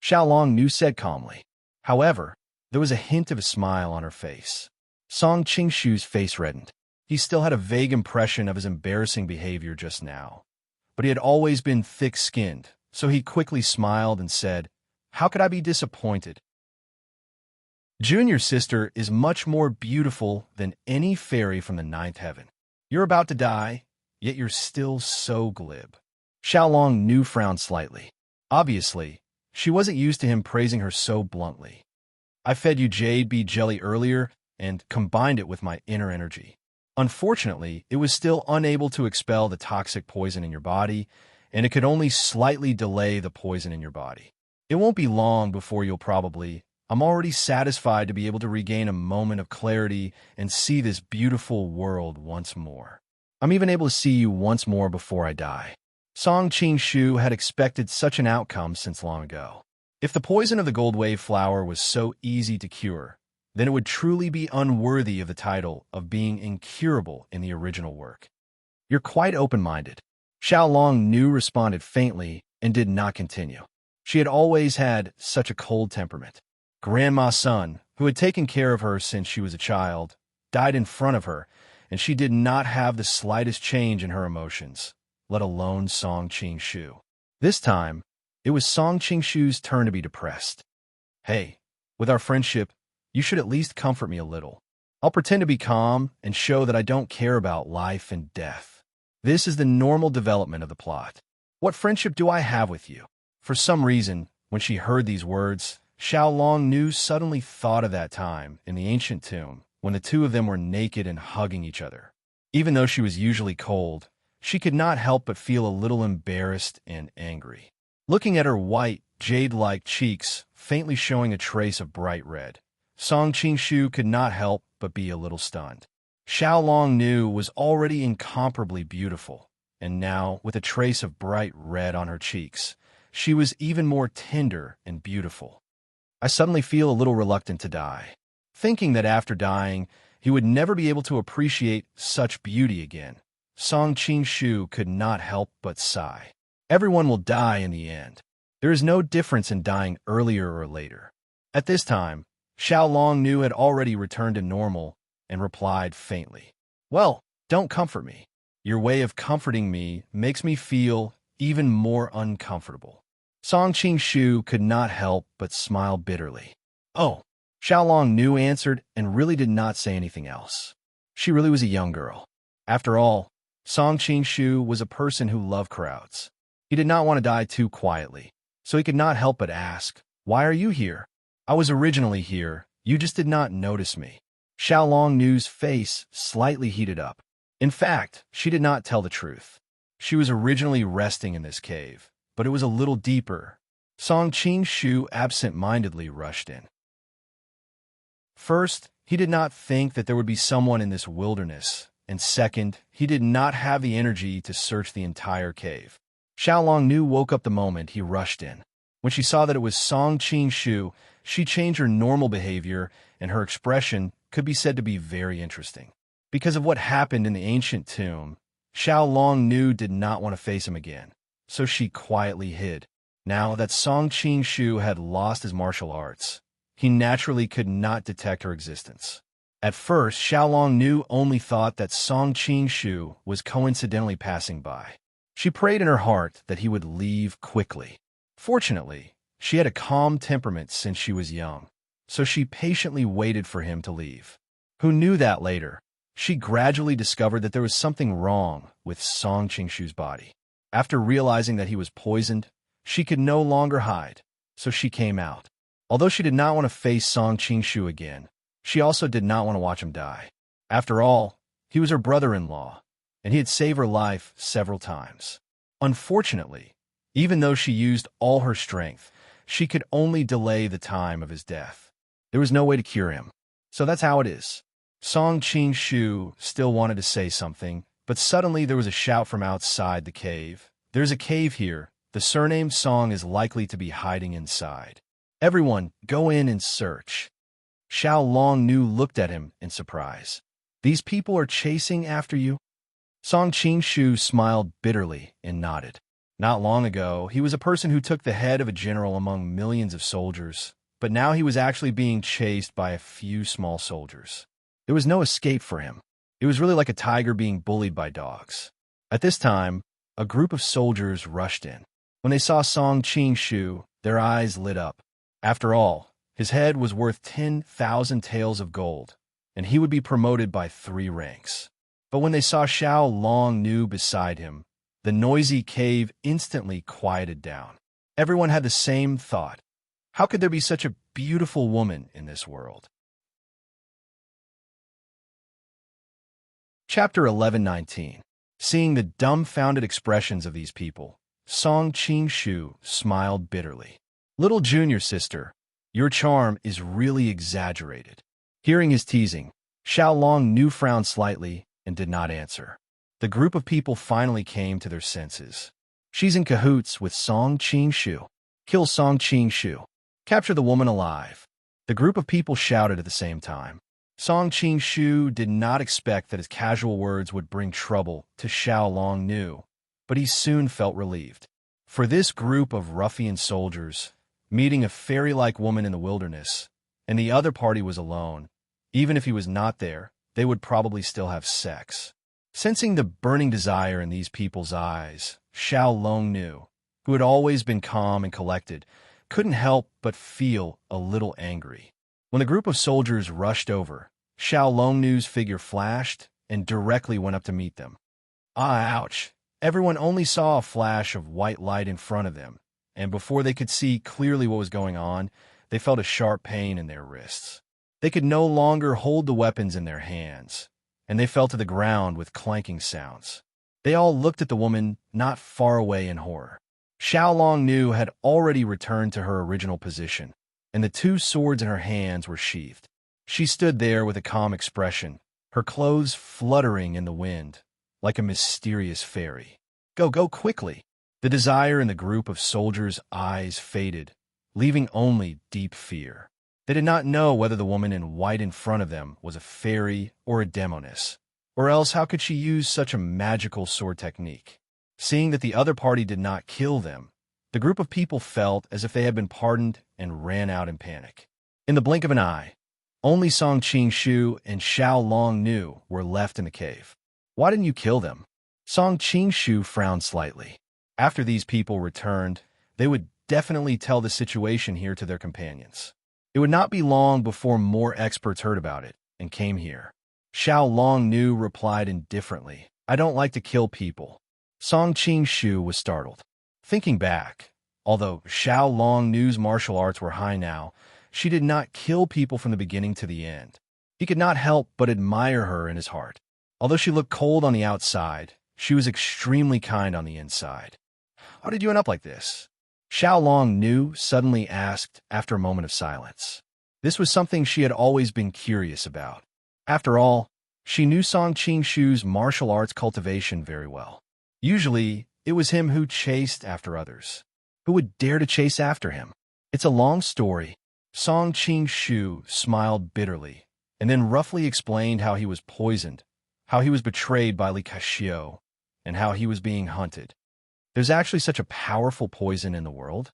Xiaolong Nu said calmly. However, there was a hint of a smile on her face. Song Shu's face reddened. He still had a vague impression of his embarrassing behavior just now, but he had always been thick-skinned, so he quickly smiled and said, "How could I be disappointed?" Junior sister is much more beautiful than any fairy from the ninth heaven. You're about to die, yet you're still so glib. Xiaolong Nu frowned slightly. Obviously, she wasn't used to him praising her so bluntly. I fed you jade bee jelly earlier and combined it with my inner energy. Unfortunately, it was still unable to expel the toxic poison in your body, and it could only slightly delay the poison in your body. It won't be long before I'm already satisfied to be able to regain a moment of clarity and see this beautiful world once more. I'm even able to see you once more before I die. Song Qing had expected such an outcome since long ago. If the poison of the gold wave flower was so easy to cure, then it would truly be unworthy of the title of being incurable in the original work. You're quite open-minded. Xiaolong Nu responded faintly and did not continue. She had always had such a cold temperament. Grandma's son, who had taken care of her since she was a child, died in front of her, and she did not have the slightest change in her emotions, let alone Song Qing. This time, it was Song Qing's turn to be depressed. Hey, with our friendship, you should at least comfort me a little. I'll pretend to be calm and show that I don't care about life and death. This is the normal development of the plot. What friendship do I have with you? For some reason, when she heard these words, Xiaolong Nu suddenly thought of that time in the ancient tomb when the two of them were naked and hugging each other. Even though she was usually cold, she could not help but feel a little embarrassed and angry. Looking at her white, jade-like cheeks, faintly showing a trace of bright red, Song Qing could not help but be a little stunned. Xiaolong Nu was already incomparably beautiful, and now, with a trace of bright red on her cheeks, she was even more tender and beautiful. I suddenly feel a little reluctant to die, thinking that after dying, he would never be able to appreciate such beauty again. Song Qing could not help but sigh. Everyone will die in the end. There is no difference in dying earlier or later. At this time, Xiaolong Nu had already returned to normal and replied faintly, "Well, don't comfort me. Your way of comforting me makes me feel even more uncomfortable." Song Qing could not help but smile bitterly. "Oh," Xiaolong Nu answered and really did not say anything else. She really was a young girl. After all, Song Qing was a person who loved crowds. He did not want to die too quietly, so he could not help but ask, "Why are you here?" "I was originally here, you just did not notice me." Xiaolong Nu's face slightly heated up. In fact, she did not tell the truth. She was originally resting in this cave, but it was a little deeper. Song Qing absent-mindedly rushed in. First, he did not think that there would be someone in this wilderness, and second, he did not have the energy to search the entire cave. Xiaolong Nu woke up the moment he rushed in. When she saw that it was Song Qing, she changed her normal behavior, and her expression could be said to be very interesting. Because of what happened in the ancient tomb, Xiaolong Nu did not want to face him again, so she quietly hid. Now that Song Qing had lost his martial arts, he naturally could not detect her existence. At first, Xiaolong Nu only thought that Song Qing was coincidentally passing by. She prayed in her heart that he would leave quickly. Fortunately, she had a calm temperament since she was young, so she patiently waited for him to leave. Who knew that later? She gradually discovered that there was something wrong with Song Qing's body. After realizing that he was poisoned, she could no longer hide, so she came out. Although she did not want to face Song Qing again, she also did not want to watch him die. After all, he was her brother-in-law, and he had saved her life several times. Unfortunately, even though she used all her strength, she could only delay the time of his death. There was no way to cure him. So that's how it is. Song Qing still wanted to say something, but suddenly there was a shout from outside the cave. "There's a cave here. The surnamed Song is likely to be hiding inside. Everyone, go in and search." Xiaolong Nu looked at him in surprise. "These people are chasing after you?" Song Qing smiled bitterly and nodded. Not long ago, he was a person who took the head of a general among millions of soldiers, but now he was actually being chased by a few small soldiers. There was no escape for him. It was really like a tiger being bullied by dogs. At this time, a group of soldiers rushed in. When they saw Song Qing, their eyes lit up. After all, His head was worth 10,000 taels of gold, and he would be promoted by 3 ranks. But when they saw Xiao Long Nu beside him, the noisy cave instantly quieted down. Everyone had the same thought. How could there be such a beautiful woman in this world? Chapter 11:19. Seeing the dumbfounded expressions of these people, Song Qing-shu smiled bitterly. Little junior sister, your charm is really exaggerated. Hearing his teasing, Xiao Long Nu frowned slightly and did not answer. The group of people finally came to their senses. She's in cahoots with Song Qing-shu. Kill Song Qing-shu. Capture the woman alive. The group of people shouted at the same time. Song Qing-shu did not expect that his casual words would bring trouble to Xiao Long Nu, but he soon felt relieved. For this group of ruffian soldiers, meeting a fairy-like woman in the wilderness, and the other party was alone, even if he was not there, they would probably still have sex. Sensing the burning desire in these people's eyes, Xiao Long Nu, who had always been calm and collected, couldn't help but feel a little angry. When the group of soldiers rushed over, Xiao Long Nu's figure flashed and directly went up to meet them. Ouch! Everyone only saw a flash of white light in front of them, and before they could see clearly what was going on, they felt a sharp pain in their wrists. They could no longer hold the weapons in their hands, and they fell to the ground with clanking sounds. They all looked at the woman not far away in horror. Xiao Long Nu had already returned to her original position, and the 2 swords in her hands were sheathed. She stood there with a calm expression, her clothes fluttering in the wind, like a mysterious fairy. Go quickly! The desire in the group of soldiers' eyes faded, leaving only deep fear. They did not know whether the woman in white in front of them was a fairy or a demoness, or else how could she use such a magical sword technique? Seeing that the other party did not kill them, the group of people felt as if they had been pardoned and ran out in panic. In the blink of an eye, only Song Qing-shu and Xiao Long Nu were left in the cave. Why didn't you kill them? Song Qing-shu frowned slightly. After these people returned, they would definitely tell the situation here to their companions. It would not be long before more experts heard about it and came here. Xiao Long Nu replied indifferently, I don't like to kill people. Song Qing-shu was startled. Thinking back, although Xiao Long Nu's martial arts were high now, she did not kill people from the beginning to the end. He could not help but admire her in his heart. Although she looked cold on the outside, she was extremely kind on the inside. How did you end up like this? Xiao Long Nu suddenly asked after a moment of silence. This was something she had always been curious about. After all, she knew Song Qing-shu's martial arts cultivation very well. Usually, it was him who chased after others. Who would dare to chase after him? It's a long story. Song Qing-shu smiled bitterly, and then roughly explained how he was poisoned, how he was betrayed by Likashio, and how he was being hunted. There's actually such a powerful poison in the world?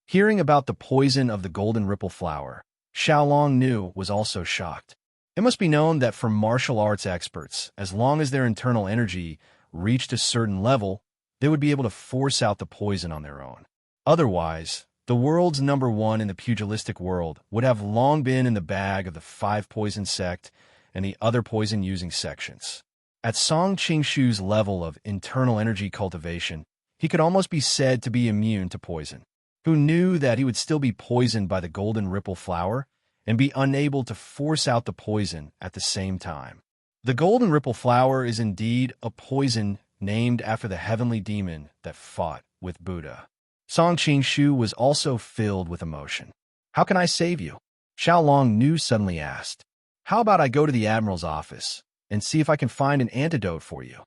Hearing about the poison of the golden ripple flower, Xiao Long Nu was also shocked. It must be known that for martial arts experts, as long as their internal energy reached a certain level, they would be able to force out the poison on their own. Otherwise, the world's #1 in the pugilistic world would have long been in the bag of the 5 poison sect and the other poison-using sections. At Song Qing-shu's level of internal energy cultivation, he could almost be said to be immune to poison. Who knew that he would still be poisoned by the golden ripple flower and be unable to force out the poison at the same time? The golden ripple flower is indeed a poison named after the heavenly demon that fought with Buddha. Song Qing-shu was also filled with emotion. How can I save you? Xiao Long Nu suddenly asked. How about I go to the Admiral's office and see if I can find an antidote for you?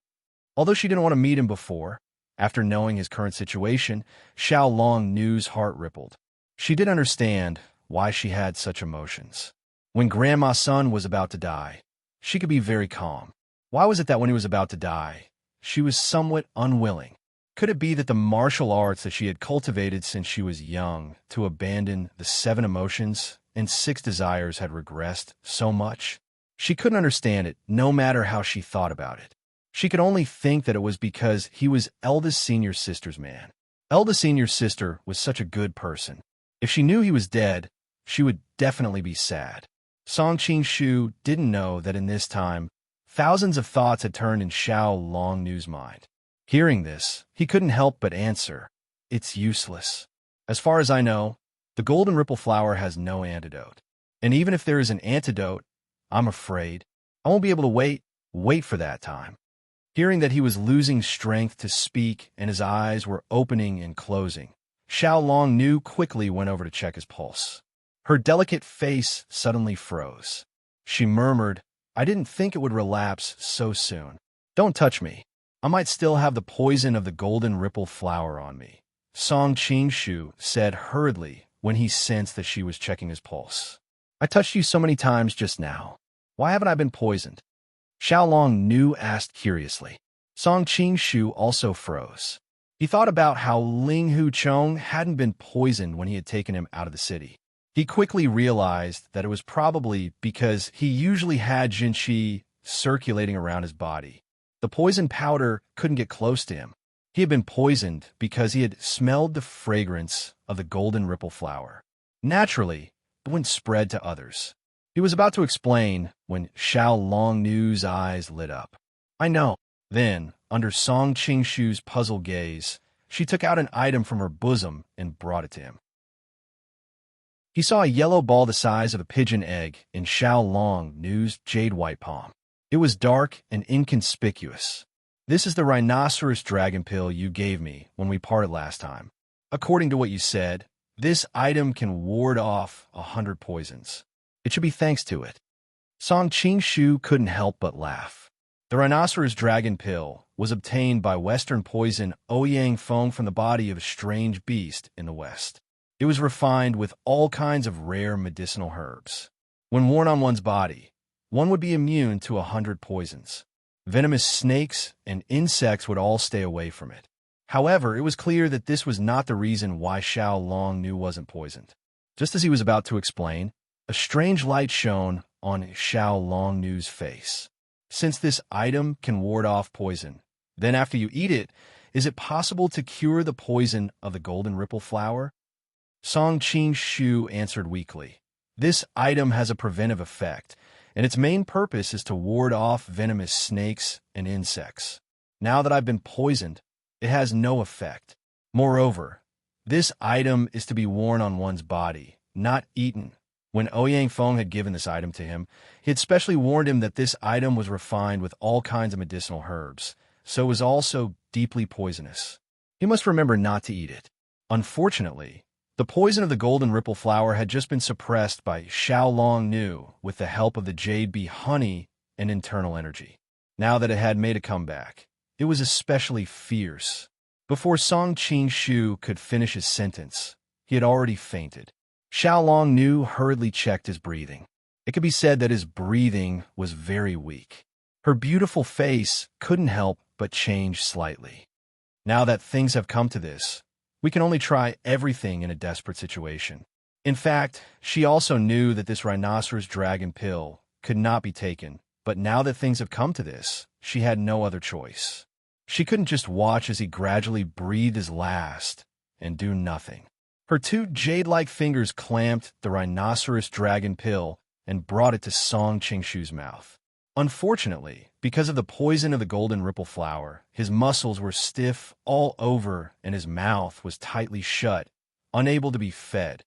Although she didn't want to meet him before, after knowing his current situation, Xiao Long Nu's heart rippled. She did understand why she had such emotions. When Grandma's son was about to die, she could be very calm. Why was it that when he was about to die, she was somewhat unwilling? Could it be that the martial arts that she had cultivated since she was young to abandon the 7 emotions and 6 desires had regressed so much? She couldn't understand it, no matter how she thought about it. She could only think that it was because he was eldest senior sister's man. Eldest senior sister was such a good person. If she knew he was dead, she would definitely be sad. Song Qing-shu didn't know that in this time, thousands of thoughts had turned in Xiao Longnu's mind. Hearing this, he couldn't help but answer, "It's useless. As far as I know, the golden ripple flower has no antidote. And even if there is an antidote, I'm afraid I won't be able to wait for that time." Hearing that he was losing strength to speak and his eyes were opening and closing, Xiao Longnu quickly went over to check his pulse. Her delicate face suddenly froze. She murmured, "I didn't think it would relapse so soon. Don't touch me. I might still have the poison of the golden ripple flower on me," Song Qing-shu said hurriedly when he sensed that she was checking his pulse. "I touched you so many times just now. Why haven't I been poisoned?" Xiao Longnu asked curiously. Song Qing-shu also froze. He thought about how Ling Hu-chong hadn't been poisoned when he had taken him out of the city. He quickly realized that it was probably because he usually had Jinqi circulating around his body. The poison powder couldn't get close to him. He had been poisoned because he had smelled the fragrance of the golden ripple flower. Naturally, it wouldn't spread to others. He was about to explain when Xiao Longnu's eyes lit up. "I know." Then, under Song Qing-shu's puzzled gaze, she took out an item from her bosom and brought it to him. He saw a yellow ball the size of a pigeon egg in Xiao Longnu's jade-white palm. It was dark and inconspicuous. "This is the rhinoceros dragon pill you gave me when we parted last time. According to what you said, this item can ward off 100 poisons. It should be thanks to it." Song Qing-shu couldn't help but laugh. The rhinoceros dragon pill was obtained by Western poison Ouyang Feng from the body of a strange beast in the West. It was refined with all kinds of rare medicinal herbs. When worn on one's body, one would be immune to 100 poisons. Venomous snakes and insects would all stay away from it. However, it was clear that this was not the reason why Xiao Longnu wasn't poisoned. Just as he was about to explain, a strange light shone on Xiao Longnu's face. "Since this item can ward off poison, then after you eat it, is it possible to cure the poison of the golden ripple flower?" Song Qing-shu answered weakly. "This item has a preventive effect, and its main purpose is to ward off venomous snakes and insects. Now that I've been poisoned, it has no effect. Moreover, this item is to be worn on one's body, not eaten." When Ouyang Feng had given this item to him, he had specially warned him that this item was refined with all kinds of medicinal herbs, so it was also deeply poisonous. He must remember not to eat it. Unfortunately, the poison of the golden ripple flower had just been suppressed by Xiao Longnu with the help of the jade bee honey and internal energy. Now that it had made a comeback, it was especially fierce. Before Song Qing-shu could finish his sentence, he had already fainted. Xiao Longnu hurriedly checked his breathing. It could be said that his breathing was very weak. Her beautiful face couldn't help but change slightly. Now that things have come to this, we can only try everything in a desperate situation. In fact, she also knew that this rhinoceros dragon pill could not be taken, but now that things have come to this, she had no other choice. She couldn't just watch as he gradually breathed his last and do nothing. Her two jade-like fingers clamped the rhinoceros dragon pill and brought it to Song Qing-shu's mouth. Unfortunately, because of the poison of the golden ripple flower, his muscles were stiff all over and his mouth was tightly shut, unable to be fed.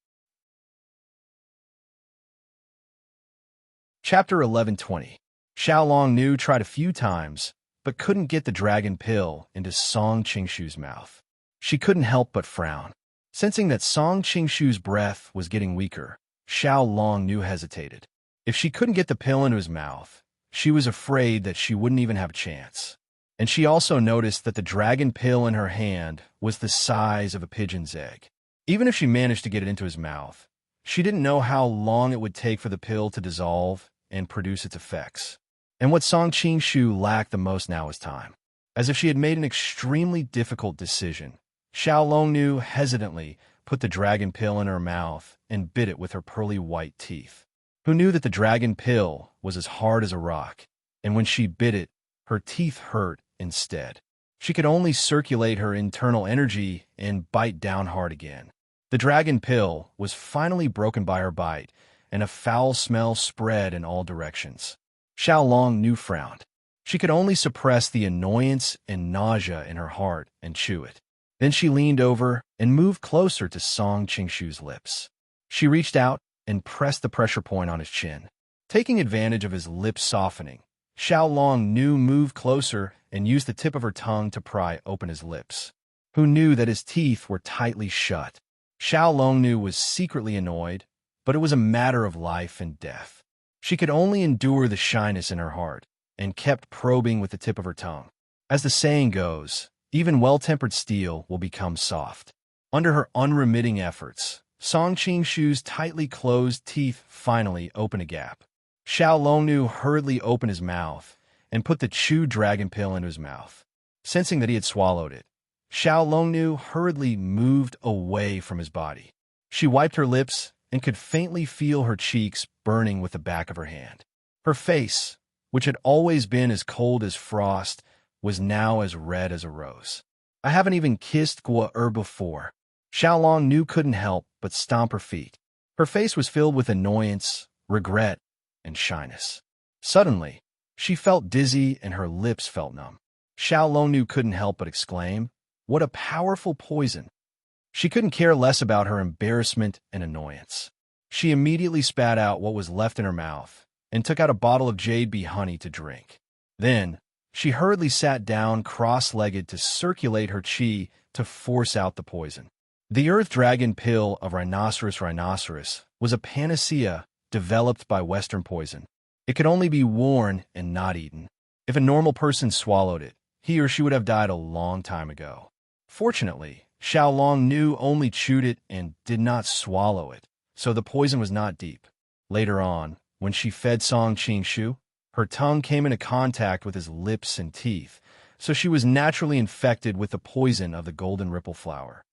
Chapter 1120. Xiao Longnu tried a few times, but couldn't get the dragon pill into Song Qing-shu's mouth. She couldn't help but frown. Sensing that Song Qing-shu's breath was getting weaker, Xiao Longnu hesitated. If she couldn't get the pill into his mouth, she was afraid that she wouldn't even have a chance. And she also noticed that the dragon pill in her hand was the size of a pigeon's egg. Even if she managed to get it into his mouth, she didn't know how long it would take for the pill to dissolve and produce its effects. And what Song Qing-shu lacked the most now was time. As if she had made an extremely difficult decision, Xiao Longnu hesitantly put the dragon pill in her mouth and bit it with her pearly white teeth. Who knew that the dragon pill was as hard as a rock, and when she bit it, her teeth hurt instead. She could only circulate her internal energy and bite down hard again. The dragon pill was finally broken by her bite, and a foul smell spread in all directions. Xiaolong Nu frowned. She could only suppress the annoyance and nausea in her heart and chew it. Then she leaned over and moved closer to Song Qingshu's lips. She reached out and pressed the pressure point on his chin. Taking advantage of his lips softening, Xiaolong Nu moved closer and used the tip of her tongue to pry open his lips. Who knew that his teeth were tightly shut? Xiaolong Nu was secretly annoyed, but it was a matter of life and death. She could only endure the shyness in her heart and kept probing with the tip of her tongue. As the saying goes, even well-tempered steel will become soft. Under her unremitting efforts, Song Qingshu's tightly closed teeth finally opened a gap. Xiaolong Nu hurriedly opened his mouth and put the chewed dragon pill into his mouth. Sensing that he had swallowed it, Xiaolong Nu hurriedly moved away from his body. She wiped her lips and could faintly feel her cheeks burning with the back of her hand. Her face, which had always been as cold as frost, was now as red as a rose. I haven't even kissed Guo before. Xiaolong Nu couldn't help but stomp her feet. Her face was filled with annoyance, regret, and shyness. Suddenly, she felt dizzy and her lips felt numb. Xiaolong Nu couldn't help but exclaim, "What a powerful poison!" She couldn't care less about her embarrassment and annoyance. She immediately spat out what was left in her mouth and took out a bottle of jade bee honey to drink. Then, she hurriedly sat down cross-legged to circulate her qi to force out the poison. The Earth Dragon pill of Rhinoceros was a panacea developed by Western poison. It could only be worn and not eaten. If a normal person swallowed it, he or she would have died a long time ago. Fortunately, Xiaolong Nu only chewed it and did not swallow it, so the poison was not deep. Later on, when she fed Song Qingshu, her tongue came into contact with his lips and teeth, so she was naturally infected with the poison of the golden ripple flower.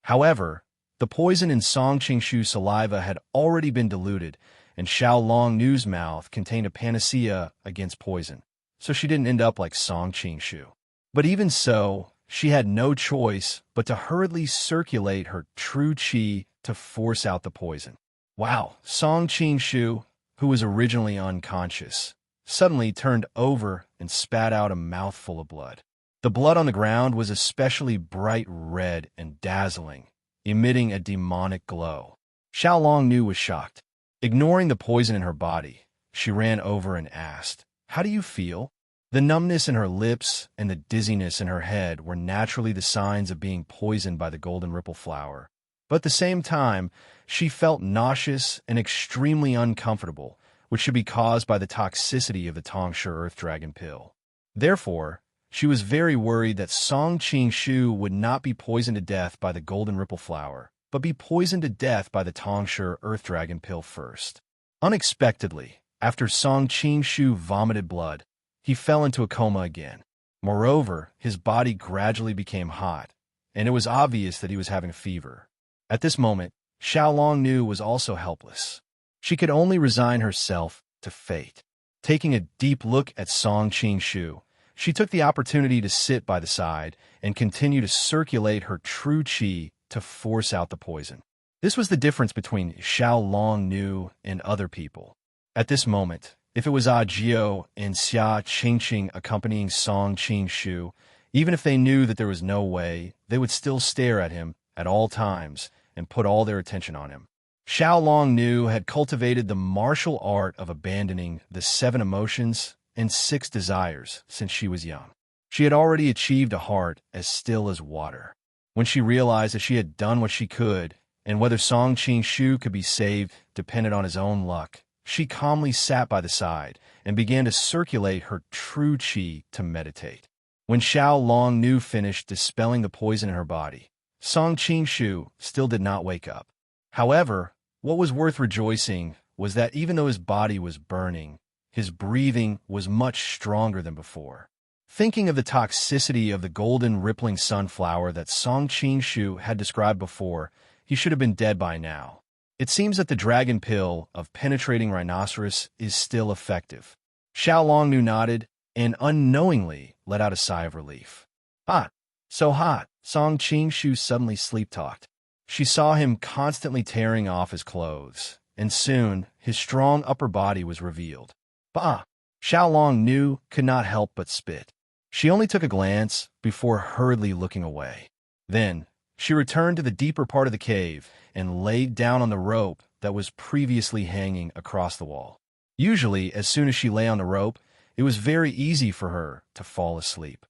However, the poison in Song Qingshu's saliva had already been diluted, and Xiaolong Nu's mouth contained a panacea against poison, so she didn't end up like Song Qingshu. But even so, she had no choice but to hurriedly circulate her true qi to force out the poison. Wow, Song Qingshu, who was originally unconscious, suddenly turned over and spat out a mouthful of blood. The blood on the ground was especially bright red and dazzling, emitting a demonic glow. Xiaolong Nu was shocked. Ignoring the poison in her body, she ran over and asked, "How do you feel?" The numbness in her lips and the dizziness in her head were naturally the signs of being poisoned by the golden ripple flower. But at the same time, she felt nauseous and extremely uncomfortable, which should be caused by the toxicity of the Tongshe Earth Dragon pill. Therefore, she was very worried that Song Qingshu would not be poisoned to death by the golden ripple flower, but be poisoned to death by the Tongshe Earth Dragon pill first. Unexpectedly, after Song Qingshu vomited blood, he fell into a coma again. Moreover, his body gradually became hot, and it was obvious that he was having a fever. At this moment, Xiaolong Nu was also helpless. She could only resign herself to fate. Taking a deep look at Song Qingshu, she took the opportunity to sit by the side and continue to circulate her true qi to force out the poison. This was the difference between Xiaolong Nu and other people. At this moment, if it was Jiao and Xia Qingqing accompanying Song Qingshu, even if they knew that there was no way, they would still stare at him at all times and put all their attention on him. Xiaolong Nu had cultivated the martial art of abandoning the 7 emotions and 6 desires since she was young. She had already achieved a heart as still as water. When she realized that she had done what she could, and whether Song Qingshu could be saved depended on his own luck, she calmly sat by the side and began to circulate her true qi to meditate. When Xiaolong Nu finished dispelling the poison in her body, Song Qingshu still did not wake up. However, what was worth rejoicing was that even though his body was burning, his breathing was much stronger than before. Thinking of the toxicity of the golden rippling sunflower that Song Qingshu had described before, he should have been dead by now. It seems that the dragon pill of penetrating rhinoceros is still effective. Xiaolong Nu nodded and unknowingly let out a sigh of relief. Hot, so hot. Song Qingshu suddenly sleep-talked. She saw him constantly tearing off his clothes, and soon his strong upper body was revealed. Bah! Xiaolong Nu could not help but spit. She only took a glance before hurriedly looking away. Then, she returned to the deeper part of the cave and laid down on the rope that was previously hanging across the wall. Usually, as soon as she lay on the rope, it was very easy for her to fall asleep.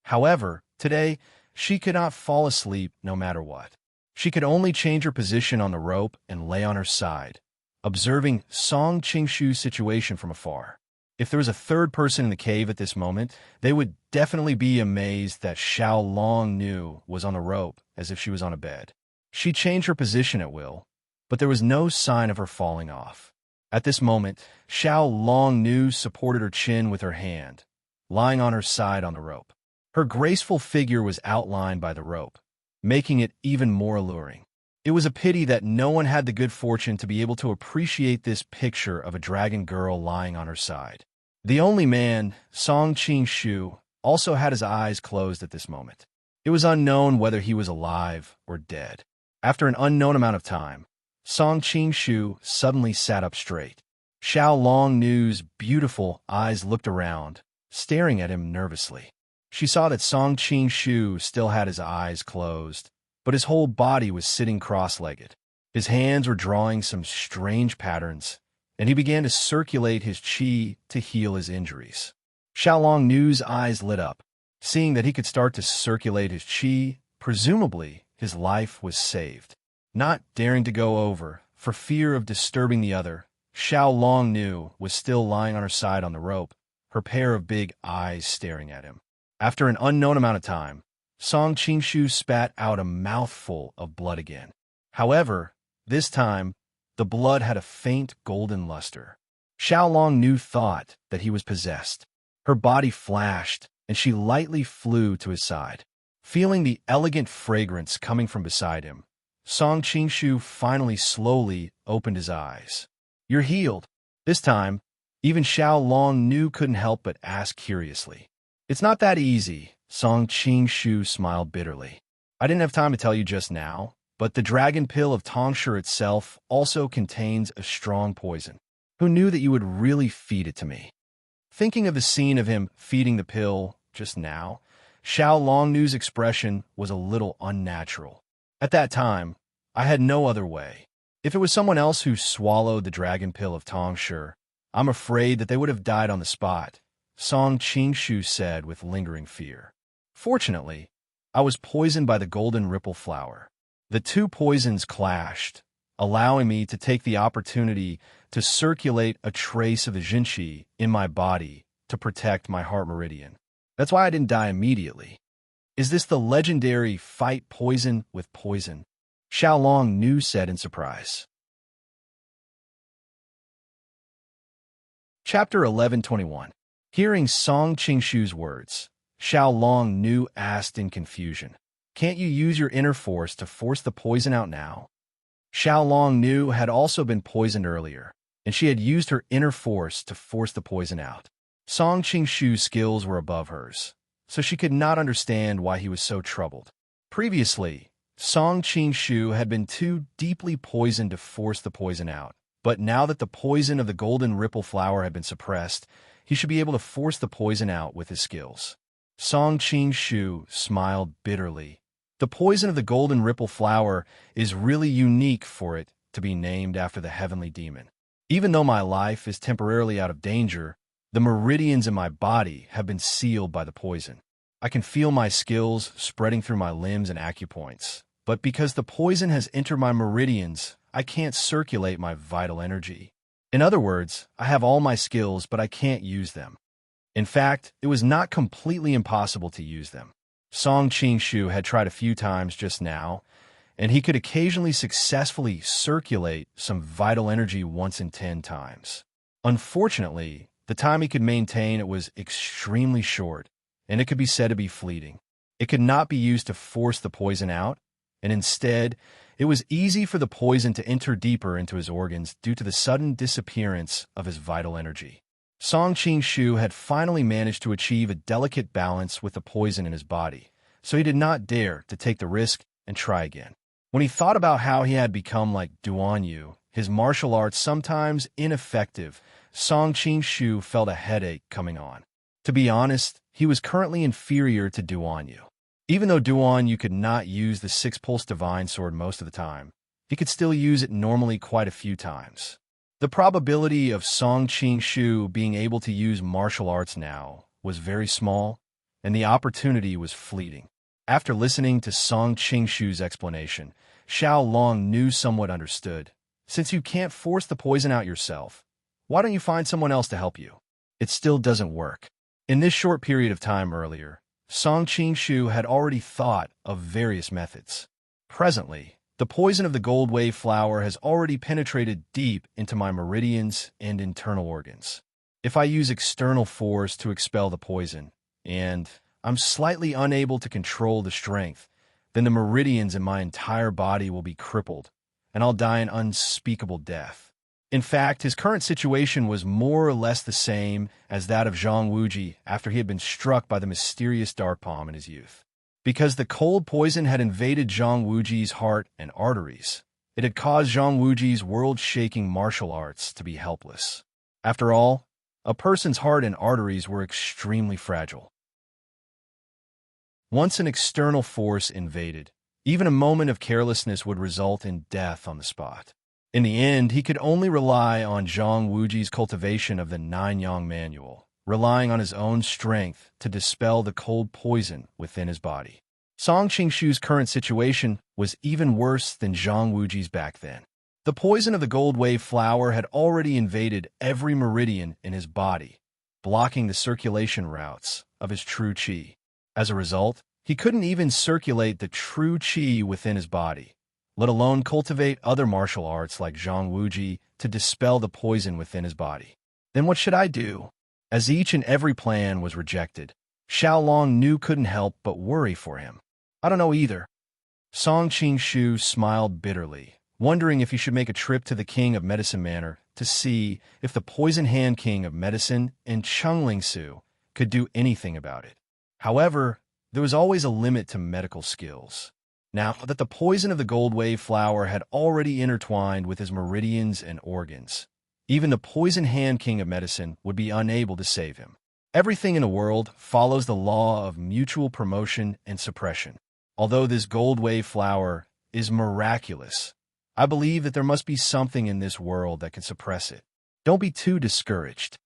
However, today, she could not fall asleep no matter what. She could only change her position on the rope and lay on her side, observing Song Qingshu's situation from afar. If there was a third person in the cave at this moment, they would definitely be amazed that Xiaolong Nu was on the rope as if she was on a bed. She changed her position at will, but there was no sign of her falling off. At this moment, Xiaolong Nu supported her chin with her hand, lying on her side on the rope. Her graceful figure was outlined by the rope, making it even more alluring. It was a pity that no one had the good fortune to be able to appreciate this picture of a dragon girl lying on her side. The only man, Song Qingshu, also had his eyes closed at this moment. It was unknown whether he was alive or dead. After an unknown amount of time, Song Qingshu suddenly sat up straight. Xiaolong Nu's beautiful eyes looked around, staring at him nervously. She saw that Song Qingshu still had his eyes closed, but his whole body was sitting cross-legged. His hands were drawing some strange patterns, and he began to circulate his qi to heal his injuries. Xiaolong Nu's eyes lit up. Seeing that he could start to circulate his qi, presumably his life was saved. Not daring to go over, for fear of disturbing the other, Xiaolong Nu was still lying on her side on the rope, her pair of big eyes staring at him. After an unknown amount of time, Song Qingshu spat out a mouthful of blood again. However, this time, the blood had a faint golden luster. Xiaolong Nu thought that he was possessed. Her body flashed, and she lightly flew to his side. Feeling the elegant fragrance coming from beside him, Song Qingshu finally slowly opened his eyes. "You're healed." This time, even Xiaolong Nu couldn't help but ask curiously. "It's not that easy," Song Qingshu smiled bitterly. "I didn't have time to tell you just now, but the dragon pill of Tongshi itself also contains a strong poison. Who knew that you would really feed it to me?" Thinking of the scene of him feeding the pill just now, Xiaolong Nu's expression was a little unnatural. At that time, I had no other way. If it was someone else who swallowed the dragon pill of Tongshi, I'm afraid that they would have died on the spot, Song Qingshu said with lingering fear. Fortunately, I was poisoned by the golden ripple flower. The two poisons clashed, allowing me to take the opportunity to circulate a trace of the Jinqi in my body to protect my heart meridian. That's why I didn't die immediately. Is this the legendary fight poison with poison? Xiaolong Nu said in surprise. Chapter 11:21. Hearing Song Qingshu's words, Xiaolong Nu asked in confusion, "Can't you use your inner force to force the poison out now?" Xiaolong Nu had also been poisoned earlier, and she had used her inner force to force the poison out. Song Qingshu's skills were above hers, so she could not understand why he was so troubled. Previously, Song Qingshu had been too deeply poisoned to force the poison out, but now that the poison of the golden ripple flower had been suppressed, he should be able to force the poison out with his skills. Song Qingshu smiled bitterly. The poison of the golden ripple flower is really unique for it to be named after the heavenly demon. Even though my life is temporarily out of danger, the meridians in my body have been sealed by the poison. I can feel my skills spreading through my limbs and acupoints, but because the poison has entered my meridians, I can't circulate my vital energy. In other words, I have all my skills, but I can't use them. In fact, it was not completely impossible to use them. Song Qingshu had tried a few times just now, and he could occasionally successfully circulate some vital energy once in 10 times. Unfortunately, the time he could maintain it was extremely short, and it could be said to be fleeting. It could not be used to force the poison out, and instead, it was easy for the poison to enter deeper into his organs due to the sudden disappearance of his vital energy. Song Qingshu had finally managed to achieve a delicate balance with the poison in his body, so he did not dare to take the risk and try again. When he thought about how he had become like Duan Yu, his martial arts sometimes ineffective, Song Qing-shu felt a headache coming on. To be honest, he was currently inferior to Duan Yu. Even though Duan Yu could not use the six-pulse divine sword most of the time, he could still use it normally quite a few times. The probability of Song Qing-shu being able to use martial arts now was very small, and the opportunity was fleeting. After listening to Song Qing-shu's explanation, Xiao Long knew somewhat understood. Since you can't force the poison out yourself, why don't you find someone else to help you? It still doesn't work. In this short period of time earlier, Song Qing-shu had already thought of various methods. Presently, the poison of the gold wave flower has already penetrated deep into my meridians and internal organs. If I use external force to expel the poison, and I'm slightly unable to control the strength, then the meridians in my entire body will be crippled, and I'll die an unspeakable death. In fact, his current situation was more or less the same as that of Zhang Wuji after he had been struck by the mysterious dark palm in his youth. Because the cold poison had invaded Zhang Wuji's heart and arteries, it had caused Zhang Wuji's world-shaking martial arts to be helpless. After all, a person's heart and arteries were extremely fragile. Once an external force invaded, even a moment of carelessness would result in death on the spot. In the end, he could only rely on Zhang Wuji's cultivation of the Nine-Yang Manual, relying on his own strength to dispel the cold poison within his body. Song Qing-shu's current situation was even worse than Zhang Wuji's back then. The poison of the gold wave flower had already invaded every meridian in his body, blocking the circulation routes of his true qi. As a result, he couldn't even circulate the true qi within his body, let alone cultivate other martial arts like Zhang Wuji to dispel the poison within his body. Then what should I do? As each and every plan was rejected, Xiao Long knew couldn't help but worry for him. I don't know either. Song Qing-shu smiled bitterly, wondering if he should make a trip to the King of Medicine Manor to see if the Poison Hand King of Medicine and Chengling-su could do anything about it. However, there was always a limit to medical skills. Now that the poison of the gold wave flower had already intertwined with his meridians and organs, even the Poison Hand King of Medicine would be unable to save him. Everything in the world follows the law of mutual promotion and suppression. Although this gold wave flower is miraculous, I believe that there must be something in this world that can suppress it. Don't be too discouraged.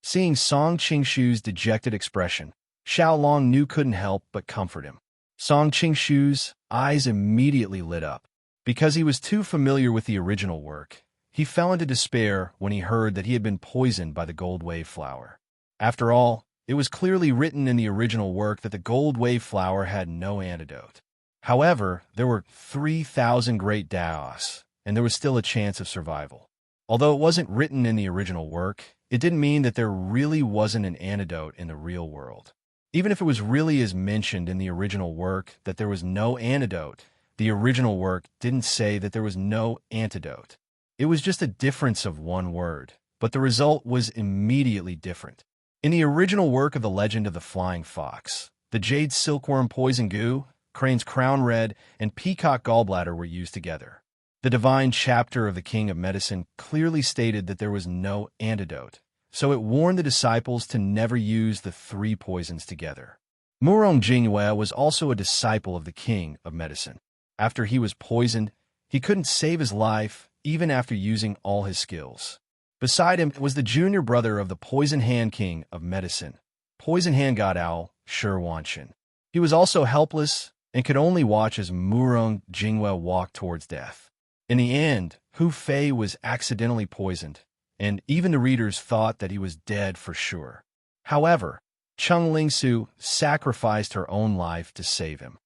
Seeing Song Qing-shu's dejected expression, Xiao Long knew couldn't help but comfort him. Song Qing-shu's eyes immediately lit up. Because he was too familiar with the original work, he fell into despair when he heard that he had been poisoned by the gold wave flower. After all, it was clearly written in the original work that the gold wave flower had no antidote. However, there were 3,000 great Daos, and there was still a chance of survival. Although it wasn't written in the original work, it didn't mean that there really wasn't an antidote in the real world. Even if it was really as mentioned in the original work that there was no antidote, the original work didn't say that there was no antidote. It was just a difference of one word, but the result was immediately different. In the original work of the Legend of the Flying Fox, the jade silkworm poison goo, crane's crown red, and peacock gallbladder were used together. The divine chapter of the King of Medicine clearly stated that there was no antidote, so it warned the disciples to never use the three poisons together. Murong Jingyue was also a disciple of the King of Medicine. After he was poisoned, he couldn't save his life even after using all his skills. Beside him was the junior brother of the Poison Hand King of Medicine, Poison Hand God Owl, Shi Wanshin. He was also helpless and could only watch as Murong Jingyue walked towards death. In the end, Hu Fei was accidentally poisoned, and even the readers thought that he was dead for sure. However, Chengling-su sacrificed her own life to save him.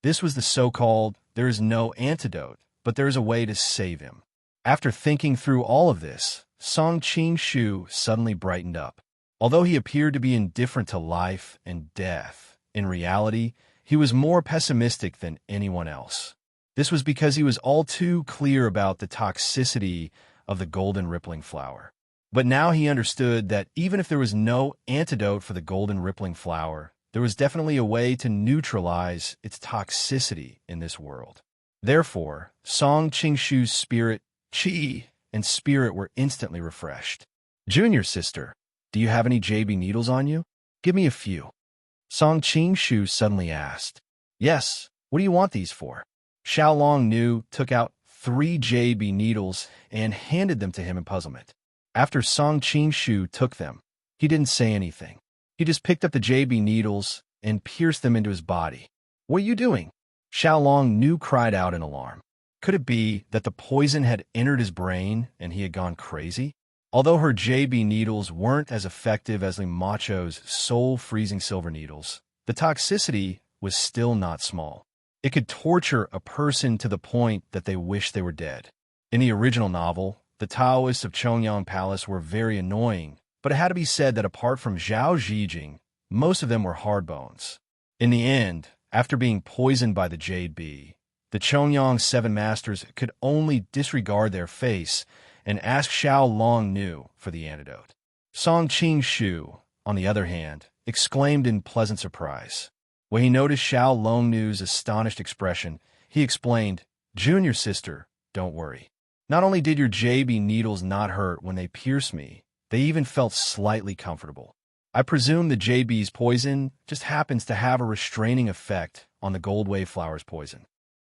This was the so-called, there is no antidote, but there is a way to save him. After thinking through all of this, Song Qing-shu suddenly brightened up. Although he appeared to be indifferent to life and death, in reality, he was more pessimistic than anyone else. This was because he was all too clear about the toxicity of the golden rippling flower. But now he understood that even if there was no antidote for the golden rippling flower, there was definitely a way to neutralize its toxicity in this world. Therefore, Song Qingshu's spirit, qi, and spirit were instantly refreshed. Junior sister, do you have any JB needles on you? Give me a few. Song Qingshu suddenly asked. Yes, what do you want these for? Xiaolong Nu took out 3 JB needles and handed them to him in puzzlement. After Song Qingshu took them, he didn't say anything. He just picked up the JB needles and pierced them into his body. What are you doing? Xiaolong Nu cried out in alarm. Could it be that the poison had entered his brain and he had gone crazy? Although her JB needles weren't as effective as Li Macho's soul-freezing silver needles, the toxicity was still not small. It could torture a person to the point that they wish they were dead. In the original novel, the Taoists of Chongyang Palace were very annoying, but it had to be said that apart from Zhao Zhijing, most of them were hardbones. In the end, after being poisoned by the Jade Bee, the Chongyang Seven Masters could only disregard their face and ask Xiaolong Nu for the antidote. Song Qingshu, on the other hand, exclaimed in pleasant surprise. When he noticed Xiaolong Nu's astonished expression, he explained, Junior sister, don't worry. Not only did your JB needles not hurt when they pierced me, they even felt slightly comfortable. I presume the JB's poison just happens to have a restraining effect on the gold wave flower's poison.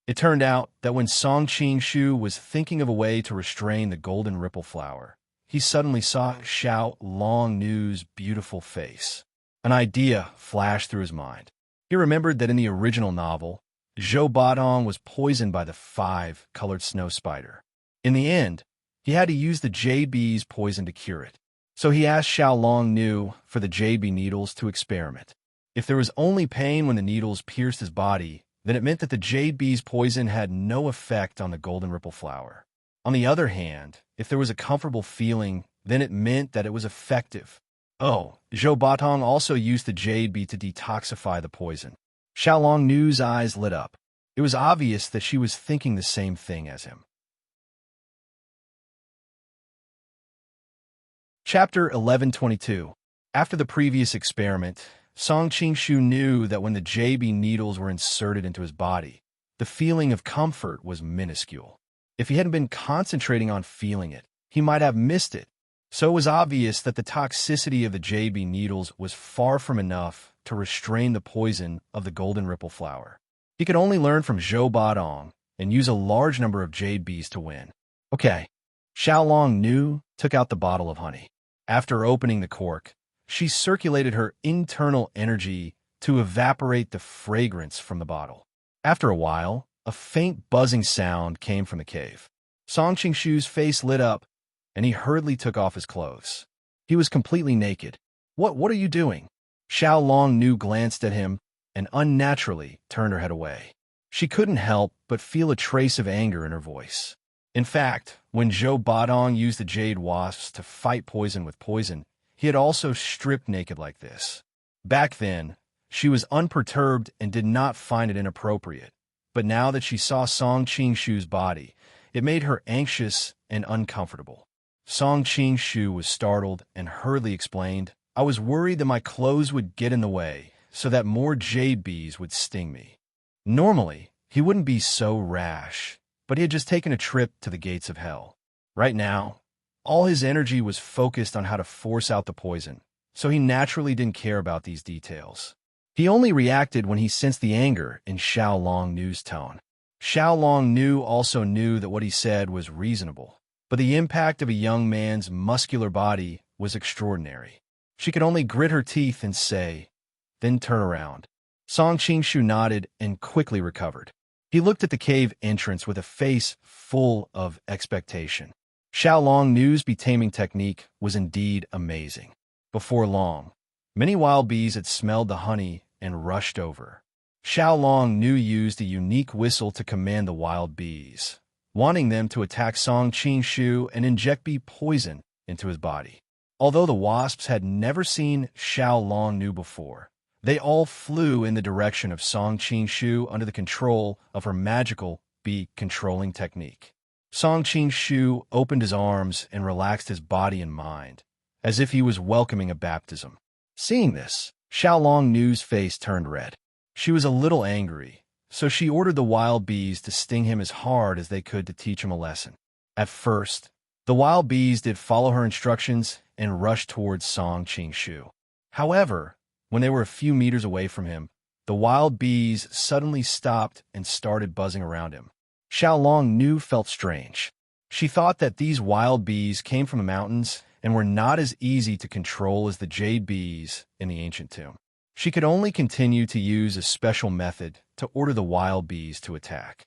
It turned out that when Song Qingshu was thinking of a way to restrain the golden ripple flower, he suddenly saw Xiaolong Nu's beautiful face. An idea flashed through his mind. He remembered that in the original novel, Zhou Badong was poisoned by the 5-colored snow spider. In the end, he had to use the JB's poison to cure it. So he asked Xiaolong Nu for the JB needles to experiment. If there was only pain when the needles pierced his body, then it meant that the JB's poison had no effect on the golden ripple flower. On the other hand, if there was a comfortable feeling, then it meant that it was effective. Oh, Zhou Batong also used the JB to detoxify the poison. Xiaolong Nu's eyes lit up. It was obvious that she was thinking the same thing as him. Chapter 1122. After the previous experiment, Song Qingshu knew that when the JB needles were inserted into his body, the feeling of comfort was minuscule. If he hadn't been concentrating on feeling it, he might have missed it. So it was obvious that the toxicity of the JB needles was far from enough to restrain the poison of the golden ripple flower. He could only learn from Zhou Badong and use a large number of JBs to win. Okay, Xiaolong Nu took out the bottle of honey. After opening the cork, she circulated her internal energy to evaporate the fragrance from the bottle. After a while, a faint buzzing sound came from the cave. Song Qingshu's face lit up, and he hurriedly took off his clothes. He was completely naked. What are you doing? Xiaolong Nu glanced at him and unnaturally turned her head away. She couldn't help but feel a trace of anger in her voice. In fact, when Zhou Badong used the jade wasps to fight poison with poison, he had also stripped naked like this. Back then, she was unperturbed and did not find it inappropriate. But now that she saw Song Qingshu's body, it made her anxious and uncomfortable. Song Qingshu was startled and hurriedly explained, I was worried that my clothes would get in the way so that more jade bees would sting me. Normally, he wouldn't be so rash, but he had just taken a trip to the gates of hell. Right now, all his energy was focused on how to force out the poison, so he naturally didn't care about these details. He only reacted when he sensed the anger in Xiaolong Nu's tone. Xiaolong Nu also knew that what he said was reasonable, but the impact of a young man's muscular body was extraordinary. She could only grit her teeth and say, then turn around. Song Qingshu nodded and quickly recovered. He looked at the cave entrance with a face full of expectation. Xiaolong Nu's betaming technique was indeed amazing. Before long, many wild bees had smelled the honey and rushed over. Xiaolong Nu used a unique whistle to command the wild bees, wanting them to attack Song Qingshu and inject bee poison into his body. Although the wasps had never seen Xiaolong Nu before, they all flew in the direction of Song Qingshu under the control of her magical bee-controlling technique. Song Qingshu opened his arms and relaxed his body and mind, as if he was welcoming a baptism. Seeing this, Xiaolong Nu's face turned red. She was a little angry, so she ordered the wild bees to sting him as hard as they could to teach him a lesson. At first, the wild bees did follow her instructions and rushed towards Song Qingshu. However, when they were a few meters away from him, the wild bees suddenly stopped and started buzzing around him. Xiaolong Nu felt strange. She thought that these wild bees came from the mountains and were not as easy to control as the jade bees in the ancient tomb. She could only continue to use a special method to order the wild bees to attack.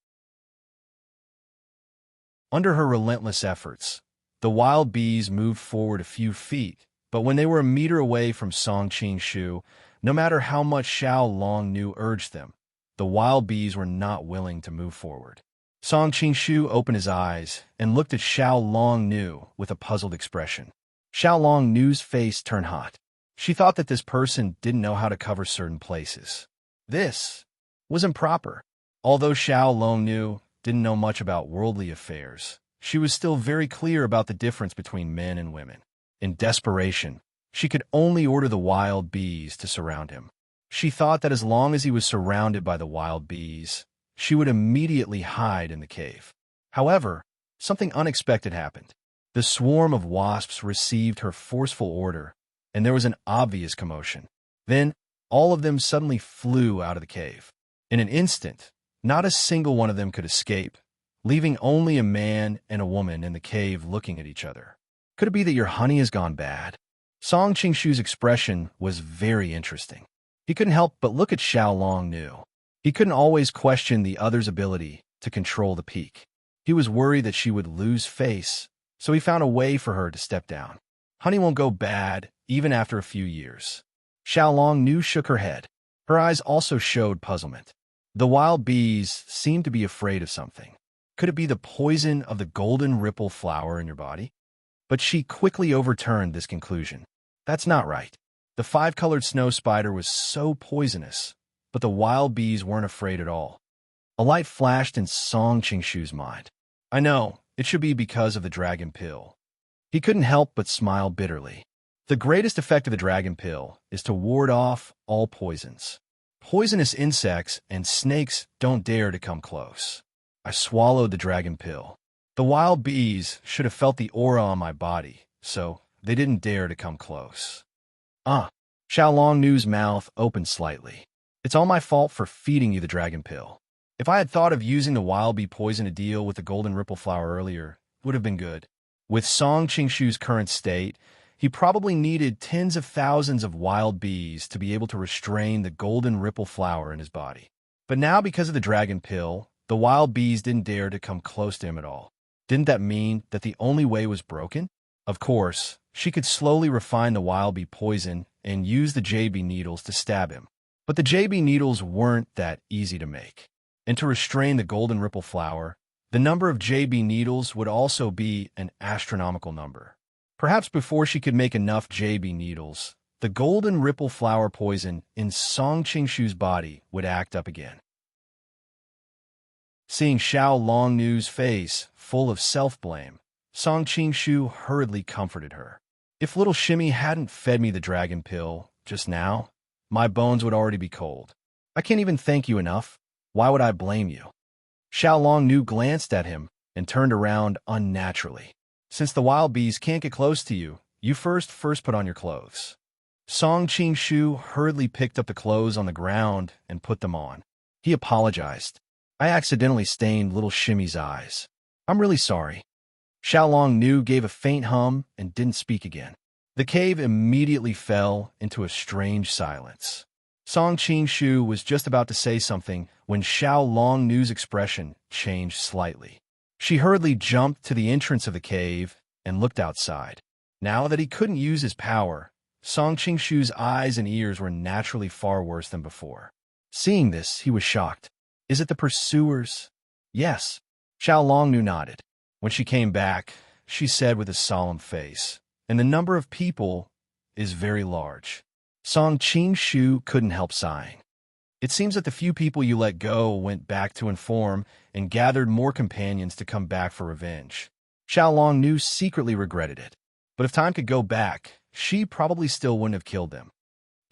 Under her relentless efforts, the wild bees moved forward a few feet, but when they were a meter away from Song Qingshu, no matter how much Xiaolong Nu urged them, the wild bees were not willing to move forward. Song Qingshu opened his eyes and looked at Xiaolong Nu with a puzzled expression. Xiaolong Nu's face turned hot. She thought that this person didn't know how to cover certain places. This was improper. Although Xiaolong Nu didn't know much about worldly affairs, she was still very clear about the difference between men and women. In desperation, she could only order the wild bees to surround him. She thought that as long as he was surrounded by the wild bees, she would immediately hide in the cave. However, something unexpected happened. The swarm of wasps received her forceful order, and there was an obvious commotion. Then, all of them suddenly flew out of the cave. In an instant, not a single one of them could escape, leaving only a man and a woman in the cave looking at each other. Could it be that your honey has gone bad? Song Qingshu's expression was very interesting. He couldn't help but look at Xiaolong Nu. He couldn't always question the other's ability to control the peak. He was worried that she would lose face, so he found a way for her to step down. Honey won't go bad, even after a few years. Xiaolong Nu shook her head. Her eyes also showed puzzlement. The wild bees seemed to be afraid of something. Could it be the poison of the golden ripple flower in your body? But she quickly overturned this conclusion. That's not right. The five-colored snow spider was so poisonous, but the wild bees weren't afraid at all. A light flashed in Song Qingshu's mind. I know, it should be because of the dragon pill. He couldn't help but smile bitterly. The greatest effect of the dragon pill is to ward off all poisons. Poisonous insects and snakes don't dare to come close. I swallowed the dragon pill. The wild bees should have felt the aura on my body, so they didn't dare to come close. Xiaolong Nu's mouth opened slightly. It's all my fault for feeding you the dragon pill. If I had thought of using the wild bee poison to deal with the golden ripple flower earlier, it would have been good. With Song Qingshu's current state, he probably needed tens of thousands of wild bees to be able to restrain the golden ripple flower in his body. But now, because of the dragon pill, the wild bees didn't dare to come close to him at all. Didn't that mean that the only way was broken? Of course, she could slowly refine the wild bee poison and use the JB needles to stab him. But the JB needles weren't that easy to make. And to restrain the golden ripple flower, the number of JB needles would also be an astronomical number. Perhaps before she could make enough JB needles, the golden ripple flower poison in Song Qingshu's body would act up again. Seeing Xiaolong Nu's face full of self-blame, Song Qingshu hurriedly comforted her. If little Shimmy hadn't fed me the dragon pill just now, my bones would already be cold. I can't even thank you enough. Why would I blame you? Xiaolong Nu glanced at him and turned around unnaturally. Since the wild bees can't get close to you, you first put on your clothes. Song Qingshu hurriedly picked up the clothes on the ground and put them on. He apologized. I accidentally stained little Shimmy's eyes. I'm really sorry. Xiaolong Nu gave a faint hum and didn't speak again. The cave immediately fell into a strange silence. Song Qingshu was just about to say something when Xiaolong Nu's expression changed slightly. She hurriedly jumped to the entrance of the cave and looked outside. Now that he couldn't use his power, Song Qingshu's eyes and ears were naturally far worse than before. Seeing this, he was shocked. Is it the pursuers? Yes. Xiaolong Nu nodded. When she came back, she said with a solemn face, and the number of people is very large. Song Qingshu couldn't help sighing. It seems that the few people you let go went back to inform and gathered more companions to come back for revenge. Xiaolong Nu secretly regretted it. But if time could go back, she probably still wouldn't have killed them.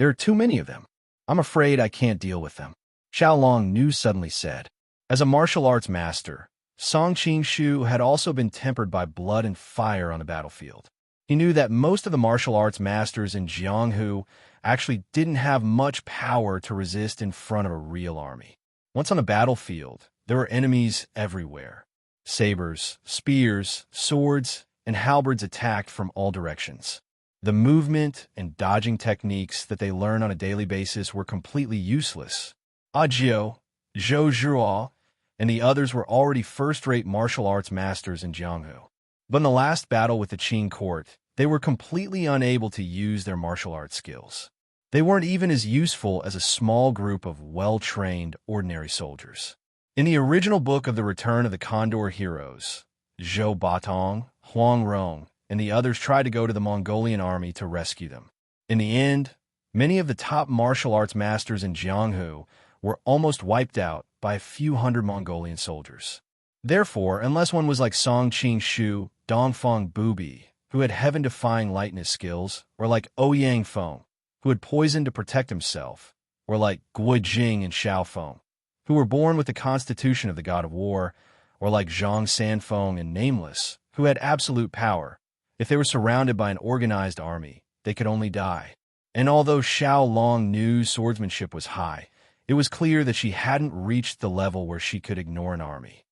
There are too many of them. I'm afraid I can't deal with them. Xiaolong Nu suddenly said. As a martial arts master, Song Qing-shu had also been tempered by blood and fire on the battlefield. He knew that most of the martial arts masters in Jianghu actually didn't have much power to resist in front of a real army. Once on a battlefield, there were enemies everywhere. Sabers, spears, swords, and halberds attacked from all directions. The movement and dodging techniques that they learn on a daily basis were completely useless. Ajio, Zhou Zhuo, and the others were already first-rate martial arts masters in Jianghu. But in the last battle with the Qing court, they were completely unable to use their martial arts skills. They weren't even as useful as a small group of well-trained ordinary soldiers. In the original book of the Return of the Condor Heroes, Zhou Batong, Huang Rong, and the others tried to go to the Mongolian army to rescue them. In the end, many of the top martial arts masters in Jianghu were almost wiped out by a few hundred Mongolian soldiers. Therefore, unless one was like Song Qing-shu, Dongfang Bubi, who had heaven-defying lightness skills, or like Ouyang Feng, who had poison to protect himself, or like Gui Jing and Xiao Feng, who were born with the constitution of the god of war, or like Zhang Sanfeng and Nameless, who had absolute power. If they were surrounded by an organized army, they could only die. And although Xiaolong Nu's swordsmanship was high, it was clear that she hadn't reached the level where she could ignore an army.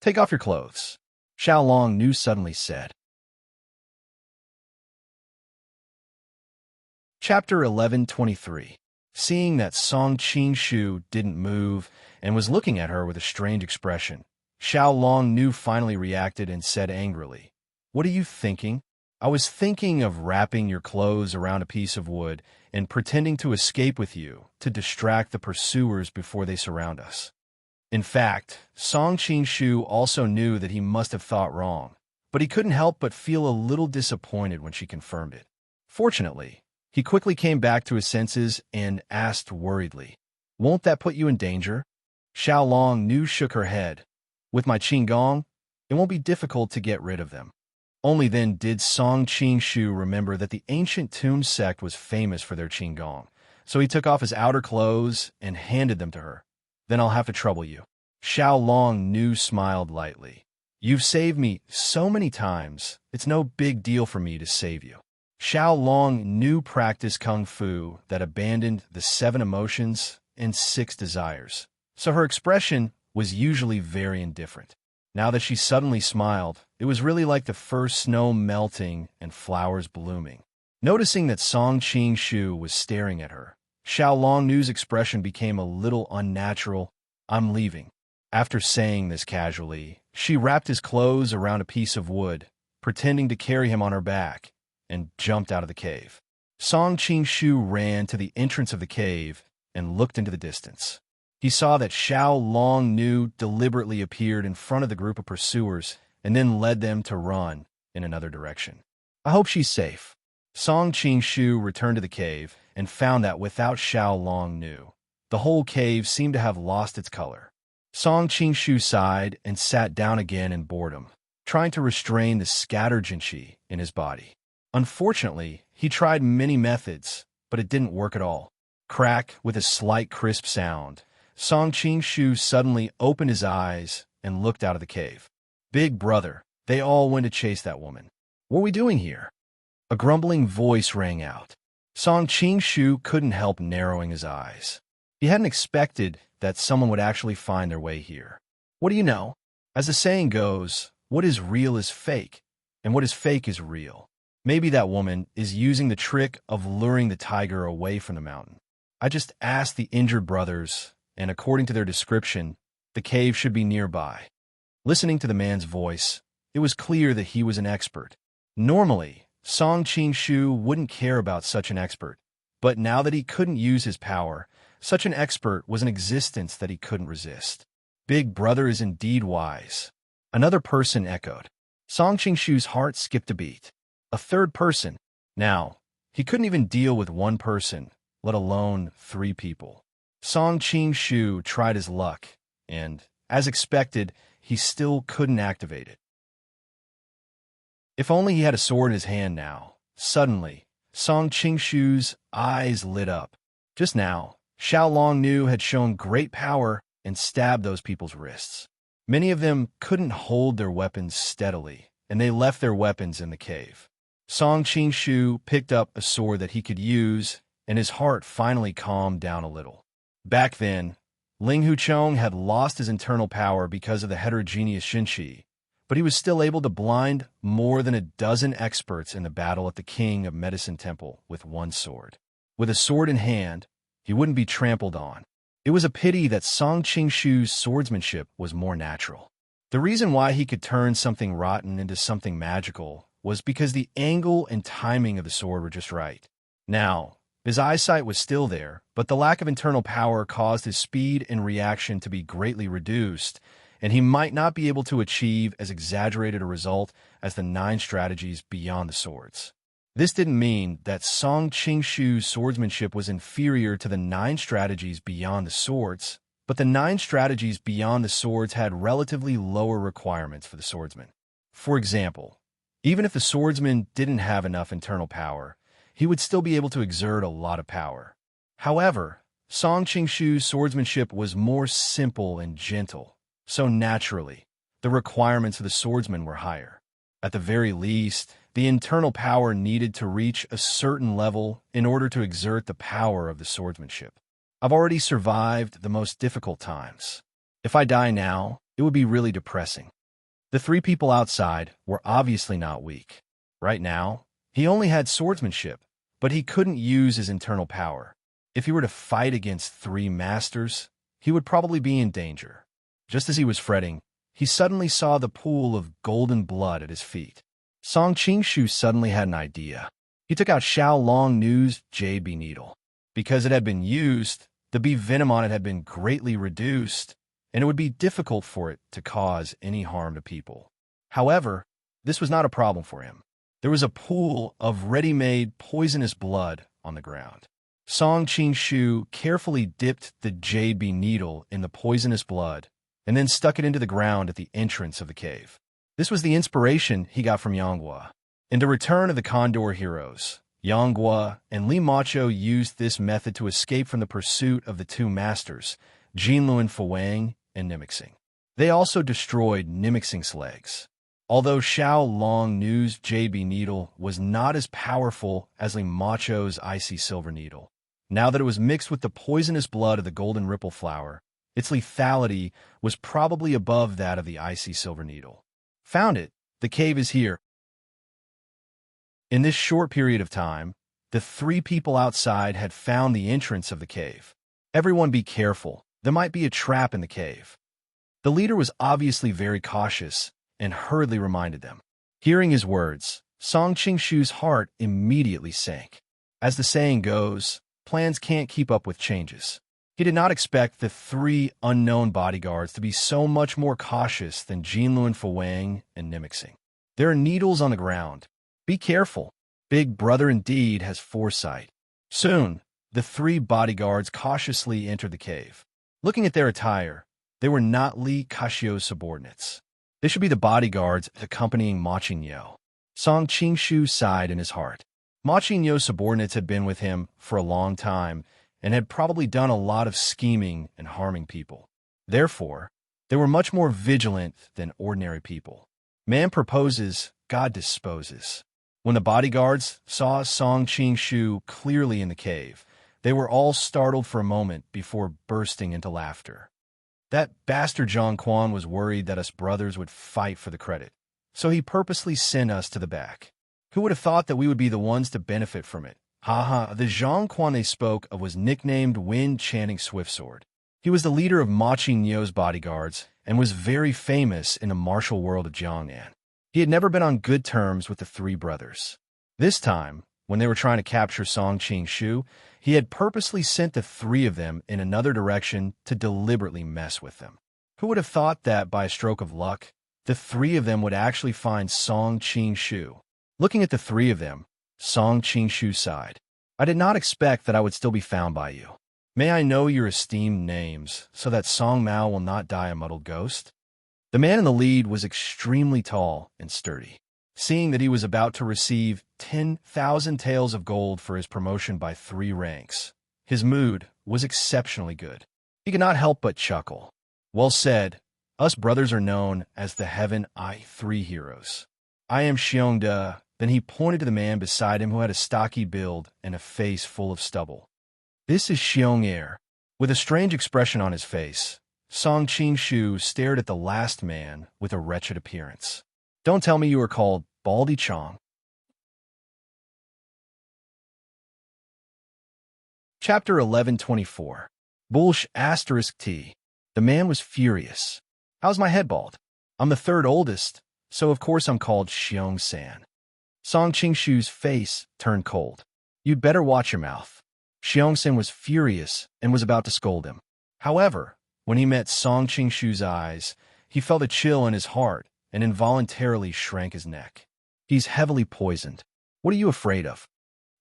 "Take off your clothes," Xiaolong Nu suddenly said. Chapter 11:23. Seeing that Song Qing-shu didn't move and was looking at her with a strange expression, Xiaolong Nu finally reacted and said angrily, "What are you thinking?" "I was thinking of wrapping your clothes around a piece of wood and pretending to escape with you to distract the pursuers before they surround us." In fact, Song Qing-shu also knew that he must have thought wrong, but he couldn't help but feel a little disappointed when she confirmed it. Fortunately, he quickly came back to his senses and asked worriedly, "Won't that put you in danger?" Xiaolong Nu shook her head. "With my Qinggong, it won't be difficult to get rid of them." Only then did Song Qing-shu remember that the ancient Toon sect was famous for their Qinggong, so he took off his outer clothes and handed them to her. "Then I'll have to trouble you." Xiaolong Nu smiled lightly. "You've saved me so many times, it's no big deal for me to save you." Xiaolong Nu practiced kung fu that abandoned the 7 emotions and 6 desires, so her expression was usually very indifferent. Now that she suddenly smiled, it was really like the first snow melting and flowers blooming. Noticing that Song Qing-shu was staring at her, Xiaolong Nu's expression became a little unnatural. "I'm leaving." After saying this casually, she wrapped his clothes around a piece of wood, pretending to carry him on her back, and jumped out of the cave. Song Qing-shu ran to the entrance of the cave and looked into the distance. He saw that Xiaolong Nu deliberately appeared in front of the group of pursuers and then led them to run in another direction. "I hope she's safe." Song Qing-shu returned to the cave and found that without Xiaolong Nu, the whole cave seemed to have lost its color. Song Qing-shu sighed and sat down again in boredom, trying to restrain the scattergency in his body. Unfortunately, he tried many methods, but it didn't work at all. Crack, with a slight crisp sound, Song Qing-shu suddenly opened his eyes and looked out of the cave. "Big brother, they all went to chase that woman. What are we doing here?" A grumbling voice rang out. Song Qing-shu couldn't help narrowing his eyes. He hadn't expected that someone would actually find their way here. "What do you know? As the saying goes, what is real is fake, and what is fake is real. Maybe that woman is using the trick of luring the tiger away from the mountain. I just asked the injured brothers, and according to their description, the cave should be nearby." Listening to the man's voice, it was clear that he was an expert. Normally, Song Qing-shu wouldn't care about such an expert, but now that he couldn't use his power, such an expert was an existence that he couldn't resist. "Big brother is indeed wise." Another person echoed. Song Qing-shu's heart skipped a beat. A third person. Now, he couldn't even deal with one person, let alone 3 people. Song Qing-shu tried his luck, and, as expected, he still couldn't activate it. If only he had a sword in his hand now. Suddenly, Song Qingshu's eyes lit up. Just now, Xiao Longnu had shown great power and stabbed those people's wrists. Many of them couldn't hold their weapons steadily, and they left their weapons in the cave. Song Qingshu picked up a sword that he could use, and his heart finally calmed down a little. Back then, Ling Huchong had lost his internal power because of the heterogeneous Xinqi, but he was still able to blind more than a dozen experts in the battle at the King of Medicine Temple with one sword. With a sword in hand, he wouldn't be trampled on. It was a pity that Song Qingshu's swordsmanship was more natural. The reason why he could turn something rotten into something magical was because the angle and timing of the sword were just right. Now, his eyesight was still there, but the lack of internal power caused his speed and reaction to be greatly reduced, and he might not be able to achieve as exaggerated a result as the 9 strategies beyond the swords. This didn't mean that Song Qingshu's swordsmanship was inferior to the 9 strategies beyond the swords, but the 9 strategies beyond the swords had relatively lower requirements for the swordsman. For example, even if the swordsman didn't have enough internal power, he would still be able to exert a lot of power. However, Song Qingshu's swordsmanship was more simple and gentle, so naturally, the requirements of the swordsman were higher. At the very least, the internal power needed to reach a certain level in order to exert the power of the swordsmanship. I've already survived the most difficult times. If I die now, it would be really depressing. The 3 people outside were obviously not weak. Right now, he only had swordsmanship, but he couldn't use his internal power. If he were to fight against 3 masters, he would probably be in danger. Just as he was fretting, he suddenly saw the pool of golden blood at his feet. Song Qingshu suddenly had an idea. He took out Xiao Longnu's jade bee needle. Because it had been used, the bee venom on it had been greatly reduced, and it would be difficult for it to cause any harm to people. However, this was not a problem for him. There was a pool of ready-made poisonous blood on the ground. Song Qingshu carefully dipped the jade bee needle in the poisonous blood and then stuck it into the ground at the entrance of the cave. This was the inspiration he got from Yanghua. In the Return of the Condor Heroes, Yanghua and Li Macho used this method to escape from the pursuit of the 2 masters, Jinluan Fuwang and Nimiqing. They also destroyed Nimiqing's legs. Although Xiao Longnu's jade bee needle was not as powerful as Li Macho's icy silver needle, now that it was mixed with the poisonous blood of the golden ripple flower, its lethality was probably above that of the icy silver needle. Found it. The cave is here. In this short period of time, the 3 people outside had found the entrance of the cave. Everyone be careful. There might be a trap in the cave. The leader was obviously very cautious and hurriedly reminded them. Hearing his words, Song Qingshu's heart immediately sank. As the saying goes, plans can't keep up with changes. He did not expect the 3 unknown bodyguards to be so much more cautious than Jinluan Fuwang and Nimiqing. There are needles on the ground. Be careful. Big Brother indeed has foresight. Soon, the 3 bodyguards cautiously entered the cave. Looking at their attire, they were not Li Kashio's subordinates. They should be the bodyguards accompanying Ma Qingyou. Song Qingshu sighed in his heart. Ma Qingyou's subordinates had been with him for a long time and had probably done a lot of scheming and harming people. Therefore, they were much more vigilant than ordinary people. Man proposes, God disposes. When the bodyguards saw Song Qingshu clearly in the cave, they were all startled for a moment before bursting into laughter. That bastard Zhang Quan was worried that us brothers would fight for the credit, so he purposely sent us to the back. Who would have thought that we would be the ones to benefit from it? The Zhang Quan they spoke of was nicknamed Wind Chanting Swiftsword. He was the leader of Ma Qingyou's bodyguards and was very famous in the martial world of Jiangnan. He had never been on good terms with the 3 brothers. This time, when they were trying to capture Song Qingshu, he had purposely sent the 3 of them in another direction to deliberately mess with them. Who would have thought that, by a stroke of luck, the 3 of them would actually find Song Qingshu? Looking at the 3 of them, Song Qingshu sighed. I did not expect that I would still be found by you. May I know your esteemed names, so that Song Mao will not die a muddled ghost? The man in the lead was extremely tall and sturdy. seeing that he was about to receive 10,000 taels of gold for his promotion by 3 ranks. His mood was exceptionally good. He could not help but chuckle. Well said. Us brothers are known as the Heaven I3 heroes. I am Xiongda. Then he pointed to the man beside him who had a stocky build and a face full of stubble. This is Xiong. With a strange expression on his face, Song Qingshu stared at the last man with a wretched appearance. Don't tell me you are called Baldy Chong. Chapter 1124. Bullsh *T. The man was furious. How's my head bald? I'm the 3rd oldest, so of course I'm called Xiong-san. Song Qingshu's face turned cold. You'd better watch your mouth. Xiong-san was furious and was about to scold him. However, when he met Song Qingshu's eyes, he felt a chill in his heart and involuntarily shrank his neck. He's heavily poisoned. What are you afraid of?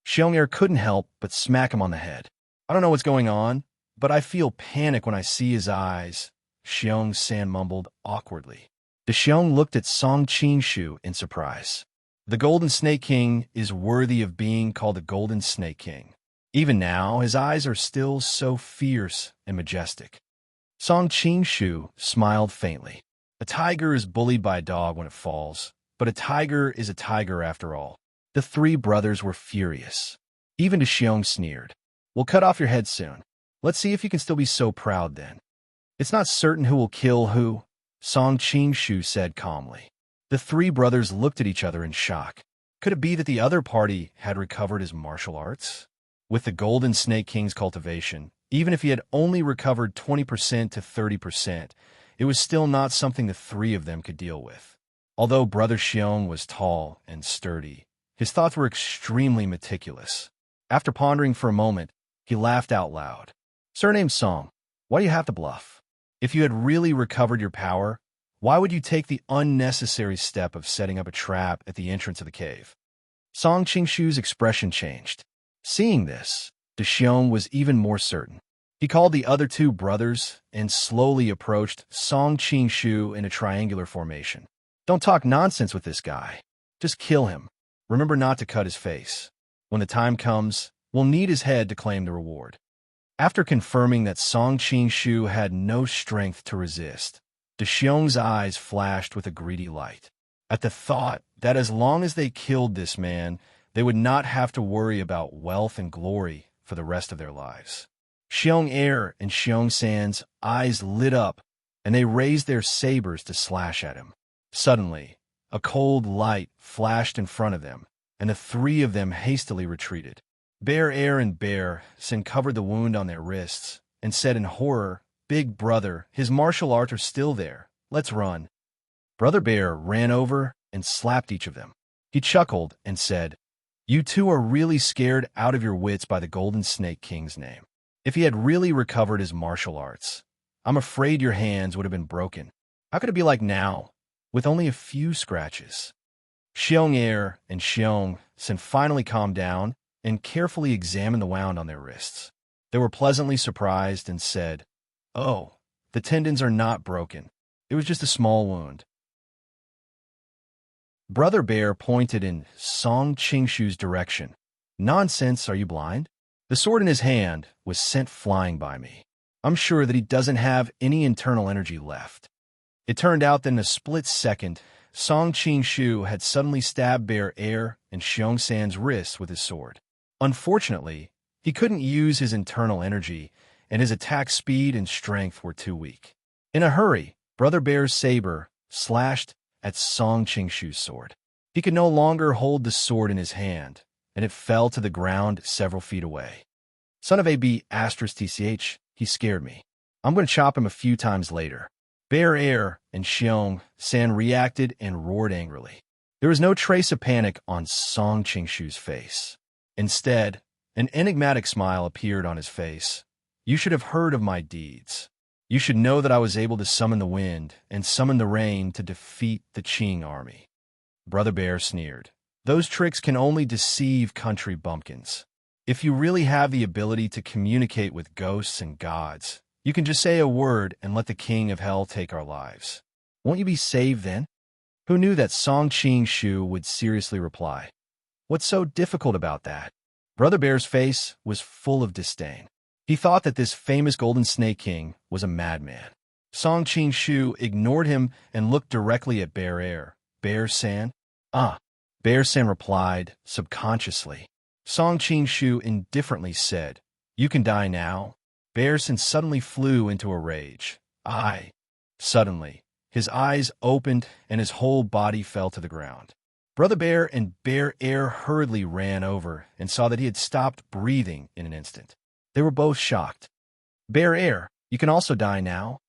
Xiong couldn't help but smack him on the head. I don't know what's going on, but I feel panic when I see his eyes, Xiong-san mumbled awkwardly. The Xiong looked at Song Qingshu in surprise. The Golden Snake King is worthy of being called the Golden Snake King. Even now, his eyes are still so fierce and majestic. Song Qingshu smiled faintly. A tiger is bullied by a dog when it falls, but a tiger is a tiger after all. The 3 brothers were furious. Even Xiong sneered. We'll cut off your head soon. Let's see if you can still be so proud then. It's not certain who will kill who, Song Qingshu said calmly. The 3 brothers looked at each other in shock. Could it be that the other party had recovered his martial arts? With the Golden Snake King's cultivation, even if he had only recovered 20% to 30%, it was still not something the 3 of them could deal with. Although Brother Xiong was tall and sturdy, his thoughts were extremely meticulous. After pondering for a moment, he laughed out loud. Surname Song, why do you have to bluff? If you had really recovered your power, why would you take the unnecessary step of setting up a trap at the entrance of the cave? Song Qingshu's expression changed. Seeing this, the Xiong was even more certain. He called the other 2 brothers and slowly approached Song Qingshu in a triangular formation. Don't talk nonsense with this guy. Just kill him. Remember not to cut his face. When the time comes, we'll need his head to claim the reward. After confirming that Song Qingshu had no strength to resist, the Xiong's eyes flashed with a greedy light. At the thought that as long as they killed this man, they would not have to worry about wealth and glory for the rest of their lives. Xiong and Xiong-san's eyes lit up, and they raised their sabers to slash at him. Suddenly, a cold light flashed in front of them, and the 3 of them hastily retreated. Bear and Bear Sin covered the wound on their wrists and said in horror, Big brother, his martial arts are still there. Let's run. Brother Bear ran over and slapped each of them. He chuckled and said, You 2 are really scared out of your wits by the Golden Snake King's name. If he had really recovered his martial arts, I'm afraid your hands would have been broken. How could it be like now, with only a few scratches? Xiong and Xiong Sin finally calmed down and carefully examined the wound on their wrists. They were pleasantly surprised and said, Oh, the tendons are not broken. It was just a small wound. Brother Bear pointed in Song Qingshu's direction. Nonsense, are you blind? The sword in his hand was sent flying by me. I'm sure that he doesn't have any internal energy left. It turned out that in a split second, Song Qingshu had suddenly stabbed Bear and Xiong-san's wrists with his sword. Unfortunately, he couldn't use his internal energy, and his attack speed and strength were too weak. In a hurry, Brother Bear's saber slashed at Song Qingshu's sword. He could no longer hold the sword in his hand, and it fell to the ground several feet away. Son of AB *TCH, he scared me. I'm going to chop him a few times later. Bear and Xiong-san reacted and roared angrily. There was no trace of panic on Song Qingshu's face. Instead, an enigmatic smile appeared on his face. You should have heard of my deeds. You should know that I was able to summon the wind and summon the rain to defeat the Qing army. Brother Bear sneered. Those tricks can only deceive country bumpkins. If you really have the ability to communicate with ghosts and gods, you can just say a word and let the king of hell take our lives. Won't you be saved then? Who knew that Song Shu would seriously reply, "What's so difficult about that?" Brother Bear's face was full of disdain. He thought that this famous Golden Snake King was a madman. Song Shu ignored him and looked directly at Bear Air. "Bear-san?" "Ah." Bear-san replied, subconsciously. Song Shu indifferently said, "You can die now." Bear-san suddenly flew into a rage. "I." Suddenly, his eyes opened and his whole body fell to the ground. Brother Bear and Bear Air hurriedly ran over and saw that he had stopped breathing in an instant. They were both shocked. "Bear Air, you can also die now."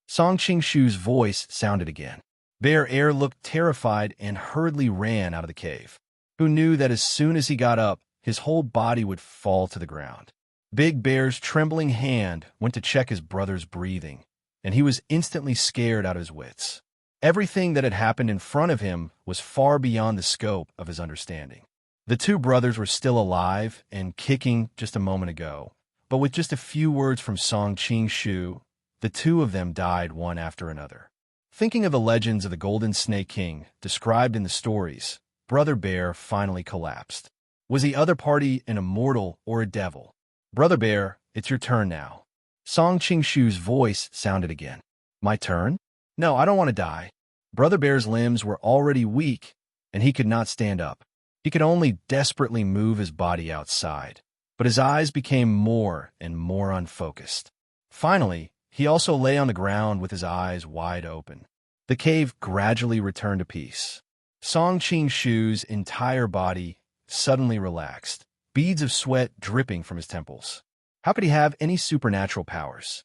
Song Shu's voice sounded again. Bear Air looked terrified and hurriedly ran out of the cave. Who knew that as soon as he got up, his whole body would fall to the ground. Big Bear's trembling hand went to check his brother's breathing, and he was instantly scared out of his wits. Everything that had happened in front of him was far beyond the scope of his understanding. The two brothers were still alive and kicking just a moment ago, but with just a few words from Song Shu, the two of them died one after another. Thinking of the legends of the Golden Snake King described in the stories, Brother Bear finally collapsed. Was the other party an immortal or a devil? "Brother Bear, it's your turn now." Song Shu's voice sounded again. "My turn? No, I don't want to die." Brother Bear's limbs were already weak, and he could not stand up. He could only desperately move his body outside, but his eyes became more and more unfocused. Finally, he also lay on the ground with his eyes wide open. The cave gradually returned to peace. Song Shu's entire body suddenly relaxed, beads of sweat dripping from his temples. How could he have any supernatural powers?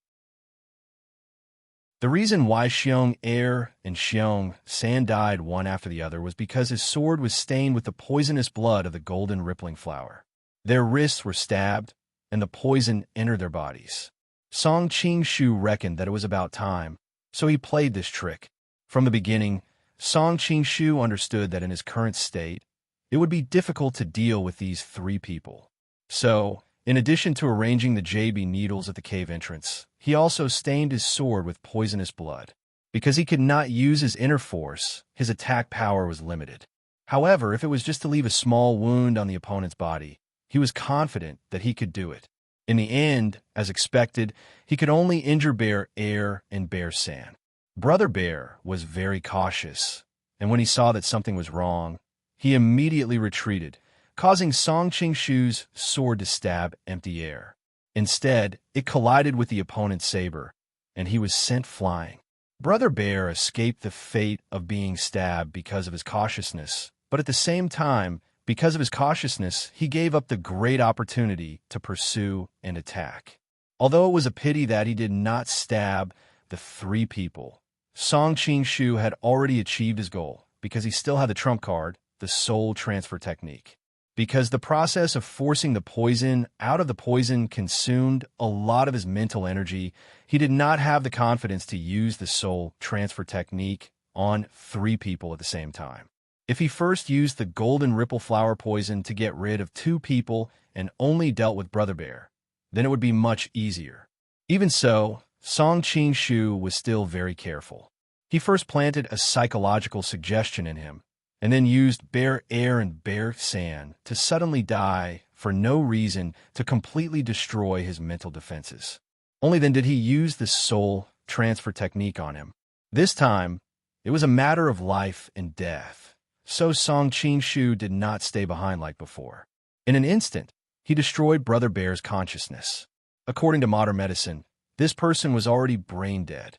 The reason why Xiong Air and Xiong San died one after the other was because his sword was stained with the poisonous blood of the golden rippling flower. Their wrists were stabbed, and the poison entered their bodies. Song Shu reckoned that it was about time, so he played this trick. From the beginning, Song Shu understood that in his current state, it would be difficult to deal with these three people. So, in addition to arranging the JB needles at the cave entrance, he also stained his sword with poisonous blood. Because he could not use his inner force, his attack power was limited. However, if it was just to leave a small wound on the opponent's body, he was confident that he could do it. In the end, as expected, he could only injure Bear Air and Bear San. Brother Bear was very cautious, and when he saw that something was wrong, he immediately retreated, causing Song Shu's sword to stab empty air. Instead, it collided with the opponent's saber, and he was sent flying. Brother Bear escaped the fate of being stabbed because of his cautiousness, but at the same time, because of his cautiousness, he gave up the great opportunity to pursue and attack. Although it was a pity that he did not stab the three people, Song Shu had already achieved his goal because he still had the trump card, the soul transfer technique. Because the process of forcing the poison out of the poison consumed a lot of his mental energy, he did not have the confidence to use the soul transfer technique on three people at the same time. If he first used the golden ripple flower poison to get rid of two people and only dealt with Brother Bear, then it would be much easier. Even so, Song Shu was still very careful. He first planted a psychological suggestion in him, and then used Bear Air and Bear San to suddenly die for no reason to completely destroy his mental defenses. Only then did he use the soul transfer technique on him. This time, it was a matter of life and death, so Song Shu did not stay behind like before. In an instant, he destroyed Brother Bear's consciousness. According to modern medicine, this person was already brain dead.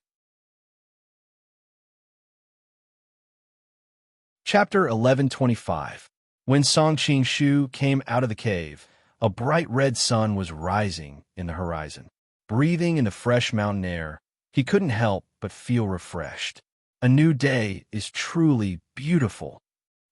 Chapter 1125. When Song Shu came out of the cave, a bright red sun was rising in the horizon. Breathing in the fresh mountain air, he couldn't help but feel refreshed. A new day is truly beautiful.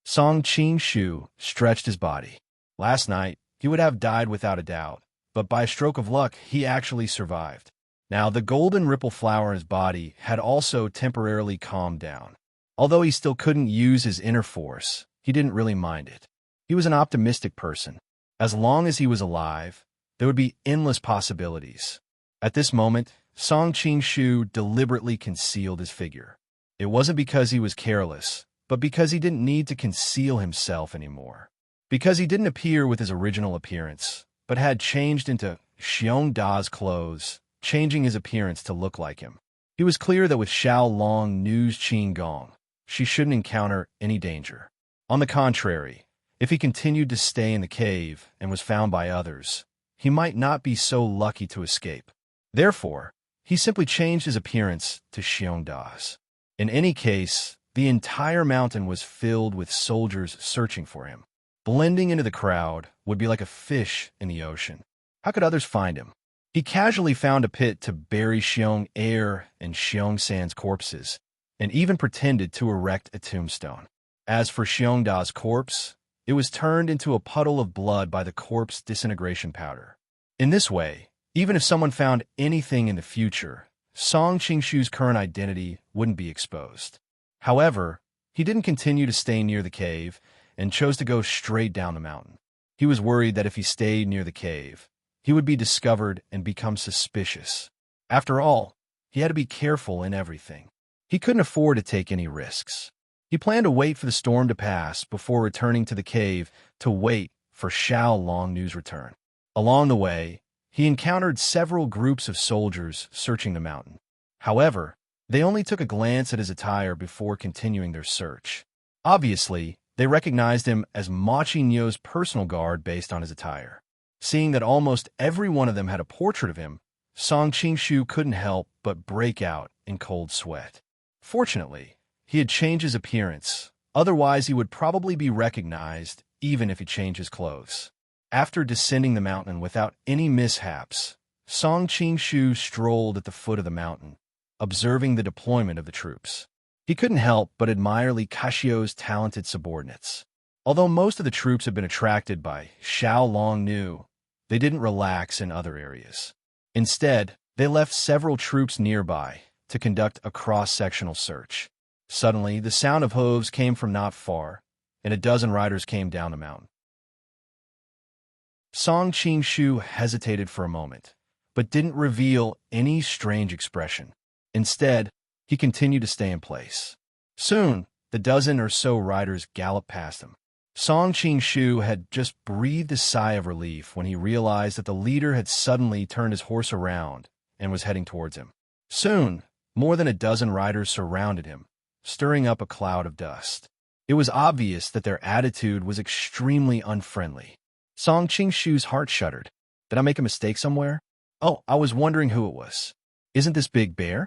Song Shu stretched his body. Last night, he would have died without a doubt, but by a stroke of luck, he actually survived. Now, the golden ripple flower in his body had also temporarily calmed down. Although he still couldn't use his inner force, he didn't really mind it. He was an optimistic person. As long as he was alive, there would be endless possibilities. At this moment, Song Shu deliberately concealed his figure. It wasn't because he was careless, but because he didn't need to conceal himself anymore. Because he didn't appear with his original appearance, but had changed into Xiong Da's clothes, changing his appearance to look like him. He was clear that with Xiao Long Nu's Qin Gong, she shouldn't encounter any danger. On the contrary, if he continued to stay in the cave and was found by others, he might not be so lucky to escape. Therefore, he simply changed his appearance to Xiong Da's. In any case, the entire mountain was filled with soldiers searching for him. Blending into the crowd would be like a fish in the ocean. How could others find him? He casually found a pit to bury Xiong Air and Xiong San's corpses, and even pretended to erect a tombstone. As for Xiong Da's corpse, it was turned into a puddle of blood by the corpse disintegration powder. In this way, even if someone found anything in the future, Song Qingshu's current identity wouldn't be exposed. However, he didn't continue to stay near the cave and chose to go straight down the mountain. He was worried that if he stayed near the cave, he would be discovered and become suspicious. After all, he had to be careful in everything. He couldn't afford to take any risks. He planned to wait for the storm to pass before returning to the cave to wait for Xiao Longnu's return. Along the way, he encountered several groups of soldiers searching the mountain. However, they only took a glance at his attire before continuing their search. Obviously, they recognized him as Ma Qingyo's personal guard based on his attire. Seeing that almost every one of them had a portrait of him, Song Qingshu couldn't help but break out in cold sweat. Fortunately, he had changed his appearance, otherwise he would probably be recognized even if he changed his clothes. After descending the mountain without any mishaps, Song Qingshu strolled at the foot of the mountain, observing the deployment of the troops. He couldn't help but admire Li Kashio's talented subordinates. Although most of the troops had been attracted by Xiao Longnu, they didn't relax in other areas. Instead, they left several troops nearby to conduct a cross-sectional search. Suddenly, the sound of hooves came from not far, and a dozen riders came down the mountain. Song Qingshu hesitated for a moment, but didn't reveal any strange expression. Instead, he continued to stay in place. Soon, the dozen or so riders galloped past him. Song Qingshu had just breathed a sigh of relief when he realized that the leader had suddenly turned his horse around and was heading towards him. Soon, more than a dozen riders surrounded him, stirring up a cloud of dust. It was obvious that their attitude was extremely unfriendly. Song Qingshu's heart shuddered. Did I make a mistake somewhere? Oh, I was wondering who it was. Isn't this Big Bear?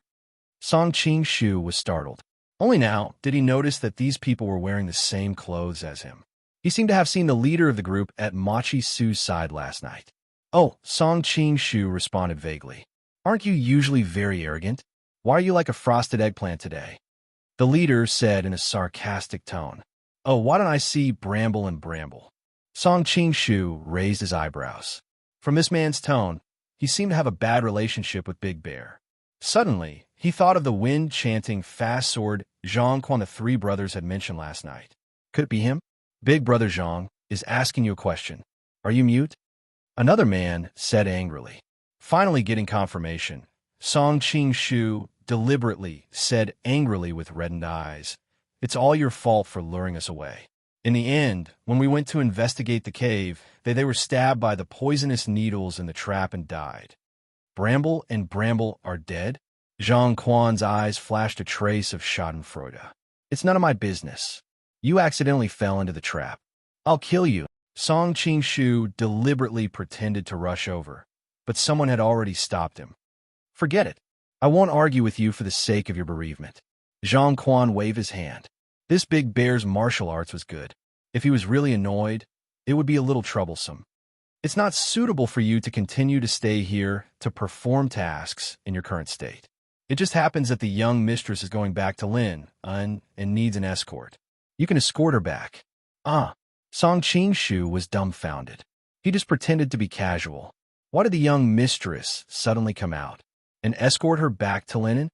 Song Qingshu was startled. Only now did he notice that these people were wearing the same clothes as him. He seemed to have seen the leader of the group at Machi Su's side last night. Oh, Song Qingshu responded vaguely. Aren't you usually very arrogant? Why are you like a frosted eggplant today? The leader said in a sarcastic tone. Oh, why don't I see Bramble and Bramble? Song Qingshu raised his eyebrows. From this man's tone, he seemed to have a bad relationship with Big Bear. Suddenly, he thought of the wind-chanting fast sword Zhang Quan the three brothers had mentioned last night. Could it be him? Big Brother Zhang is asking you a question. Are you mute? Another man said angrily. Finally getting confirmation, Song Qingshu deliberately said angrily with reddened eyes, It's all your fault for luring us away. In the end, when we went to investigate the cave, they were stabbed by the poisonous needles in the trap and died. Bramble and Bramble are dead? Zhang Quan's eyes flashed a trace of schadenfreude. It's none of my business. You accidentally fell into the trap. I'll kill you. Song Qingshu deliberately pretended to rush over, but someone had already stopped him. Forget it. I won't argue with you for the sake of your bereavement. Zhang Quan waved his hand. This Big Bear's martial arts was good. If he was really annoyed, it would be a little troublesome. It's not suitable for you to continue to stay here to perform tasks in your current state. It just happens that the young mistress is going back to Lin, and needs an escort. You can escort her back. Song Qingshu was dumbfounded. He just pretended to be casual. Why did the young mistress suddenly come out? And escort her back to Linen?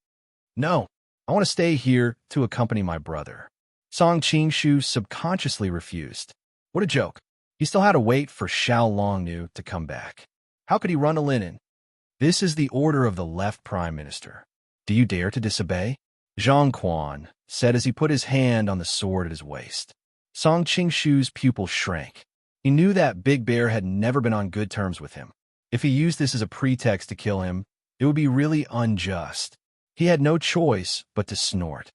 No, I want to stay here to accompany my brother. Song Qingshu subconsciously refused. What a joke. He still had to wait for Xiao Longnu to come back. How could he run to Linen? This is the order of the left prime minister. Do you dare to disobey? Zhang Quan said as he put his hand on the sword at his waist. Song Qingshu's pupils shrank. He knew that Big Bear had never been on good terms with him. If he used this as a pretext to kill him, it would be really unjust. He had no choice but to snort.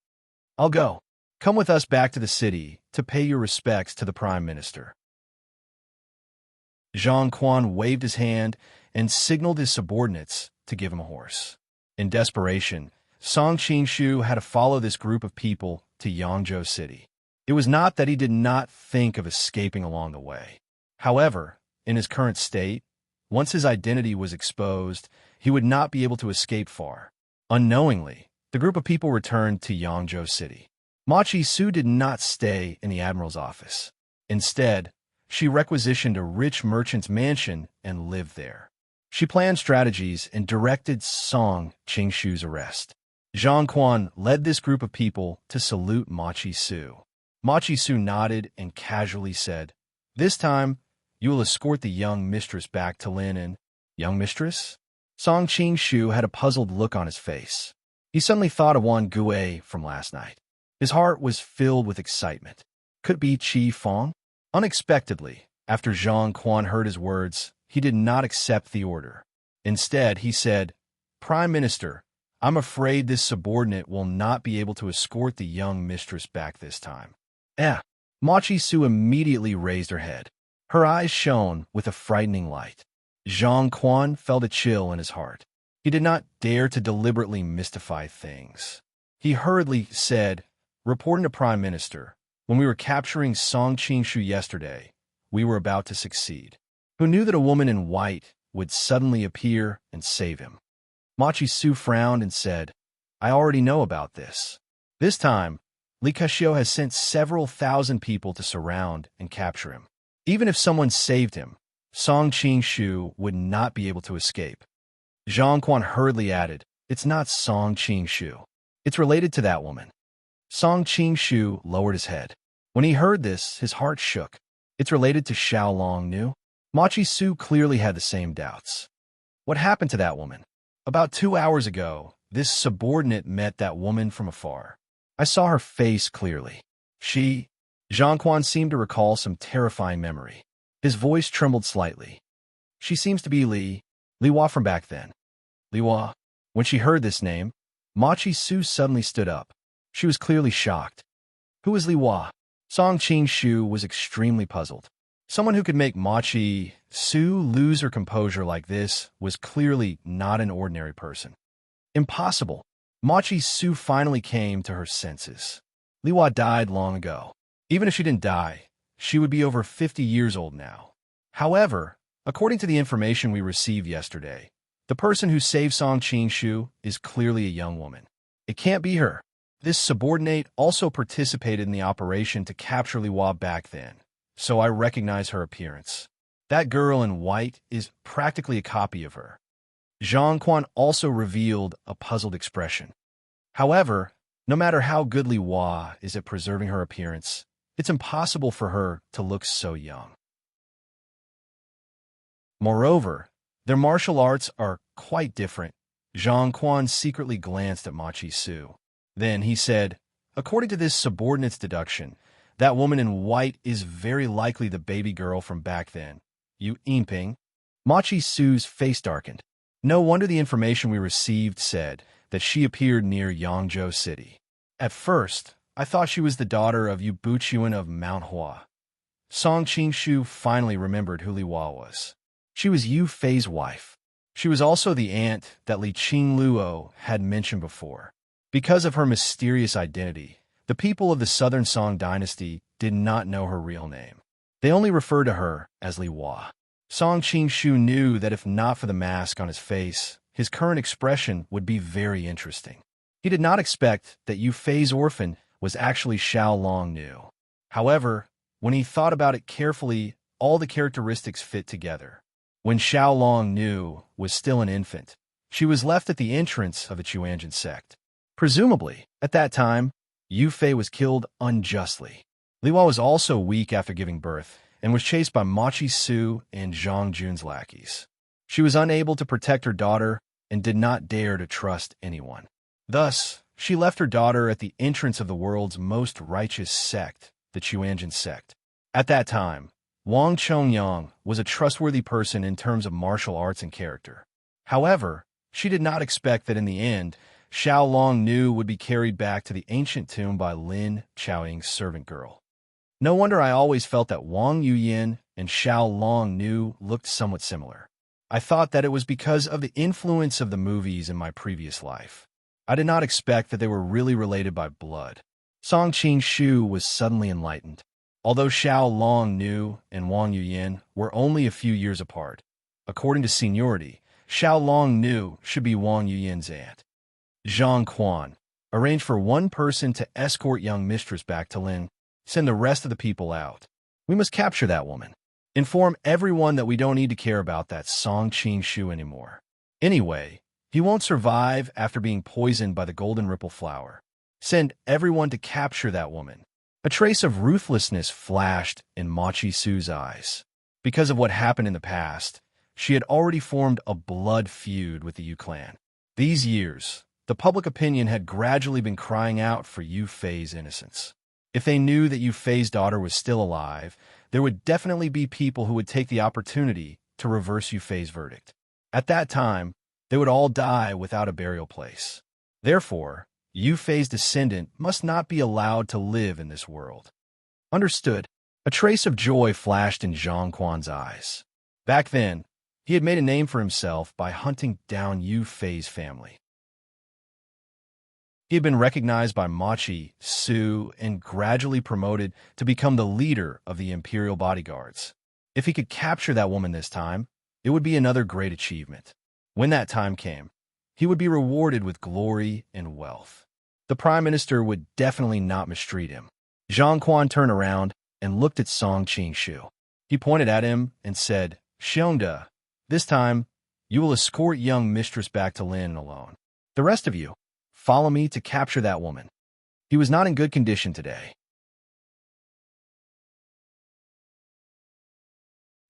"I'll go. Come with us back to the city to pay your respects to the Prime Minister." Zhang Quan waved his hand and signaled his subordinates to give him a horse. In desperation, Song Qingshu had to follow this group of people to Yangzhou City. It was not that he did not think of escaping along the way. However, in his current state, once his identity was exposed, he would not be able to escape far. Unknowingly, the group of people returned to Yangzhou City. Machi Su did not stay in the admiral's office. Instead, she requisitioned a rich merchant's mansion and lived there. She planned strategies and directed Song Qingshu's arrest. Zhang Quan led this group of people to salute Machi Su. Machi Su nodded and casually said, "This time, you will escort the young mistress back to Lin and—" "Young mistress?" Song Qingshu had a puzzled look on his face. He suddenly thought of Wan Gue from last night. His heart was filled with excitement. Could it be Qi Fong? Unexpectedly, after Zhang Quan heard his words, he did not accept the order. Instead, he said, "Prime Minister, I'm afraid this subordinate will not be able to escort the young mistress back this time." Machi Su immediately raised her head. Her eyes shone with a frightening light. Zhang Quan felt a chill in his heart. He did not dare to deliberately mystify things. He hurriedly said, "Reporting to Prime Minister, when we were capturing Song Qingshu yesterday, we were about to succeed. Who knew that a woman in white would suddenly appear and save him?" Machi Su frowned and said, "I already know about this. This time, Li Kashio has sent several thousand people to surround and capture him. Even if someone saved him, Song Qingshu would not be able to escape." Zhang Quan hurriedly added, "It's not Song Qingshu. It's related to that woman." Song Qingshu lowered his head. When he heard this, his heart shook. "It's related to Xiaolong Nu?" Machi Su clearly had the same doubts. "What happened to that woman?" "About 2 hours ago, this subordinate met that woman from afar. I saw her face clearly. She—" Zhang Quan seemed to recall some terrifying memory. His voice trembled slightly. "She seems to be Li Hua from back then." Li Hua. When she heard this name, Machi Su suddenly stood up. She was clearly shocked. Who is Li Hua? Song Qingshu was extremely puzzled. Someone who could make Machi Su lose her composure like this was clearly not an ordinary person. Impossible. Machi Su finally came to her senses. Li Hua died long ago. Even if she didn't die, she would be over 50 years old now. However, according to the information we received yesterday, the person who saved Song Qingshu is clearly a young woman. It can't be her. This subordinate also participated in the operation to capture Li Hua back then, so I recognize her appearance. That girl in white is practically a copy of her. Zhang Quan also revealed a puzzled expression. However, no matter how good Li Hua is at preserving her appearance, it's impossible for her to look so young. Moreover, their martial arts are quite different. Zhang Quan secretly glanced at Machi Su. Then he said, "According to this subordinate's deduction, that woman in white is very likely the baby girl from back then. You Yinping." Machi Su's face darkened. No wonder the information we received said that she appeared near Yangzhou City. At first, I thought she was the daughter of Yu Buchuan of Mount Hua. Song Qingshu finally remembered who Li Hua was. She was Yu Fei's wife. She was also the aunt that Li Qingluo had mentioned before. Because of her mysterious identity, the people of the Southern Song dynasty did not know her real name. They only referred to her as Li Hua. Song Qingshu knew that if not for the mask on his face, his current expression would be very interesting. He did not expect that Yu Fei's orphan was actually Xiaolong Nu. However, when he thought about it carefully, all the characteristics fit together. When Xiaolong Nu was still an infant, she was left at the entrance of a Chuanjin sect. Presumably, at that time, Yu Fei was killed unjustly. Li Hua was also weak after giving birth and was chased by Machi Su and Zhang Jun's lackeys. She was unable to protect her daughter and did not dare to trust anyone. Thus, she left her daughter at the entrance of the world's most righteous sect, the Chuanjin sect. At that time, Wang Chongyang was a trustworthy person in terms of martial arts and character. However, she did not expect that in the end, Xiao Long Nu would be carried back to the ancient tomb by Lin Chaoying's servant girl. No wonder I always felt that Wang Yuyin and Xiao Long Nu looked somewhat similar. I thought that it was because of the influence of the movies in my previous life. I did not expect that they were really related by blood. Song Qing-shu was suddenly enlightened. Although Xiao Long Nu and Wang Yuyin were only a few years apart, according to seniority, Xiao Long Nu should be Wang Yuyin's aunt. Zhang Quan arranged for one person to escort young mistress back to Lin, send the rest of the people out. We must capture that woman. Inform everyone that we don't need to care about that Song Qing-shu anymore. Anyway, he won't survive after being poisoned by the golden ripple flower. Send everyone to capture that woman. A trace of ruthlessness flashed in Machi Su's eyes. Because of what happened in the past, she had already formed a blood feud with the Yu clan. These years, the public opinion had gradually been crying out for Yu Fei's innocence. If they knew that Yu Fei's daughter was still alive, there would definitely be people who would take the opportunity to reverse Yu Fei's verdict. At that time, they would all die without a burial place. Therefore, Yu Fei's descendant must not be allowed to live in this world. Understood. A trace of joy flashed in Zhang Quan's eyes. Back then, he had made a name for himself by hunting down Yu Fei's family. He had been recognized by Machi Su and gradually promoted to become the leader of the Imperial bodyguards. If he could capture that woman this time, it would be another great achievement. When that time came, he would be rewarded with glory and wealth. The Prime Minister would definitely not mistreat him. Zhang Quan turned around and looked at Song Qing-shu. He pointed at him and said, "Xiongda, this time, you will escort young mistress back to Lin alone. The rest of you, follow me to capture that woman." He was not in good condition today.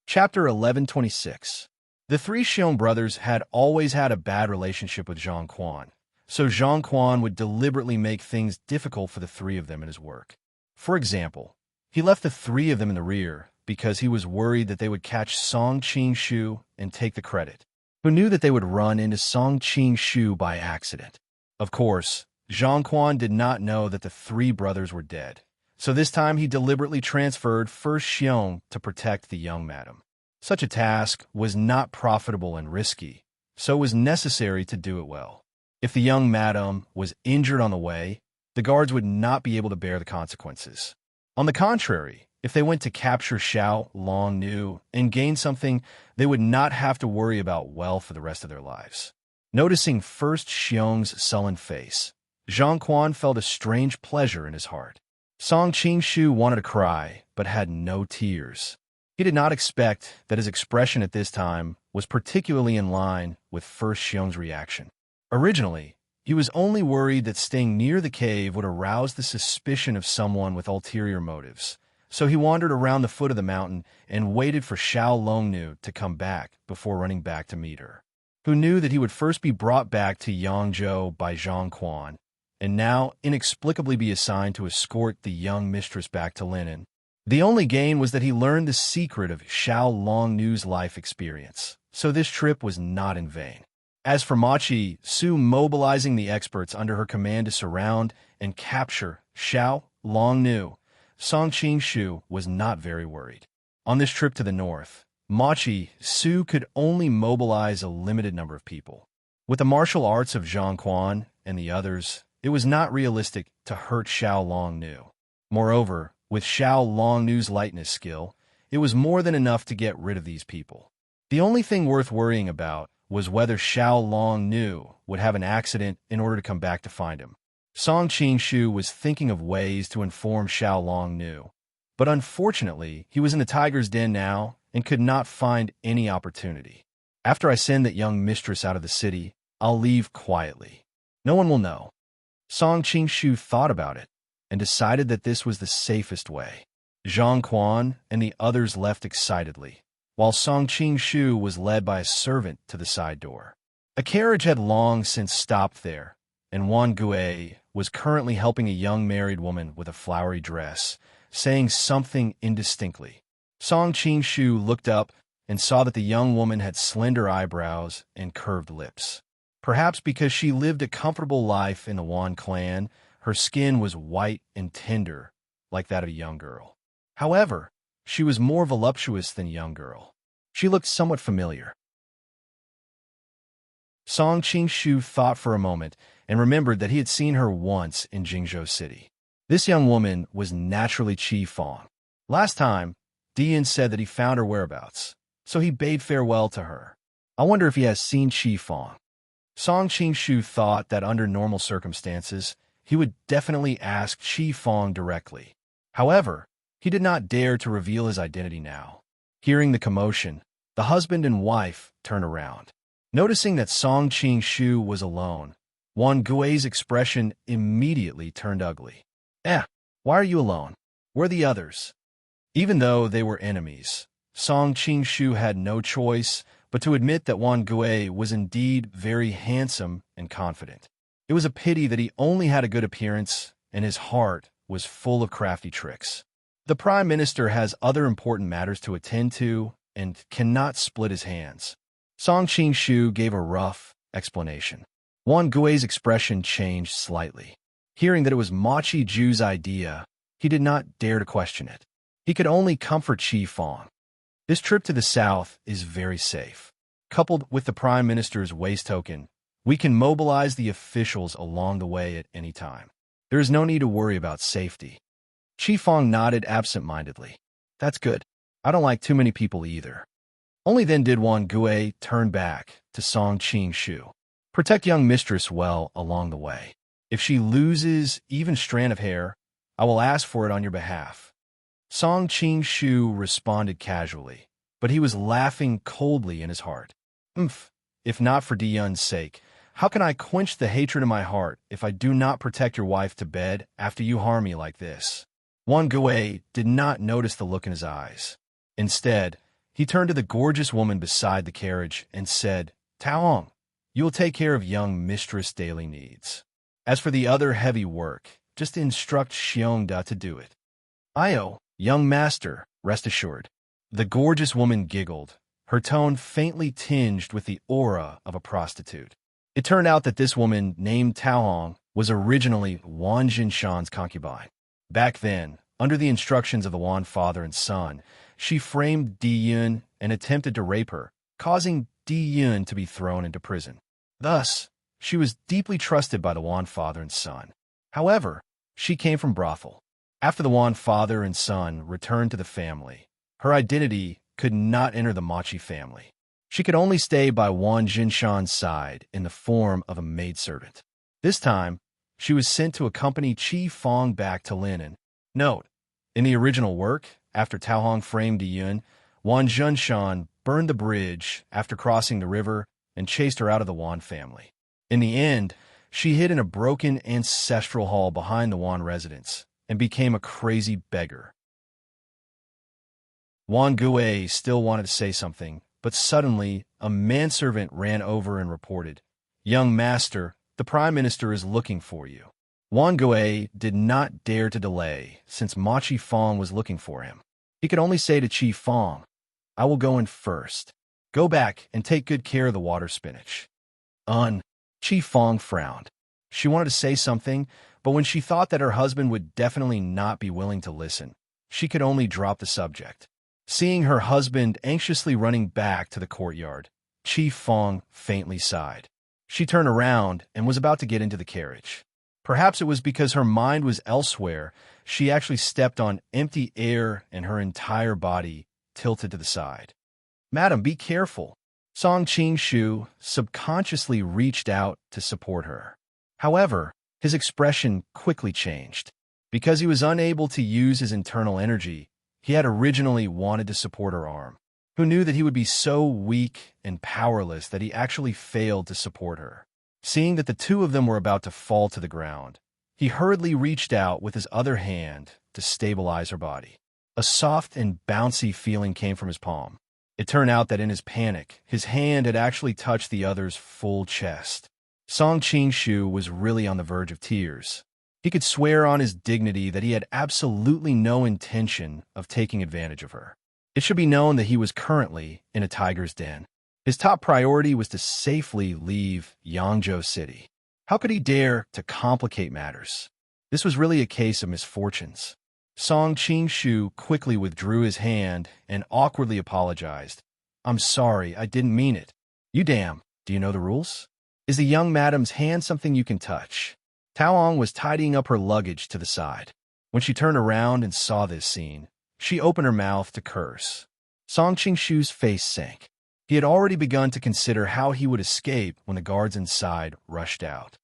Chapter 1126. The three Xiong brothers had always had a bad relationship with Zhang Quan, so Zhang Quan would deliberately make things difficult for the three of them in his work. For example, he left the three of them in the rear because he was worried that they would catch Song Qing-shu and take the credit, who knew that they would run into Song Qing-shu by accident. Of course, Zhang Quan did not know that the three brothers were dead, so this time he deliberately transferred First Xiong to protect the young madam. Such a task was not profitable and risky, so it was necessary to do it well. If the young madam was injured on the way, the guards would not be able to bear the consequences. On the contrary, if they went to capture Xiao Long Nu and gain something, they would not have to worry about wealth for the rest of their lives. Noticing First Xiong's sullen face, Zhang Quan felt a strange pleasure in his heart. Song Qing-shu wanted to cry, but had no tears. He did not expect that his expression at this time was particularly in line with First Xiong's reaction. Originally, he was only worried that staying near the cave would arouse the suspicion of someone with ulterior motives, so he wandered around the foot of the mountain and waited for Xiao Longnu to come back before running back to meet her, who knew that he would first be brought back to Yangzhou by Zhang Quan, and now inexplicably be assigned to escort the young mistress back to Linen. The only gain was that he learned the secret of Xiao Longnu's life experience, so this trip was not in vain. As for Machi Su mobilizing the experts under her command to surround and capture Xiao Longnu, Song Qing-shu was not very worried. On this trip to the north, Machi Su could only mobilize a limited number of people. With the martial arts of Zhang Quan and the others, it was not realistic to hurt Xiao Longnu. Moreover, with Xiao Longnu's lightness skill, it was more than enough to get rid of these people. The only thing worth worrying about was whether Xiao Longnu would have an accident in order to come back to find him. Song Qing-shu was thinking of ways to inform Xiao Longnu, but unfortunately, he was in the tiger's den now and could not find any opportunity. After I send that young mistress out of the city, I'll leave quietly. No one will know. Song Qing-shu thought about it and decided that this was the safest way. Zhang Quan and the others left excitedly, while Song Qing-shu was led by a servant to the side door. A carriage had long since stopped there, and Wan Gui was currently helping a young married woman with a flowery dress, saying something indistinctly. Song Qing-shu looked up and saw that the young woman had slender eyebrows and curved lips. Perhaps because she lived a comfortable life in the Wan clan, her skin was white and tender, like that of a young girl. However, she was more voluptuous than a young girl. She looked somewhat familiar. Song Qing-shu thought for a moment and remembered that he had seen her once in Jingzhou City. This young woman was naturally Qi Fong. Last time, Dian said that he found her whereabouts, so he bade farewell to her. I wonder if he has seen Qi Fong. Song Qing-shu thought that under normal circumstances, he would definitely ask Qi Fong directly. However, he did not dare to reveal his identity now. Hearing the commotion, the husband and wife turned around. Noticing that Song Qing-shu was alone, Wan Gui's expression immediately turned ugly. Why are you alone? Where are the others? Even though they were enemies, Song Qing-shu had no choice but to admit that Wan Gui was indeed very handsome and confident. It was a pity that he only had a good appearance and his heart was full of crafty tricks. The Prime Minister has other important matters to attend to and cannot split his hands. Song Qing-shu gave a rough explanation. Wan Gui's expression changed slightly. Hearing that it was Ma Chi-ju's idea, he did not dare to question it. He could only comfort Qi Fong. This trip to the south is very safe. Coupled with the Prime Minister's waste token, we can mobilize the officials along the way at any time. There is no need to worry about safety. Qi Fong nodded absent-mindedly. That's good. I don't like too many people either. Only then did Wan Gui turn back to Song Qing-shu. Protect young mistress well along the way. If she loses even strand of hair, I will ask for it on your behalf. Song Qing-shu responded casually, but he was laughing coldly in his heart. If not for Diyun's sake, how can I quench the hatred in my heart if I do not protect your wife to bed after you harm me like this? Wan Gui did not notice the look in his eyes. Instead, he turned to the gorgeous woman beside the carriage and said, Taohong, you will take care of young mistress' daily needs. As for the other heavy work, just instruct Xiongda to do it. Young master, rest assured. The gorgeous woman giggled, her tone faintly tinged with the aura of a prostitute. It turned out that this woman, named Taohong, was originally Wan Jinshan's concubine. Back then, under the instructions of the Wan father and son, she framed Diyun and attempted to rape her, causing Diyun to be thrown into prison. Thus, she was deeply trusted by the Wan father and son. However, she came from brothel. After the Wan father and son returned to the family, her identity could not enter the Machi family. She could only stay by Wan Jinshan's side in the form of a maidservant. This time, she was sent to accompany Qi Fong back to Linen. Note, in the original work, after Taohong framed Diyun, Wan Jinshan burned the bridge after crossing the river and chased her out of the Wan family. In the end, she hid in a broken ancestral hall behind the Wan residence and became a crazy beggar. Wan Gui still wanted to say something, but suddenly a manservant ran over and reported, Young master, the Prime Minister is looking for you. Wan Gui did not dare to delay, since Ma Chi Fong was looking for him. He could only say to Qi Fong, I will go in first. Go back and take good care of the water spinach. Qi Fong frowned. She wanted to say something, but when she thought that her husband would definitely not be willing to listen, she could only drop the subject. Seeing her husband anxiously running back to the courtyard, Qi Fong faintly sighed. She turned around and was about to get into the carriage. Perhaps it was because her mind was elsewhere, she actually stepped on empty air and her entire body tilted to the side. Madam, be careful. Song Qing-shu subconsciously reached out to support her. However, his expression quickly changed. Because he was unable to use his internal energy, he had originally wanted to support her arm. Who knew that he would be so weak and powerless that he actually failed to support her? Seeing that the two of them were about to fall to the ground, he hurriedly reached out with his other hand to stabilize her body. A soft and bouncy feeling came from his palm. It turned out that in his panic, his hand had actually touched the other's full chest. Song Qingshu was really on the verge of tears. He could swear on his dignity that he had absolutely no intention of taking advantage of her. It should be known that he was currently in a tiger's den. His top priority was to safely leave Yangzhou City. How could he dare to complicate matters? This was really a case of misfortunes. Song Qingshu quickly withdrew his hand and awkwardly apologized. "I'm sorry, I didn't mean it." "You damn, do you know the rules? Is the young madam's hand something you can touch?" Taohong was tidying up her luggage to the side. When she turned around and saw this scene, she opened her mouth to curse. Song Qingshu's face sank. He had already begun to consider how he would escape when the guards inside rushed out.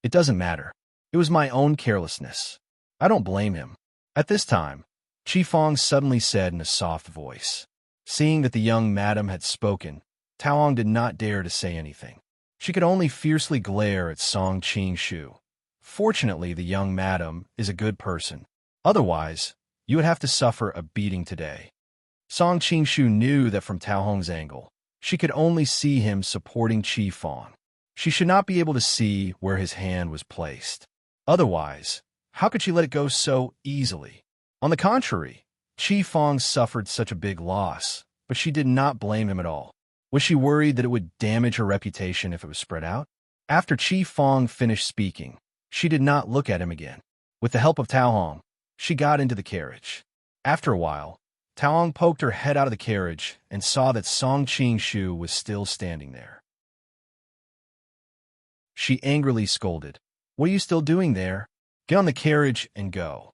"It doesn't matter. It was my own carelessness. I don't blame him." At this time, Chi Fong suddenly said in a soft voice. Seeing that the young madam had spoken, Taohong did not dare to say anything. She could only fiercely glare at Song Qingshu. Fortunately, the young madam is a good person. Otherwise, you would have to suffer a beating today. Song Qingshu knew that from Taohong's angle, she could only see him supporting Chi Fong. She should not be able to see where his hand was placed. Otherwise, how could she let it go so easily? On the contrary, Chi Fong suffered such a big loss, but she did not blame him at all. Was she worried that it would damage her reputation if it was spread out? After Chi Fong finished speaking, she did not look at him again. With the help of Taohong, she got into the carriage. After a while, Taohong poked her head out of the carriage and saw that Song Qingshu was still standing there. She angrily scolded, "What are you still doing there? Get on the carriage and go."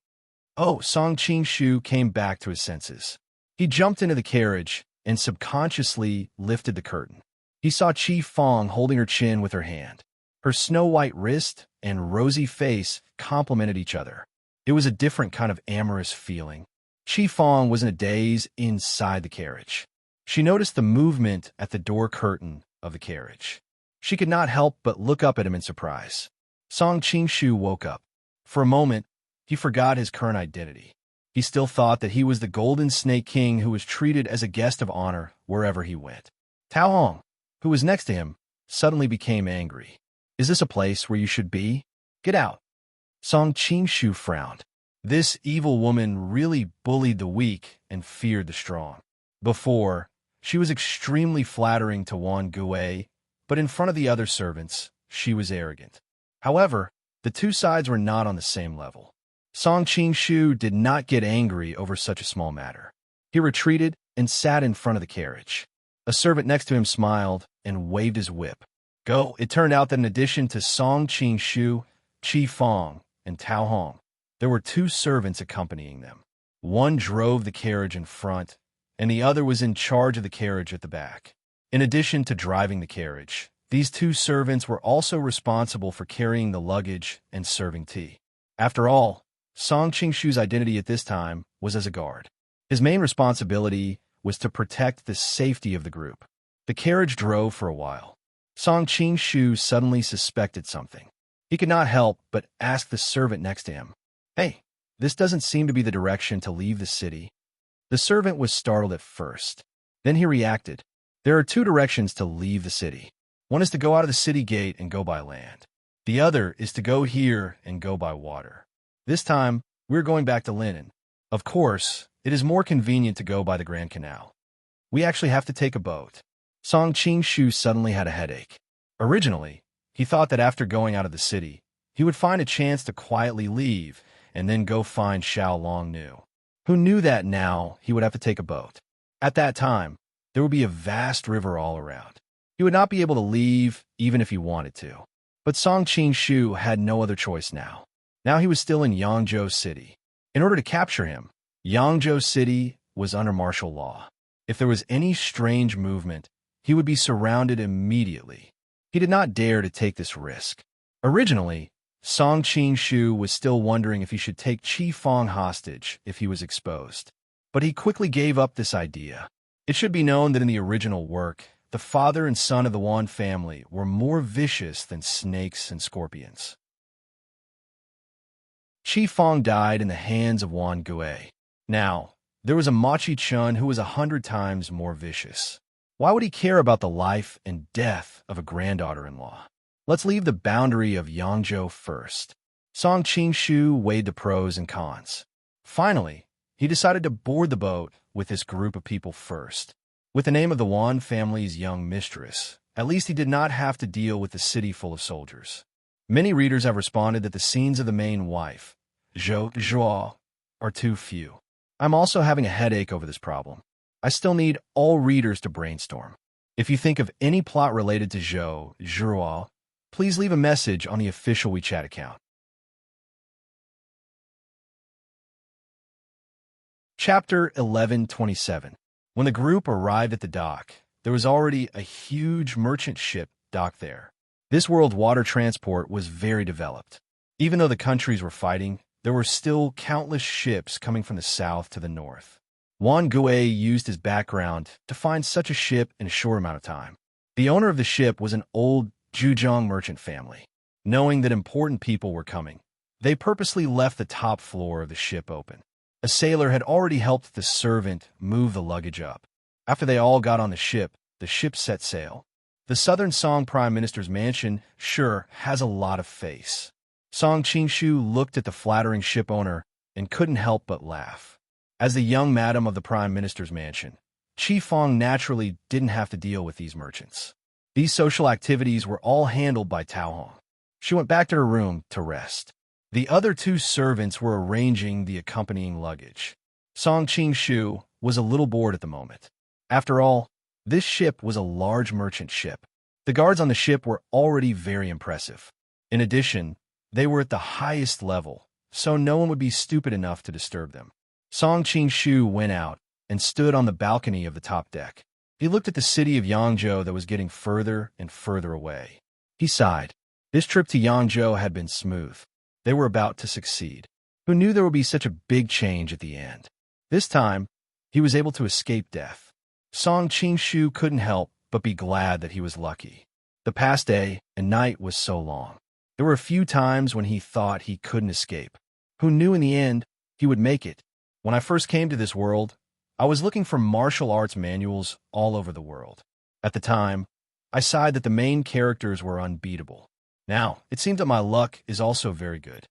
Oh, Song Qingshu came back to his senses. He jumped into the carriage and subconsciously lifted the curtain. He saw Chi Fong holding her chin with her hand. Her snow-white wrist and rosy face complemented each other. It was a different kind of amorous feeling. Chi Fong was in a daze inside the carriage. She noticed the movement at the door curtain of the carriage. She could not help but look up at him in surprise. Song Qingshu woke up. For a moment, he forgot his current identity. He still thought that he was the Golden Snake King who was treated as a guest of honor wherever he went. Taohong, who was next to him, suddenly became angry. "Is this a place where you should be? Get out." Song Qingshu frowned. This evil woman really bullied the weak and feared the strong. Before, she was extremely flattering to Wan Gui, but in front of the other servants, she was arrogant. However, the two sides were not on the same level. Song Qingshu did not get angry over such a small matter. He retreated and sat in front of the carriage. A servant next to him smiled and waved his whip. Go! It turned out that in addition to Song Qingshu, Chi Fong, and Taohong, there were two servants accompanying them. One drove the carriage in front, and the other was in charge of the carriage at the back. In addition to driving the carriage, these two servants were also responsible for carrying the luggage and serving tea. After all, Song Qingshu's identity at this time was as a guard. His main responsibility was to protect the safety of the group. The carriage drove for a while. Song Qingshu suddenly suspected something. He could not help but ask the servant next to him, "Hey, this doesn't seem to be the direction to leave the city." The servant was startled at first. Then he reacted. There are two directions to leave the city. One is to go out of the city gate and go by land. The other is to go here and go by water. This time, we're going back to Linen. Of course, it is more convenient to go by the Grand Canal. We actually have to take a boat. Song Qingshu suddenly had a headache. Originally, he thought that after going out of the city, he would find a chance to quietly leave and then go find Xiao Longnu. Who knew that now he would have to take a boat? At that time, there would be a vast river all around. He would not be able to leave even if he wanted to. But Song Qingshu had no other choice now. Now he was still in Yangzhou City. In order to capture him, Yangzhou City was under martial law. If there was any strange movement, he would be surrounded immediately. He did not dare to take this risk. Originally, Song Qingshu was still wondering if he should take Chi Fong hostage if he was exposed. But he quickly gave up this idea. It should be known that in the original work, the father and son of the Wan family were more vicious than snakes and scorpions. Chi Fong died in the hands of Wan Gui. Now, there was a Machi Chun who was 100 times more vicious. Why would he care about the life and death of a granddaughter-in-law? Let's leave the boundary of Yangzhou first. Song Qingshu weighed the pros and cons. Finally, he decided to board the boat with this group of people first. With the name of the Wan family's young mistress, at least he did not have to deal with the city full of soldiers. Many readers have responded that the scenes of the main wife, Zhou, are too few. I'm also having a headache over this problem. I still need all readers to brainstorm. If you think of any plot related to Zhou, please leave a message on the official WeChat account. Chapter 1127. When the group arrived at the dock, there was already a huge merchant ship docked there. This world water transport was very developed. Even though the countries were fighting, there were still countless ships coming from the south to the north. Wan Gui used his background to find such a ship in a short amount of time. The owner of the ship was an old Zhejiang merchant family. Knowing that important people were coming, they purposely left the top floor of the ship open. A sailor had already helped the servant move the luggage up. After they all got on the ship set sail. The southern Song Prime Minister's mansion sure has a lot of face. Song Qingshu looked at the flattering ship owner and couldn't help but laugh. As the young madam of the Prime Minister's mansion, Qi Fong naturally didn't have to deal with these merchants. These social activities were all handled by Tao Hong. She went back to her room to rest. The other two servants were arranging the accompanying luggage. Song Qingshu was a little bored at the moment. After all, this ship was a large merchant ship. The guards on the ship were already very impressive. In addition, they were at the highest level, so no one would be stupid enough to disturb them. Song Qingshu went out and stood on the balcony of the top deck. He looked at the city of Yangzhou that was getting further and further away. He sighed. This trip to Yangzhou had been smooth. They were about to succeed. Who knew there would be such a big change at the end? This time, he was able to escape death. Song Qingshu couldn't help but be glad that he was lucky. The past day and night was so long. There were a few times when he thought he couldn't escape. Who knew in the end he would make it? When I first came to this world, I was looking for martial arts manuals all over the world. At the time, I sighed that the main characters were unbeatable. Now, it seems that my luck is also very good.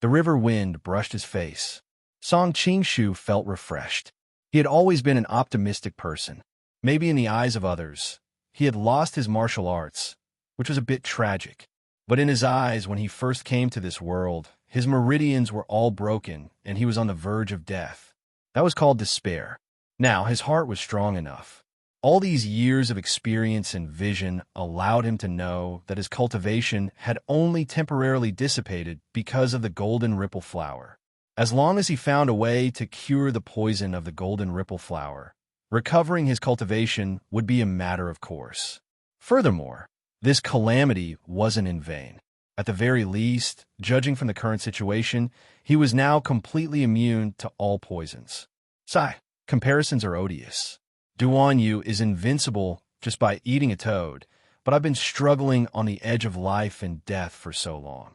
The river wind brushed his face. Song Qingshu felt refreshed. He had always been an optimistic person. Maybe in the eyes of others, he had lost his martial arts, which was a bit tragic. But in his eyes, when he first came to this world, his meridians were all broken and he was on the verge of death. That was called despair. Now, his heart was strong enough. All these years of experience and vision allowed him to know that his cultivation had only temporarily dissipated because of the golden ripple flower. As long as he found a way to cure the poison of the golden ripple flower, recovering his cultivation would be a matter of course. Furthermore, this calamity wasn't in vain. At the very least, judging from the current situation, he was now completely immune to all poisons. Sigh, comparisons are odious. Duan Yu is invincible just by eating a toad, but I've been struggling on the edge of life and death for so long.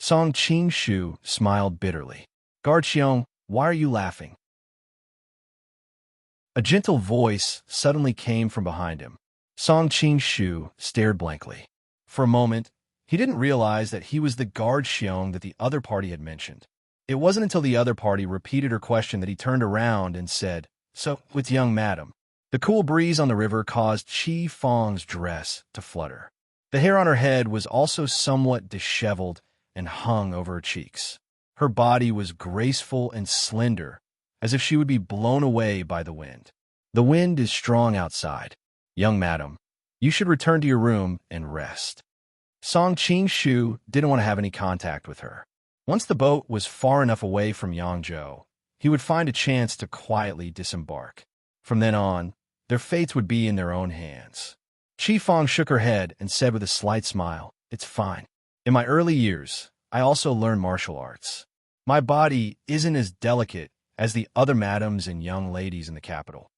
Song Qingshu smiled bitterly. Guard Xiong, why are you laughing? A gentle voice suddenly came from behind him. Song Qingshu stared blankly. For a moment, he didn't realize that he was the guard Xiong that the other party had mentioned. It wasn't until the other party repeated her question that he turned around and said, "So, with young madam." The cool breeze on the river caused Qi Fong's dress to flutter. The hair on her head was also somewhat disheveled and hung over her cheeks. Her body was graceful and slender, as if she would be blown away by the wind. The wind is strong outside. Young madam, you should return to your room and rest. Song Qingshu didn't want to have any contact with her. Once the boat was far enough away from Yangzhou, he would find a chance to quietly disembark. From then on, their fates would be in their own hands. Qi Fong shook her head and said with a slight smile, "It's fine. In my early years, I also learned martial arts. My body isn't as delicate as the other madams and young ladies in the capital."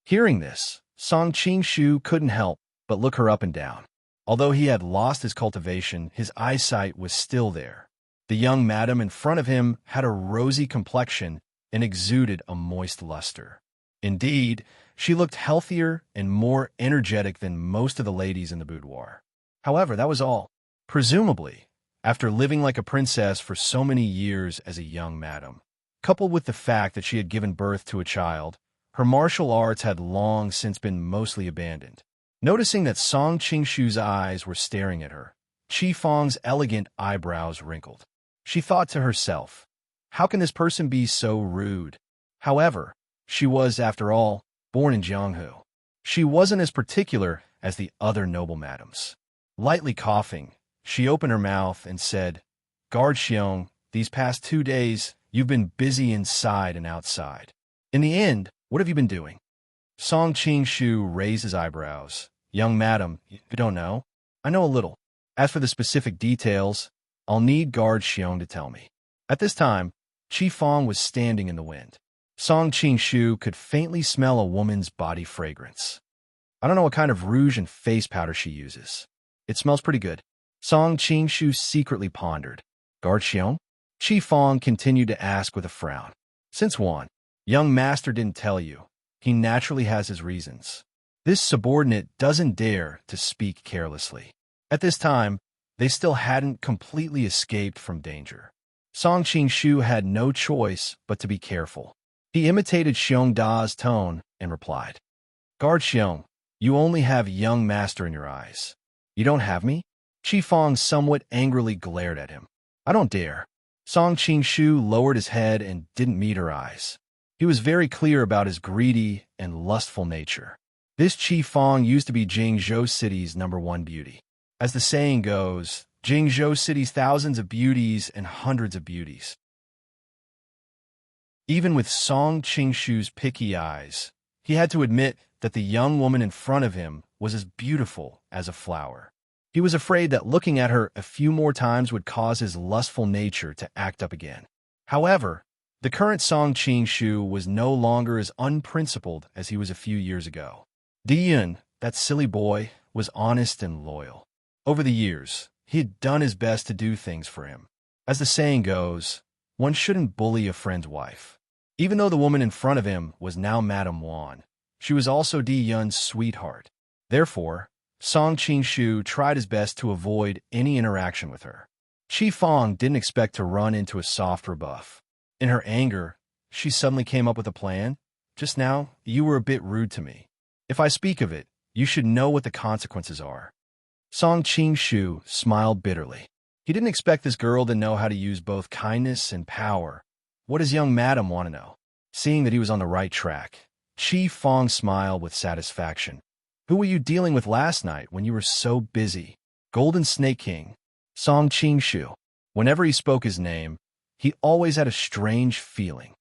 Hearing this, Song Qingshu couldn't help but look her up and down. Although he had lost his cultivation, his eyesight was still there. The young madam in front of him had a rosy complexion and exuded a moist luster. Indeed, she looked healthier and more energetic than most of the ladies in the boudoir. However, that was all. Presumably, after living like a princess for so many years as a young madam, coupled with the fact that she had given birth to a child, her martial arts had long since been mostly abandoned. Noticing that Song Qingshu's eyes were staring at her, Qi Feng's elegant eyebrows wrinkled. She thought to herself, how can this person be so rude? However, she was, after all, born in Jianghu. She wasn't as particular as the other noble madams. Lightly coughing, she opened her mouth and said, Guard Xiong, these past 2 days, you've been busy inside and outside. In the end, what have you been doing? Song Qingshu raised his eyebrows. Young madam, you don't know? I know a little. As for the specific details, I'll need Guard Xiong to tell me. At this time, Qi Feng was standing in the wind. Song Qingshu could faintly smell a woman's body fragrance. I don't know what kind of rouge and face powder she uses. It smells pretty good. Song Qingshu secretly pondered. Guard Xiong? Qi Feng continued to ask with a frown. Since when? Young master didn't tell you. He naturally has his reasons. This subordinate doesn't dare to speak carelessly. At this time, they still hadn't completely escaped from danger. Song Qingshu had no choice but to be careful. He imitated Xiong Da's tone and replied, Guard Xiong, you only have young master in your eyes. You don't have me? Qi Feng somewhat angrily glared at him. I don't dare. Song Qingshu lowered his head and didn't meet her eyes. He was very clear about his greedy and lustful nature. This Qi Feng used to be Jingzhou City's #1 beauty. As the saying goes, Jingzhou City's thousands of beauties and hundreds of beauties. Even with Song Qingshu's picky eyes, he had to admit that the young woman in front of him was as beautiful as a flower. He was afraid that looking at her a few more times would cause his lustful nature to act up again. However, the current Song Qingshu was no longer as unprincipled as he was a few years ago. Diyun, that silly boy, was honest and loyal. Over the years, he had done his best to do things for him. As the saying goes, one shouldn't bully a friend's wife. Even though the woman in front of him was now Madame Wan, she was also Diyun's sweetheart. Therefore, Song Qingshu tried his best to avoid any interaction with her. Qi Feng didn't expect to run into a soft rebuff. In her anger, she suddenly came up with a plan. Just now, you were a bit rude to me. If I speak of it, you should know what the consequences are. Song Qingshu smiled bitterly. He didn't expect this girl to know how to use both kindness and power. What does young madam want to know? Seeing that he was on the right track, Qi Feng smiled with satisfaction. Who were you dealing with last night when you were so busy? Golden Snake King, Song Qingshu. Whenever he spoke his name, he always had a strange feeling.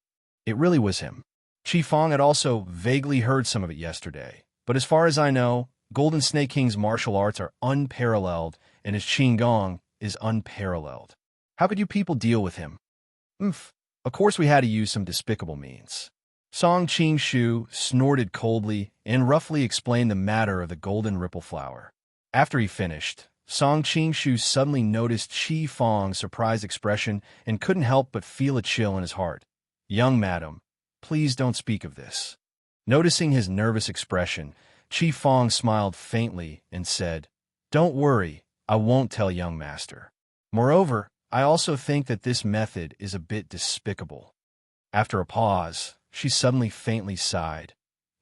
It really was him. Qi Feng had also vaguely heard some of it yesterday, but as far as I know, Golden Snake King's martial arts are unparalleled, and his Qigong is unparalleled. How could you people deal with him? Of course we had to use some despicable means. Song Qingshu snorted coldly and roughly explained the matter of the golden ripple flower. After he finished, Song Qingshu suddenly noticed Qi Feng's surprised expression and couldn't help but feel a chill in his heart. Young madam, please don't speak of this. Noticing his nervous expression, Qi Feng smiled faintly and said, Don't worry, I won't tell young master. Moreover, I also think that this method is a bit despicable. After a pause, she suddenly faintly sighed.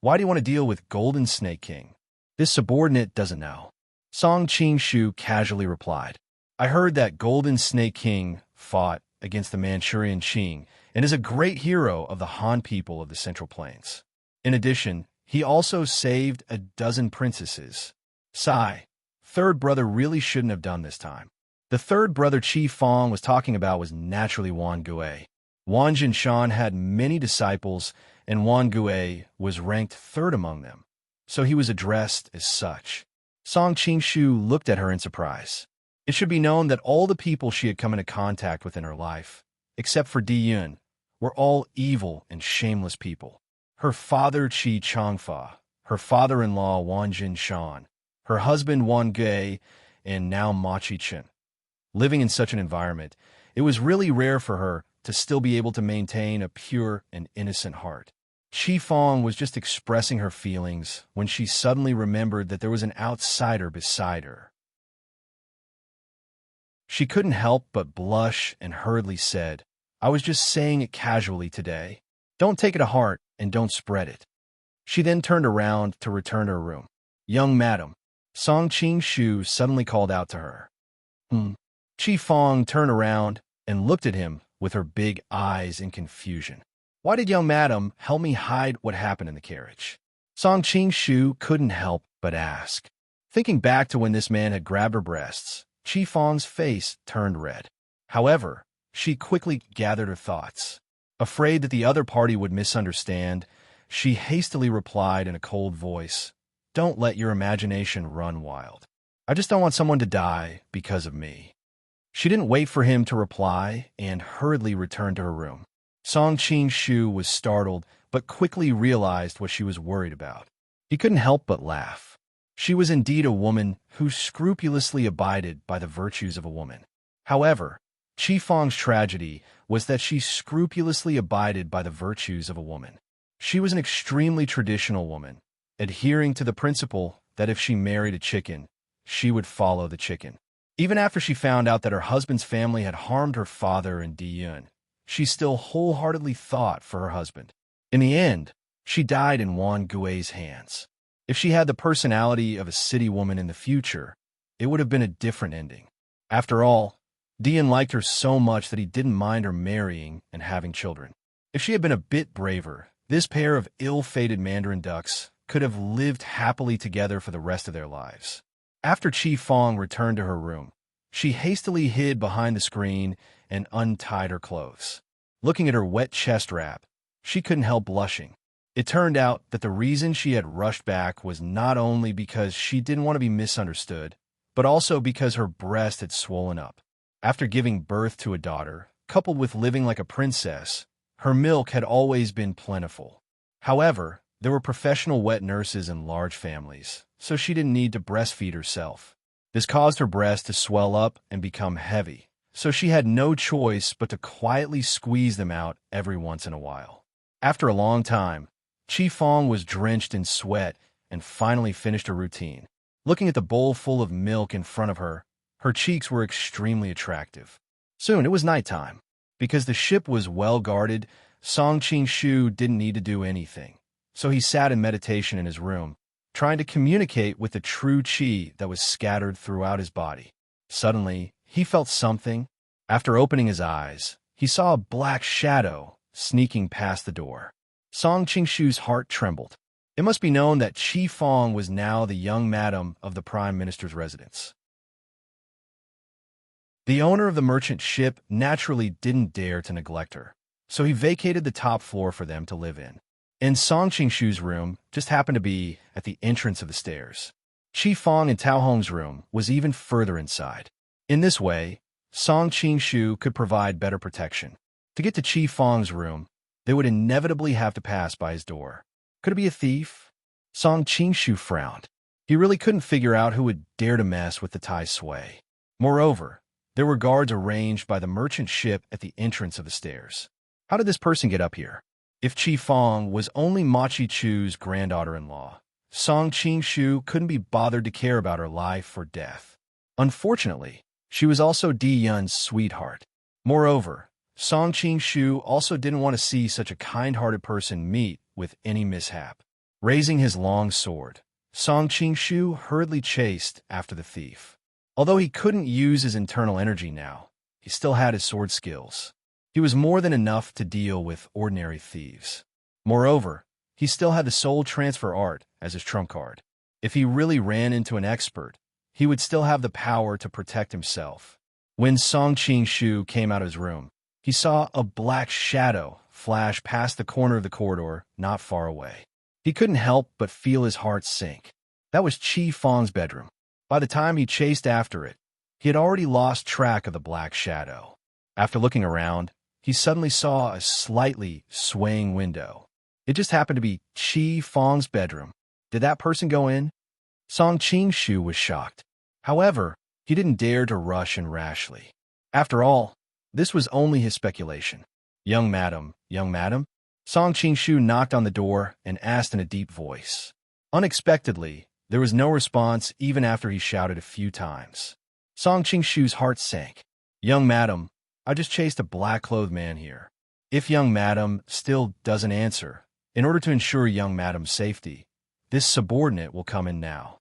Why do you want to deal with Golden Snake King? This subordinate doesn't know. Song Qingshu casually replied, I heard that Golden Snake King fought against the Manchurian Qing and is a great hero of the Han people of the Central Plains. In addition, he also saved a dozen princesses. Sigh. Third brother really shouldn't have done this time. The third brother Qi Feng was talking about was naturally Wan Gui. Wan Jinshan had many disciples, and Wan Gui was ranked third among them, so he was addressed as such. Song Qingshu looked at her in surprise. It should be known that all the people she had come into contact with in her life, except for Diyun, were all evil and shameless people. Her father Qi Changfa, her father-in-law Wan Jinshan, her husband Wan Gui, and now Ma Qichen. Living in such an environment, it was really rare for her to still be able to maintain a pure and innocent heart. Qi Feng was just expressing her feelings when she suddenly remembered that there was an outsider beside her. She couldn't help but blush and hurriedly said, "I was just saying it casually today. Don't take it to heart and don't spread it." She then turned around to return to her room. "Young madam," Song Qing-shu suddenly called out to her. Hmm. Chi Fong turned around and looked at him with her big eyes in confusion. "Why did young madam help me hide what happened in the carriage?" Song Qing-shu couldn't help but ask. Thinking back to when this man had grabbed her breasts, Chi Fong's face turned red. However, she quickly gathered her thoughts. Afraid that the other party would misunderstand, she hastily replied in a cold voice, "Don't let your imagination run wild. I just don't want someone to die because of me." She didn't wait for him to reply and hurriedly returned to her room. Song Qing-shu was startled, but quickly realized what she was worried about. He couldn't help but laugh. She was indeed a woman who scrupulously abided by the virtues of a woman. However, Chi Fong's tragedy was that she scrupulously abided by the virtues of a woman. She was an extremely traditional woman, adhering to the principle that if she married a chicken, she would follow the chicken. Even after she found out that her husband's family had harmed her father and Diyun, she still wholeheartedly thought for her husband. In the end, she died in Wan Gui's hands. If she had the personality of a city woman in the future, it would have been a different ending. After all, Diyun liked her so much that he didn't mind her marrying and having children. If she had been a bit braver, this pair of ill-fated Mandarin ducks could have lived happily together for the rest of their lives. After Chi Fong returned to her room, she hastily hid behind the screen and untied her clothes. Looking at her wet chest wrap, she couldn't help blushing. It turned out that the reason she had rushed back was not only because she didn't want to be misunderstood, but also because her breast had swollen up. After giving birth to a daughter, coupled with living like a princess, her milk had always been plentiful. However, there were professional wet nurses in large families, so she didn't need to breastfeed herself. This caused her breast to swell up and become heavy, so she had no choice but to quietly squeeze them out every once in a while. After a long time, Chi Fong was drenched in sweat and finally finished her routine. Looking at the bowl full of milk in front of her, her cheeks were extremely attractive. Soon it was nighttime. Because the ship was well guarded, Song Qing-shu didn't need to do anything. So he sat in meditation in his room, trying to communicate with the true qi that was scattered throughout his body. Suddenly, he felt something. After opening his eyes, he saw a black shadow sneaking past the door. Song Qing-shu's heart trembled. It must be known that Chi Fong was now the young madam of the Prime Minister's residence. The owner of the merchant ship naturally didn't dare to neglect her, so he vacated the top floor for them to live in. And Song Qing-shu's room just happened to be at the entrance of the stairs. Chi Fong and Tao Hong's room was even further inside. In this way, Song Qing-shu could provide better protection. To get to Chi Fong's room, they would inevitably have to pass by his door. Could it be a thief? Song Qing-shu frowned. He really couldn't figure out who would dare to mess with the Tai Sui. Moreover, there were guards arranged by the merchant ship at the entrance of the stairs. How did this person get up here? If Chi Fong was only Ma Chi-chu's granddaughter-in-law, Song Qing-shu couldn't be bothered to care about her life or death. Unfortunately, she was also Di-yun's sweetheart. Moreover, Song Qing-shu also didn't want to see such a kind-hearted person meet with any mishap. Raising his long sword, Song Qing-shu hurriedly chased after the thief. Although he couldn't use his internal energy now, he still had his sword skills. He was more than enough to deal with ordinary thieves. Moreover, he still had the soul transfer art as his trump card. If he really ran into an expert, he would still have the power to protect himself. When Song Qing-shu came out of his room, he saw a black shadow flash past the corner of the corridor not far away. He couldn't help but feel his heart sink. That was Chi Fong's bedroom. By the time he chased after it, he had already lost track of the black shadow. After looking around, he suddenly saw a slightly swaying window. It just happened to be Chi Fong's bedroom. Did that person go in? Song Qing-shu was shocked. However, he didn't dare to rush in rashly. After all, this was only his speculation. Young madam, Song Qing-shu knocked on the door and asked in a deep voice. Unexpectedly, there was no response even after he shouted a few times. Song Qingshu's heart sank. Young madam, I just chased a black-clothed man here. If young madam still doesn't answer, in order to ensure young madam's safety, this subordinate will come in now.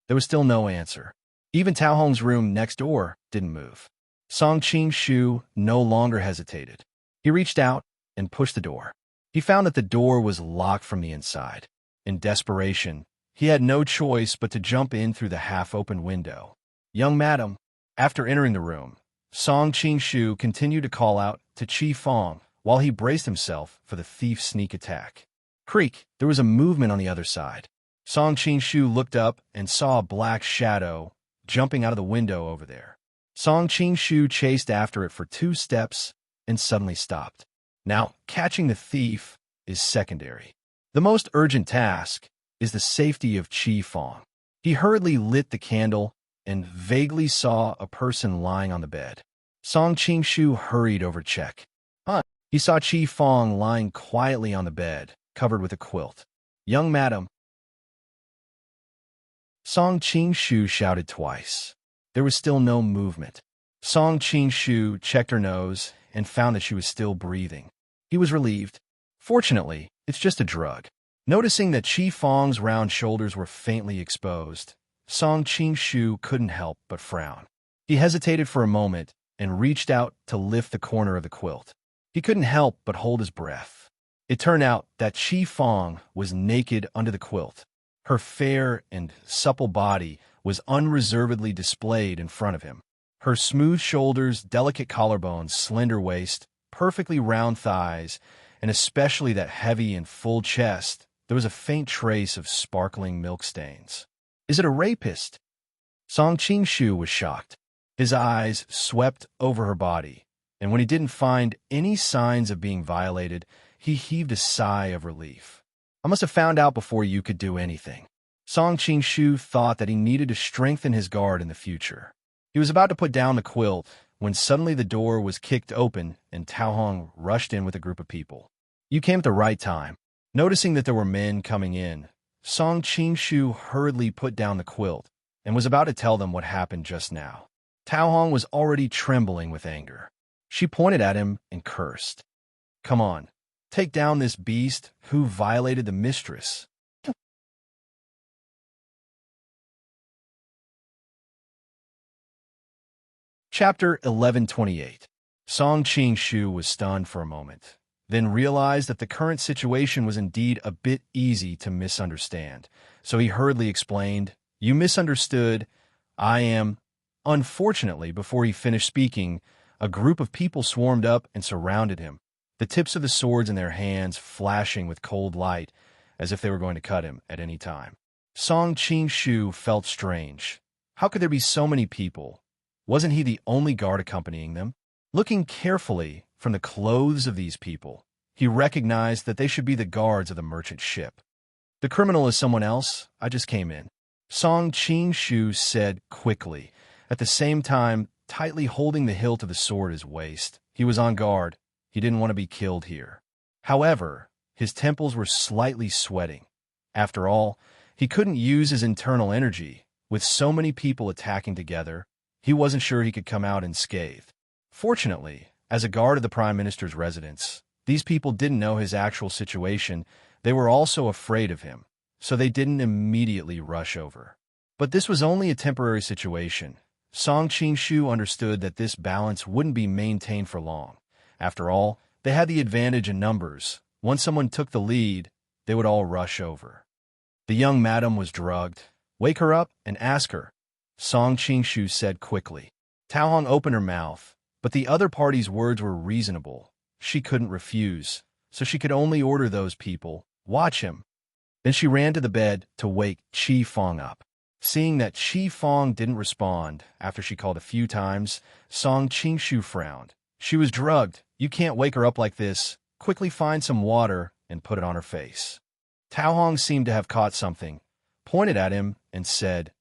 There was still no answer. Even Tao Hong's room next door didn't move. Song Qingshu no longer hesitated. He reached out and pushed the door. He found that the door was locked from the inside. In desperation, he had no choice but to jump in through the half-open window. Young madam. After entering the room, Song Qingshu continued to call out to Qi Fong while he braced himself for the thief's sneak attack. Creak! There was a movement on the other side. Song Qingshu looked up and saw a black shadow jumping out of the window over there. Song Qingshu chased after it for 2 steps and suddenly stopped. Now, catching the thief is secondary. The most urgent task is the safety of Qi Fong. He hurriedly lit the candle and vaguely saw a person lying on the bed. Song Qingshu hurried over to check. He saw Qi Fong lying quietly on the bed, covered with a quilt. Young madam. Song Qingshu shouted twice. There was still no movement. Song Qingshu checked her nose and found that she was still breathing. He was relieved. Fortunately, it's just a drug. Noticing that Qi Fong's round shoulders were faintly exposed, Song Qingshu couldn't help but frown. He hesitated for a moment and reached out to lift the corner of the quilt. He couldn't help but hold his breath. It turned out that Qi Fong was naked under the quilt. Her fair and supple body was unreservedly displayed in front of him. Her smooth shoulders, delicate collarbones, slender waist, perfectly round thighs, and especially that heavy and full chest, there was a faint trace of sparkling milk stains. Is it a rapist? Song Qingshu was shocked. His eyes swept over her body, and when he didn't find any signs of being violated, he heaved a sigh of relief. I must have found out before you could do anything. Song Qingshu thought that he needed to strengthen his guard in the future. He was about to put down the quilt when suddenly the door was kicked open and Tao Hong rushed in with a group of people. You came at the right time. Noticing that there were men coming in, Song Qingshu hurriedly put down the quilt and was about to tell them what happened just now. Tao Hong was already trembling with anger. She pointed at him and cursed. Come on, take down this beast who violated the mistress. Chapter 1128. Song Qingshu was stunned for a moment, then realized that the current situation was indeed a bit easy to misunderstand. So he hurriedly explained, You misunderstood. I am. Unfortunately, before he finished speaking, a group of people swarmed up and surrounded him, the tips of the swords in their hands flashing with cold light, as if they were going to cut him at any time. Song Qingshu felt strange. How could there be so many people? Wasn't he the only guard accompanying them? Looking carefully from the clothes of these people, he recognized that they should be the guards of the merchant ship. The criminal is someone else. I just came in. Song Qingshu said quickly, at the same time tightly holding the hilt of the sword at his waist. He was on guard. He didn't want to be killed here. However, his temples were slightly sweating. After all, he couldn't use his internal energy. With so many people attacking together, he wasn't sure he could come out unscathed. Fortunately, as a guard of the Prime Minister's residence, these people didn't know his actual situation. They were also afraid of him, so they didn't immediately rush over. But this was only a temporary situation. Song Qingshu understood that this balance wouldn't be maintained for long. After all, they had the advantage in numbers. Once someone took the lead, they would all rush over. The young madam was drugged. Wake her up and ask her, Song Qingshu said quickly. Tao Hong opened her mouth, but the other party's words were reasonable. She couldn't refuse, so she could only order those people, watch him. Then she ran to the bed to wake Qi Fong up. Seeing that Qi Fong didn't respond after she called a few times, Song Qingshu frowned. She was drugged. You can't wake her up like this. Quickly find some water and put it on her face. Tao Hong seemed to have caught something, pointed at him, and said,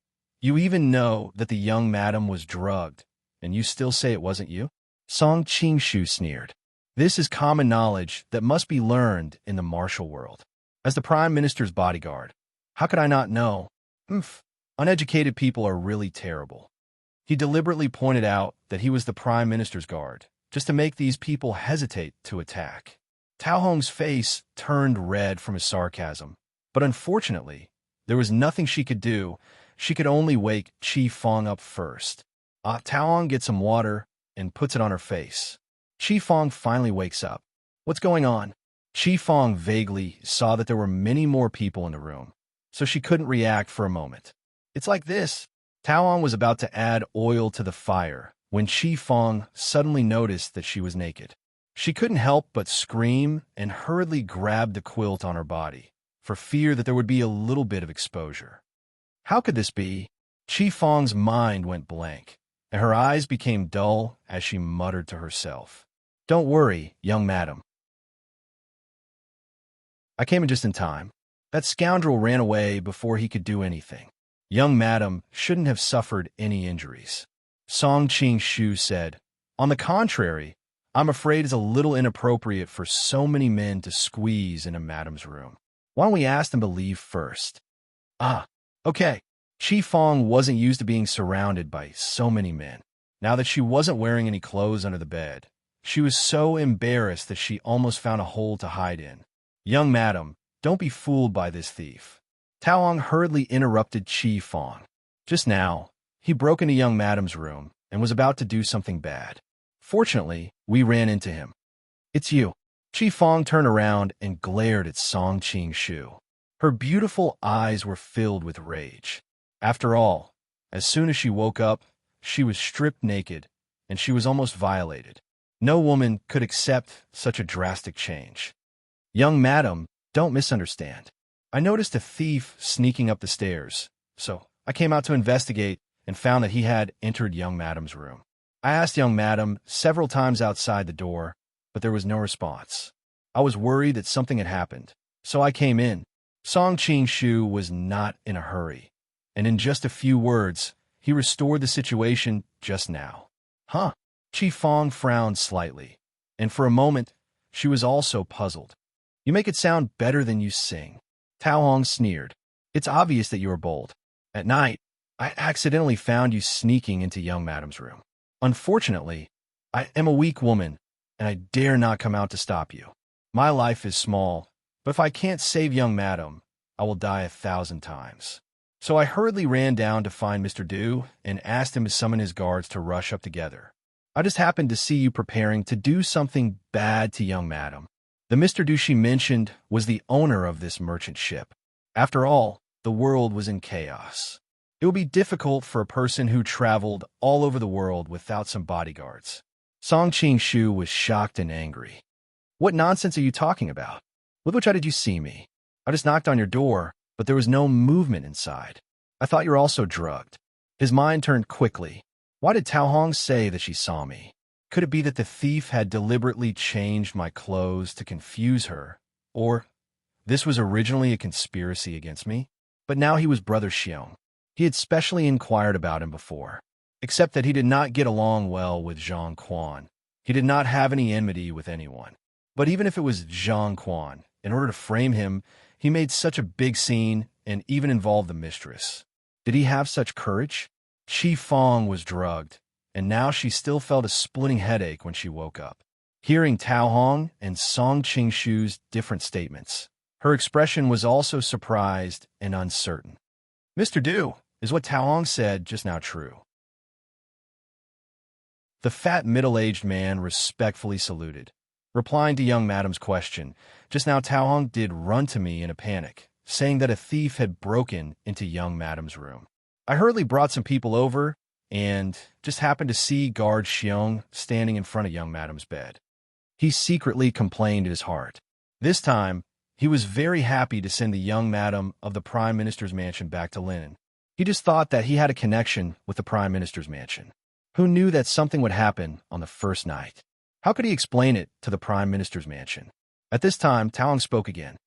You even know that the young madam was drugged, and you still say it wasn't you? Song Qingshu sneered. This is common knowledge that must be learned in the martial world. As the Prime Minister's bodyguard, how could I not know? Uneducated people are really terrible. He deliberately pointed out that he was the Prime Minister's guard, just to make these people hesitate to attack. Tao Hong's face turned red from his sarcasm, but unfortunately, there was nothing she could do. She could only wake Chi Fong up first. Tao Hong gets some water and puts it on her face. Chi Fong finally wakes up. What's going on? Chi Fong vaguely saw that there were many more people in the room, so she couldn't react for a moment. It's like this. Tao Hong was about to add oil to the fire when Chi Fong suddenly noticed that she was naked. She couldn't help but scream and hurriedly grabbed the quilt on her body, for fear that there would be a little bit of exposure. How could this be? Chi Fong's mind went blank, and her eyes became dull as she muttered to herself, "Don't worry, young madam. I came in just in time. That scoundrel ran away before he could do anything. Young madam shouldn't have suffered any injuries." Song Qing-shu said, "On the contrary, I'm afraid it's a little inappropriate for so many men to squeeze in a madam's room. Why don't we ask them to leave first?" Okay. Chi Fong wasn't used to being surrounded by so many men. Now that she wasn't wearing any clothes under the bed, she was so embarrassed that she almost found a hole to hide in. "Young madam, don't be fooled by this thief." Tao Hong hurriedly interrupted Chi Fong. Just now, he broke into young madam's room and was about to do something bad. Fortunately, we ran into him. "It's you." Chi Fong turned around and glared at Song Qing-shu. Her beautiful eyes were filled with rage. After all, as soon as she woke up, she was stripped naked, and she was almost violated. No woman could accept such a drastic change. "Young madam, don't misunderstand. I noticed a thief sneaking up the stairs, so I came out to investigate and found that he had entered young madam's room. I asked young madam several times outside the door, but there was no response. I was worried that something had happened, so I came in." Song Qing-shu was not in a hurry, and in just a few words, he restored the situation just now. Chi Fong frowned slightly, and for a moment, she was also puzzled. "You make it sound better than you sing." Tao Hong sneered. "It's obvious that you are bold. At night, I accidentally found you sneaking into young madam's room. Unfortunately, I am a weak woman, and I dare not come out to stop you. My life is small, but if I can't save young madam, I will die 1,000 times. So I hurriedly ran down to find Mr. Du and asked him to summon his guards to rush up together. I just happened to see you preparing to do something bad to young madam. The Mr. Du she mentioned was the owner of this merchant ship. After all, the world was in chaos. It would be difficult for a person who traveled all over the world without some bodyguards." Song Qing-shu was shocked and angry. "What nonsense are you talking about? With which eye did you see me? I just knocked on your door, but there was no movement inside. I thought you were also drugged." His mind turned quickly. Why did Tao Hong say that she saw me? Could it be that the thief had deliberately changed my clothes to confuse her? Or this was originally a conspiracy against me? But now he was Brother Xiong. He had specially inquired about him before. Except that he did not get along well with Zhang Quan. He did not have any enmity with anyone. But even if it was Zhang Quan, in order to frame him, he made such a big scene and even involved the mistress. Did he have such courage? Chi Fong was drugged, and now she still felt a splitting headache when she woke up. Hearing Tao Hong and Song Qing-shu's different statements, her expression was also surprised and uncertain. "Mr. Du, is what Tao Hong said just now true?" The fat middle-aged man respectfully saluted. Replying to young madam's question, just now Tao Hong did run to me in a panic, saying that a thief had broken into young madam's room. I hurriedly brought some people over and just happened to see guard Xiong standing in front of young madam's bed. He secretly complained in his heart. This time, he was very happy to send the young madam of the Prime Minister's mansion back to Linen. He just thought that he had a connection with the Prime Minister's mansion. Who knew that something would happen on the first night? How could he explain it to the Prime Minister's mansion? At this time, Tao Hong spoke again.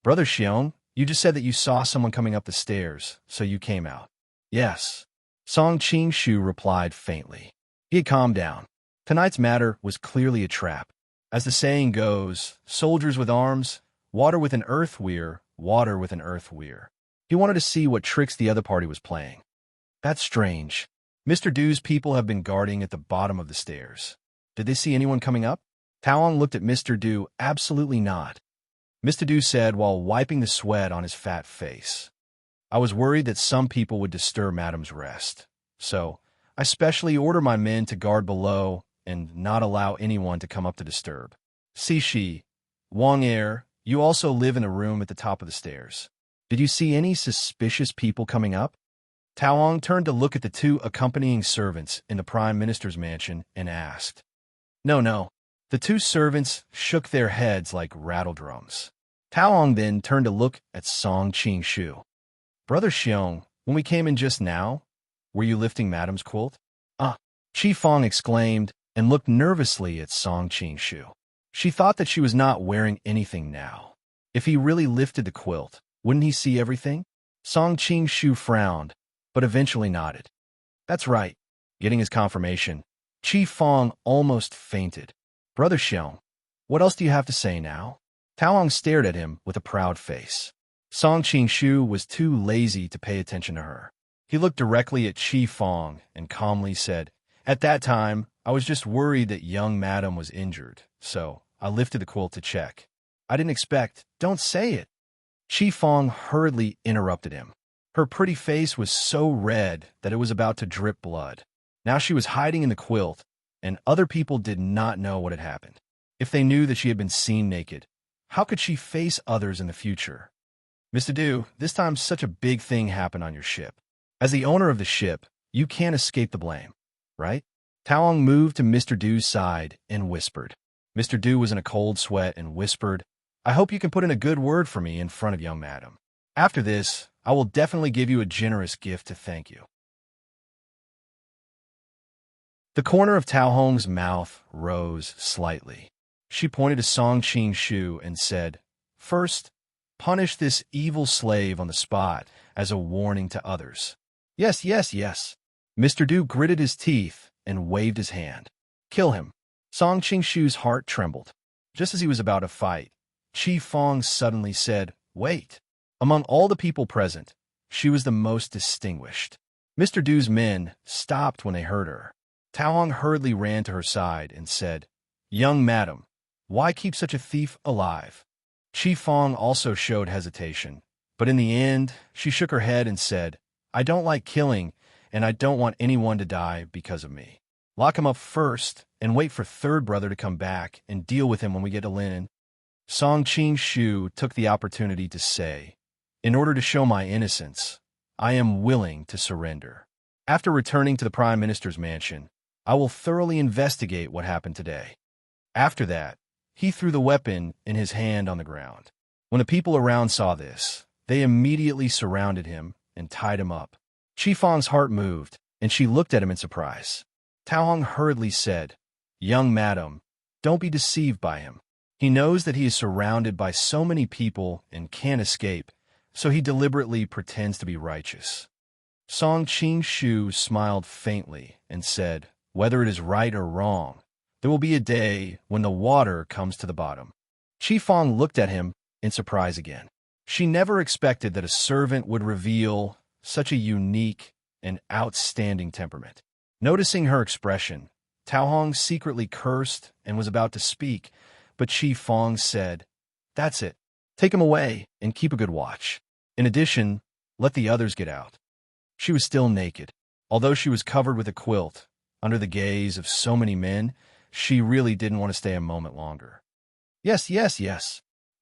"Brother Xiong, you just said that you saw someone coming up the stairs, so you came out." "Yes." Song Qing-shu replied faintly. He had calmed down. Tonight's matter was clearly a trap. As the saying goes, soldiers with arms, water with an earth weir, water with an earth weir. He wanted to see what tricks the other party was playing. "That's strange. Mr. Du's people have been guarding at the bottom of the stairs. Did they see anyone coming up? Taohong looked at Mr. Du. Absolutely not. Mr. Du said while wiping the sweat on his fat face. I was worried that some people would disturb Madam's rest. So, I specially order my men to guard below and not allow anyone to come up to disturb. Shi, Wang Er, you also live in a room at the top of the stairs. Did you see any suspicious people coming up? Taohong turned to look at the two accompanying servants in the Prime Minister's mansion and asked. No. The two servants shook their heads like rattledrums. Taohong then turned to look at Song Qing-shu. Brother Xiong, when we came in just now, were you lifting Madam's quilt? Chi Fong exclaimed and looked nervously at Song Qing-shu. She thought that she was not wearing anything now. If he really lifted the quilt, wouldn't he see everything? Song Qing-shu frowned, but eventually nodded. That's right. Getting his confirmation, Chi Fong almost fainted. Brother Xiong, what else do you have to say now? Taohong stared at him with a proud face. Song Qing-shu was too lazy to pay attention to her. He looked directly at Chi Fong and calmly said, At that time, I was just worried that young Madam was injured, so I lifted the quilt to check. I didn't expect. Don't say it. Chi Fong hurriedly interrupted him. Her pretty face was so red that it was about to drip blood. Now she was hiding in the quilt, and other people did not know what had happened. If they knew that she had been seen naked, how could she face others in the future? Mr. Du, this time such a big thing happened on your ship. As the owner of the ship, you can't escape the blame, right? Taohong moved to Mr. Du's side and whispered. Mr. Du was in a cold sweat and whispered, I hope you can put in a good word for me in front of young Madam. After this, I will definitely give you a generous gift to thank you. The corner of Taohong's mouth rose slightly. She pointed to Song Qing-shu and said, First, punish this evil slave on the spot as a warning to others. Yes. Mr. Du gritted his teeth and waved his hand. Kill him. Song Qing-shu's heart trembled. Just as he was about to fight, Chi Fong suddenly said, Wait. Among all the people present, she was the most distinguished. Mr. Du's men stopped when they heard her. Taohong hurriedly ran to her side and said, Young Madam, why keep such a thief alive? Chi Fong also showed hesitation, but in the end, she shook her head and said, I don't like killing, and I don't want anyone to die because of me. Lock him up first and wait for third brother to come back and deal with him when we get to Linen. Song Qing-shu took the opportunity to say, In order to show my innocence, I am willing to surrender. After returning to the Prime Minister's mansion, I will thoroughly investigate what happened today. After that, he threw the weapon in his hand on the ground. When the people around saw this, they immediately surrounded him and tied him up. Chi Fong's heart moved, and she looked at him in surprise. Taohong hurriedly said, Young Madam, don't be deceived by him. He knows that he is surrounded by so many people and can't escape, so he deliberately pretends to be righteous. Song Qing-shu smiled faintly and said, Whether it is right or wrong, there will be a day when the water comes to the bottom. Chi Fong looked at him in surprise again. She never expected that a servant would reveal such a unique and outstanding temperament. Noticing her expression, Taohong secretly cursed and was about to speak, but Chi Fong said, That's it. Take him away and keep a good watch. In addition, let the others get out. She was still naked. Although she was covered with a quilt, under the gaze of so many men, she really didn't want to stay a moment longer. Yes.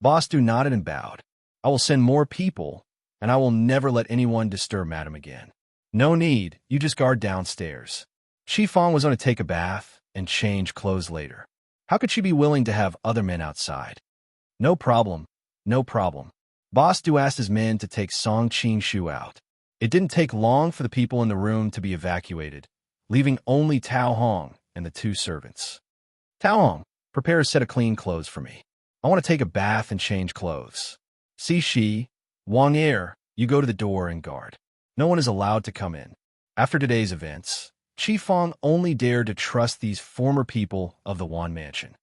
Boss Du nodded and bowed. I will send more people, and I will never let anyone disturb Madam again. No need, you just guard downstairs. Chi Fong was going to take a bath and change clothes later. How could she be willing to have other men outside? No problem. Boss Du asked his men to take Song Qing-shu out. It didn't take long for the people in the room to be evacuated, leaving only Taohong and the two servants. Taohong, prepare a set of clean clothes for me. I want to take a bath and change clothes. Shi, Wang Er, you go to the door and guard. No one is allowed to come in. After today's events, Chi Fong only dared to trust these former people of the Wan Mansion.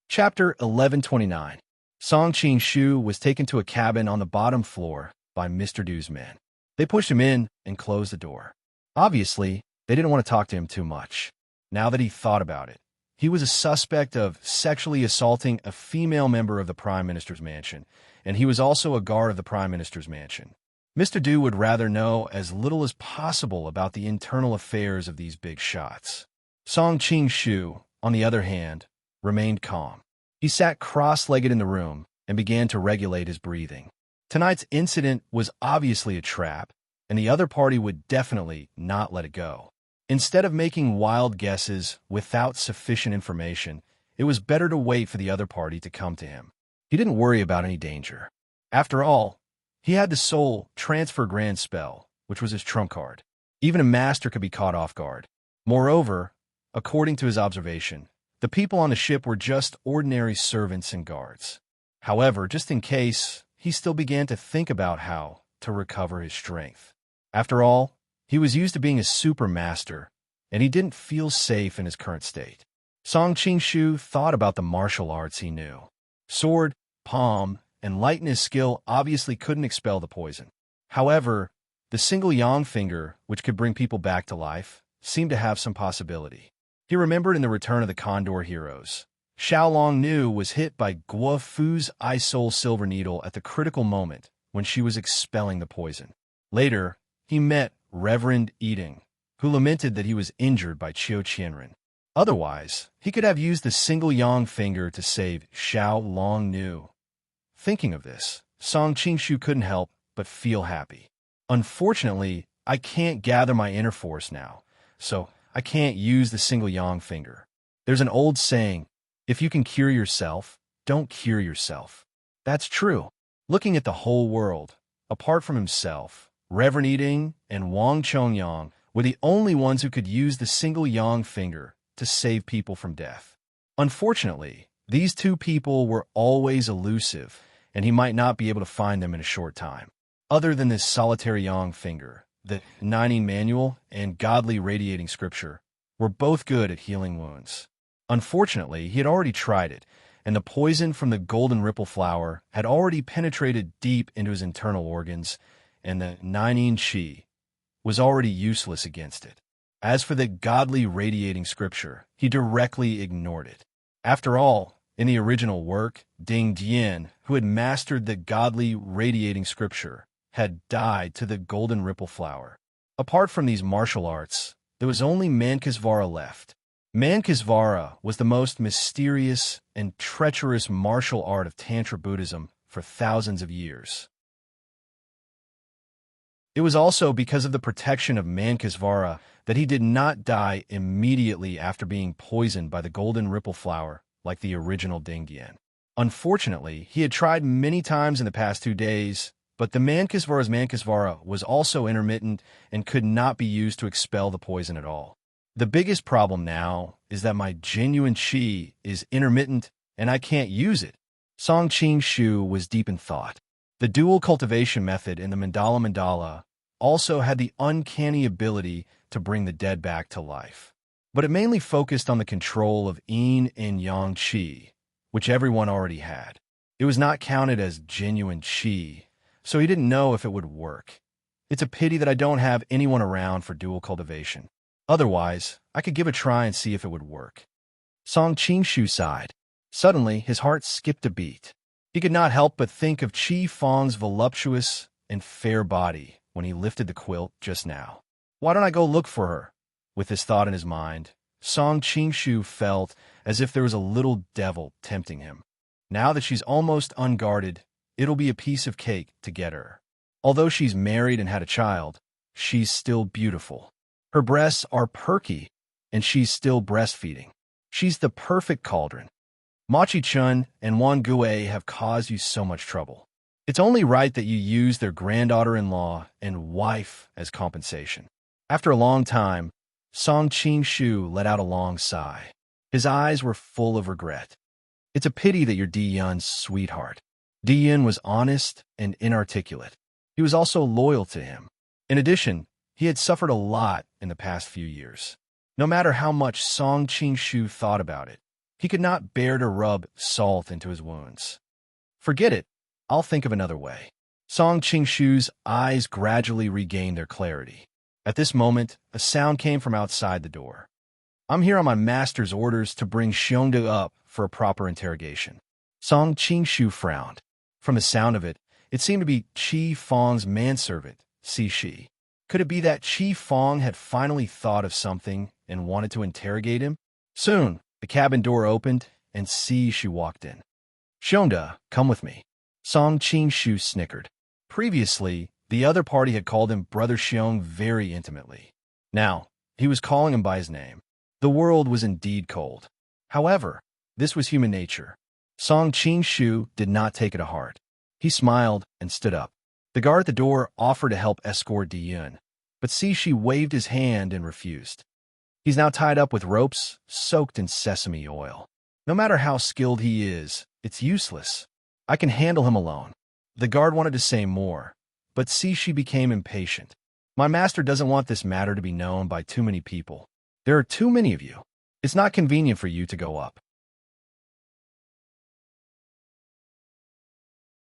Chapter 1129. Song Qing-shu was taken to a cabin on the bottom floor by Mr. Du's men. They pushed him in and closed the door. Obviously, they didn't want to talk to him too much. Now that he thought about it, he was a suspect of sexually assaulting a female member of the Prime Minister's mansion, and he was also a guard of the Prime Minister's mansion. Mr. Du would rather know as little as possible about the internal affairs of these big shots. Song Qing-shu, on the other hand, remained calm. He sat cross-legged in the room and began to regulate his breathing. Tonight's incident was obviously a trap, and the other party would definitely not let it go. Instead of making wild guesses without sufficient information, it was better to wait for the other party to come to him. He didn't worry about any danger. After all, he had the Soul Transfer Grand Spell, which was his trump card. Even a master could be caught off guard. Moreover, according to his observation, the people on the ship were just ordinary servants and guards. However, just in case, he still began to think about how to recover his strength. After all, he was used to being a super master, and he didn't feel safe in his current state. Song Qing-shu thought about the martial arts he knew. Sword, palm, and light in his skill obviously couldn't expel the poison. However, the single yang finger, which could bring people back to life, seemed to have some possibility. He remembered in the Return of the Condor Heroes, Xiao Long Nu was hit by Guo Fu's Eye Soul Silver Needle at the critical moment when she was expelling the poison. Later, he met Reverend Yiding, who lamented that he was injured by Qiu Qianren. Otherwise, he could have used the single yang finger to save Xiao Long Nu. Thinking of this, Song Qing-shu couldn't help but feel happy. Unfortunately, I can't gather my inner force now, so I can't use the single yang finger. There's an old saying, if you can cure yourself, don't cure yourself. That's true. Looking at the whole world, apart from himself, Reverend Yiding and Wang Chongyang were the only ones who could use the single yang finger to save people from death. Unfortunately, these two people were always elusive, and he might not be able to find them in a short time. Other than this solitary yang finger, the Nining Manual and Godly Radiating Scripture were both good at healing wounds. Unfortunately, he had already tried it, and the poison from the golden ripple flower had already penetrated deep into his internal organs, and the Nining Qi was already useless against it. As for the Godly Radiating Scripture, he directly ignored it. After all, in the original work, Ding Dian, who had mastered the Godly Radiating Scripture, had died to the golden ripple flower. Apart from these martial arts, there was only Mankisvara left. Mankisvara was the most mysterious and treacherous martial art of Tantra Buddhism for thousands of years. It was also because of the protection of Mankisvara that he did not die immediately after being poisoned by the golden ripple flower like the original Dingdian. Unfortunately, he had tried many times in the past 2 days, but the Mankisvara's Mankisvara was also intermittent and could not be used to expel the poison at all. The biggest problem now is that my genuine qi is intermittent and I can't use it. Song Qing-shu was deep in thought. The dual cultivation method in the mandala also had the uncanny ability to bring the dead back to life. But it mainly focused on the control of yin and yang qi, which everyone already had. It was not counted as genuine qi, so he didn't know if it would work. It's a pity that I don't have anyone around for dual cultivation. Otherwise, I could give a try and see if it would work. Song Qing-shu sighed. Suddenly, his heart skipped a beat. He could not help but think of Qi Fang's voluptuous and fair body when he lifted the quilt just now. Why don't I go look for her? With this thought in his mind, Song Qing-shu felt as if there was a little devil tempting him. Now that she's almost unguarded, it'll be a piece of cake to get her. Although she's married and had a child, she's still beautiful. Her breasts are perky, and she's still breastfeeding. She's the perfect cauldron. Machi-chun and Wan Gue have caused you so much trouble. It's only right that you use their granddaughter-in-law and wife as compensation. After a long time, Song Qing-shu let out a long sigh. His eyes were full of regret. It's a pity that you're Di-yun's sweetheart. Di-yun was honest and inarticulate. He was also loyal to him. In addition, he had suffered a lot in the past few years. No matter how much Song Qing-shu thought about it, he could not bear to rub salt into his wounds. Forget it. I'll think of another way. Song Qingshu's eyes gradually regained their clarity. At this moment, a sound came from outside the door. I'm here on my master's orders to bring Xiongda up for a proper interrogation. Song Qingshu frowned. From the sound of it, it seemed to be Qi Feng's manservant, Si Shi. Could it be that Qi Feng had finally thought of something and wanted to interrogate him? Soon, the cabin door opened, and Si Shi walked in. Xiongda, come with me. Song Qingshu snickered. Previously, the other party had called him Brother Xiong very intimately. Now, he was calling him by his name. The world was indeed cold. However, this was human nature. Song Qingshu did not take it to heart. He smiled and stood up. The guard at the door offered to help escort Diyun, but Si Shi waved his hand and refused. He's now tied up with ropes soaked in sesame oil. No matter how skilled he is, it's useless. I can handle him alone. The guard wanted to say more, but Si Shi became impatient. My master doesn't want this matter to be known by too many people. There are too many of you. It's not convenient for you to go up.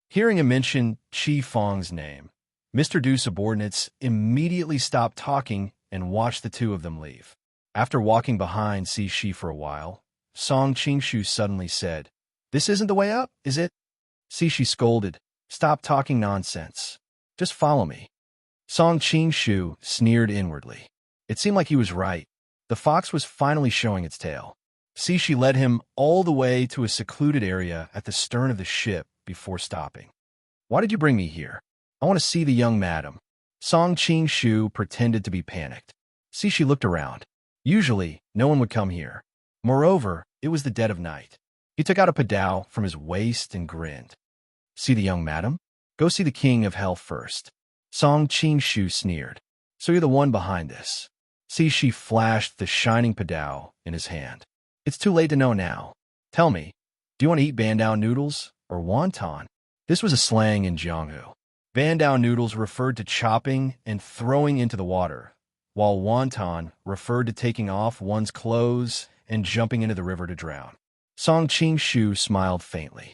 Hearing him mention Qi Feng's name, Mr. Du's subordinates immediately stopped talking and watched the two of them leave. After walking behind Si Shi for a while, Song Qingshu suddenly said, "This isn't the way up, is it?" Si Shi scolded, "Stop talking nonsense. Just follow me." Song Qingshu sneered inwardly. It seemed like he was right. The fox was finally showing its tail. Si Shi led him all the way to a secluded area at the stern of the ship before stopping. "Why did you bring me here?" "I want to see the young madam." Song Qingshu pretended to be panicked. Si Shi looked around. Usually, no one would come here. Moreover, it was the dead of night. He took out a padao from his waist and grinned. "See the young madam? Go see the king of hell first." Song Qingshu sneered. "So you're the one behind this." Si Shi flashed the shining padao in his hand. "It's too late to know now. Tell me, do you want to eat bandao noodles or wonton?" This was a slang in Jianghu. Bandao noodles referred to chopping and throwing into the water, while wonton referred to taking off one's clothes and jumping into the river to drown. Song Qingshu smiled faintly.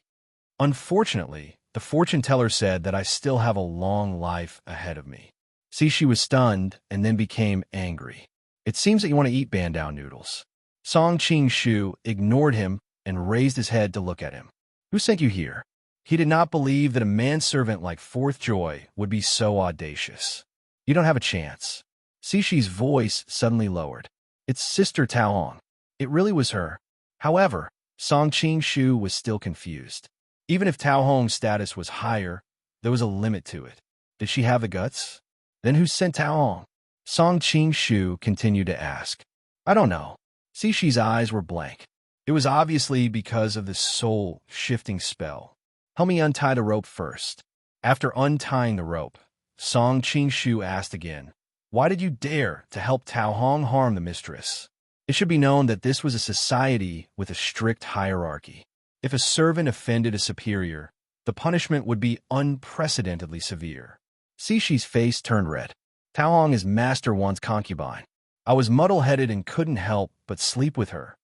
"Unfortunately, the fortune teller said that I still have a long life ahead of me." Si Shi was stunned and then became angry. "It seems that you want to eat bandao noodles." Song Qingshu ignored him and raised his head to look at him. "Who sent you here?" He did not believe that a manservant like Fourth Joy would be so audacious. "You don't have a chance." Si Shi's voice suddenly lowered. "It's Sister Tao Hong." It really was her. However, Song Qingshu was still confused. Even if Tao Hong's status was higher, there was a limit to it. Did she have the guts? Then who sent Tao Hong? Song Qingshu continued to ask. "I don't know." Si Shi's eyes were blank. It was obviously because of the soul-shifting spell. "Help me untie the rope first." After untying the rope, Song Qingshu asked again, "Why did you dare to help Tao Hong harm the mistress?" It should be known that this was a society with a strict hierarchy. If a servant offended a superior, the punishment would be unprecedentedly severe. Si Shi's face turned red. "Tao Hong is Master One's concubine. I was muddle-headed and couldn't help but sleep with her."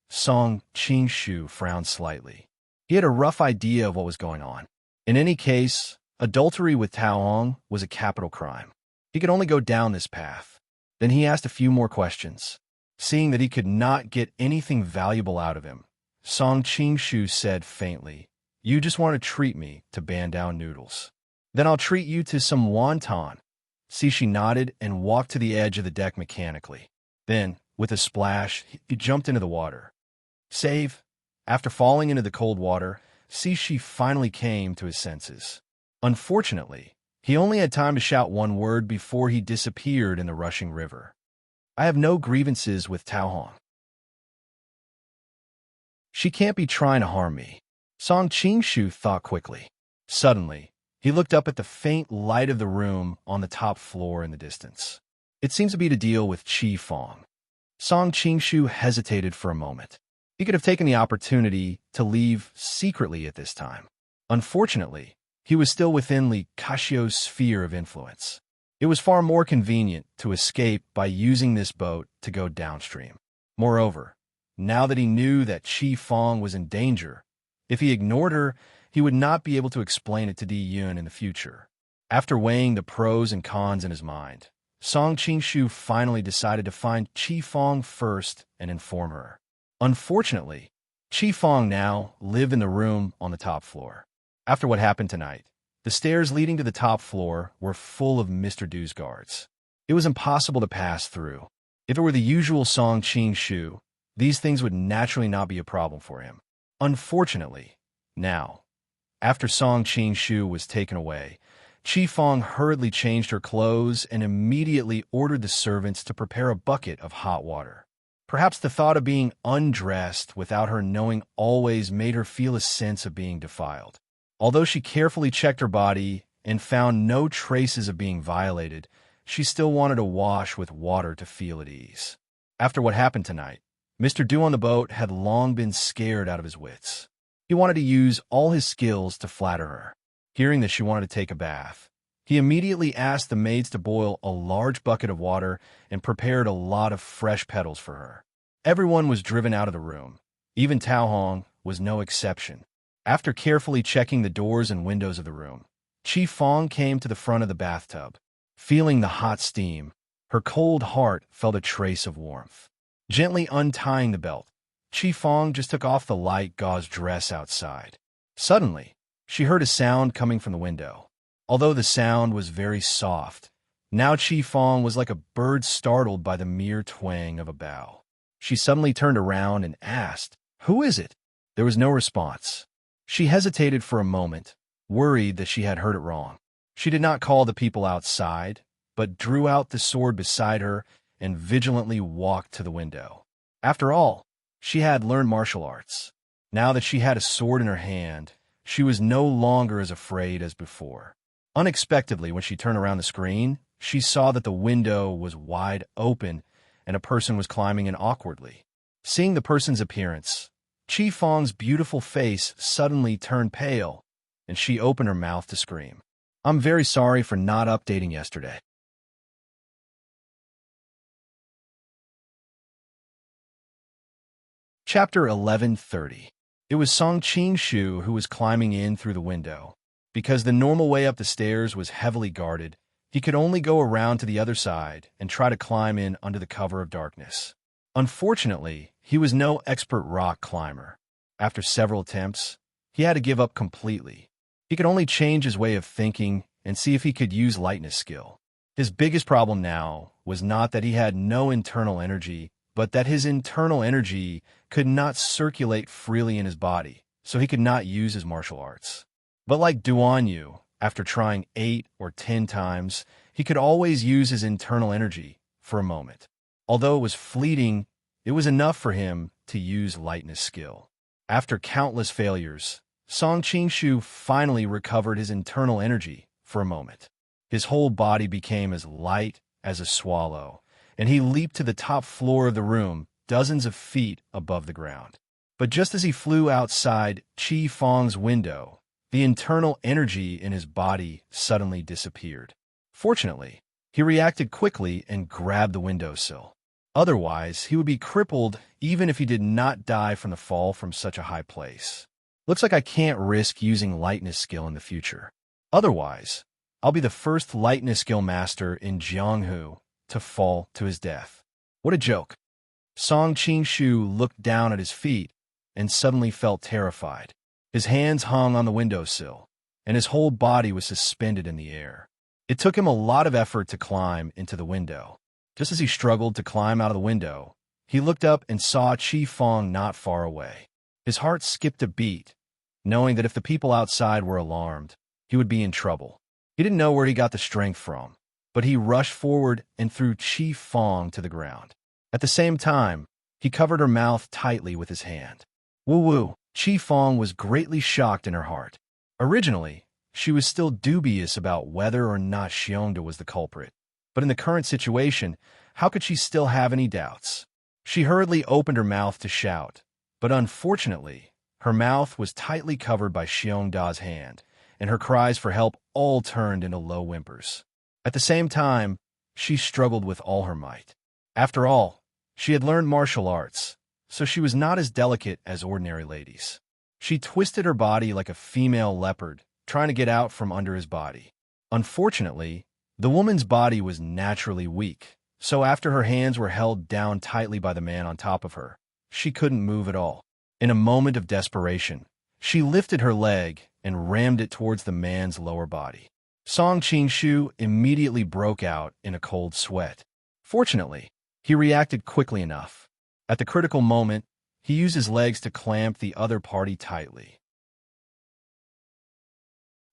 Song Qingshu frowned slightly. He had a rough idea of what was going on. In any case, adultery with Tao Hong was a capital crime. He could only go down this path. Then he asked a few more questions. Seeing that he could not get anything valuable out of him, Song Qingshu said faintly, "You just want to treat me to bandao noodles. Then I'll treat you to some wonton." Si Shi nodded and walked to the edge of the deck mechanically. Then, with a splash, he jumped into the water. Save. After falling into the cold water, Si Shi finally came to his senses. Unfortunately, he only had time to shout one word before he disappeared in the rushing river. "I have no grievances with Tao Hong. She can't be trying to harm me." Song Qingshu thought quickly. Suddenly, he looked up at the faint light of the room on the top floor in the distance. It seems to be to deal with Qi Feng. Song Qingshu hesitated for a moment. He could have taken the opportunity to leave secretly at this time. Unfortunately, he was still within Li Kashio's sphere of influence. It was far more convenient to escape by using this boat to go downstream. Moreover, now that he knew that Qi Feng was in danger, If he ignored her, he would not be able to explain it to Di Yun in the future. After weighing the pros and cons in his mind, Song Qingshu finally decided to find Qi Fong first and inform her. Unfortunately, Qi Fong now lived in the room on the top floor. After what happened tonight, the stairs leading to the top floor were full of Mr. Du's guards. It was impossible to pass through. If it were the usual Song Qingshu, these things would naturally not be a problem for him. Unfortunately, now, after Song Qingshu was taken away, Qi Fong hurriedly changed her clothes and immediately ordered the servants to prepare a bucket of hot water. Perhaps the thought of being undressed without her knowing always made her feel a sense of being defiled. Although she carefully checked her body and found no traces of being violated, she still wanted to wash with water to feel at ease. After what happened tonight, Mr. Du on the boat had long been scared out of his wits. He wanted to use all his skills to flatter her. Hearing that she wanted to take a bath, he immediately asked the maids to boil a large bucket of water and prepared a lot of fresh petals for her. Everyone was driven out of the room. Even Tao Hong was no exception. After carefully checking the doors and windows of the room, Qi Fong came to the front of the bathtub. Feeling the hot steam, her cold heart felt a trace of warmth. Gently untying the belt, Qi Fong just took off the light gauze dress outside. Suddenly, she heard a sound coming from the window. Although the sound was very soft, now Qi Fong was like a bird startled by the mere twang of a bough. She suddenly turned around and asked, "Who is it?" There was no response. She hesitated for a moment, worried that she had heard it wrong. She did not call the people outside, but drew out the sword beside her and vigilantly walked to the window. After all, she had learned martial arts. Now that she had a sword in her hand, she was no longer as afraid as before. Unexpectedly, when she turned around the screen, she saw that the window was wide open and a person was climbing in awkwardly. Seeing the person's appearance, Qi Fong's beautiful face suddenly turned pale, and she opened her mouth to scream. "I'm very sorry for not updating yesterday." Chapter 1130. It was Song Qingshu who was climbing in through the window. Because the normal way up the stairs was heavily guarded, he could only go around to the other side and try to climb in under the cover of darkness. Unfortunately, he was no expert rock climber. After several attempts, he had to give up completely. He could only change his way of thinking and see if he could use lightness skill. His biggest problem now was not that he had no internal energy, but that his internal energy could not circulate freely in his body, so he could not use his martial arts. But like Duan Yu, after trying 8 or 10 times, he could always use his internal energy for a moment. Although it was fleeting, it was enough for him to use lightness skill. After countless failures, Song Qingshu finally recovered his internal energy for a moment. His whole body became as light as a swallow, and he leaped to the top floor of the room, dozens of feet above the ground. But just as he flew outside Qi Fong's window, the internal energy in his body suddenly disappeared. Fortunately, he reacted quickly and grabbed the windowsill. Otherwise, he would be crippled even if he did not die from the fall from such a high place. Looks like I can't risk using lightness skill in the future. Otherwise, I'll be the first lightness skill master in Jianghu to fall to his death. What a joke. Song Qingshu looked down at his feet and suddenly felt terrified. His hands hung on the windowsill, and his whole body was suspended in the air. It took him a lot of effort to climb into the window. Just as he struggled to climb out of the window, he looked up and saw Qi Fong not far away. His heart skipped a beat, knowing that if the people outside were alarmed, he would be in trouble. He didn't know where he got the strength from, but he rushed forward and threw Qi Fong to the ground. At the same time, he covered her mouth tightly with his hand. Woo-woo! Qi Fong was greatly shocked in her heart. Originally, she was still dubious about whether or not Xiongda was the culprit. But in the current situation, how could she still have any doubts? She hurriedly opened her mouth to shout, but unfortunately, her mouth was tightly covered by Xiongda's hand, and her cries for help all turned into low whimpers. At the same time, she struggled with all her might. After all, she had learned martial arts, so she was not as delicate as ordinary ladies. She twisted her body like a female leopard, trying to get out from under his body. Unfortunately, the woman's body was naturally weak, so after her hands were held down tightly by the man on top of her, she couldn't move at all. In a moment of desperation, she lifted her leg and rammed it towards the man's lower body. Song Qingshu immediately broke out in a cold sweat. Fortunately, he reacted quickly enough. At the critical moment, he used his legs to clamp the other party tightly.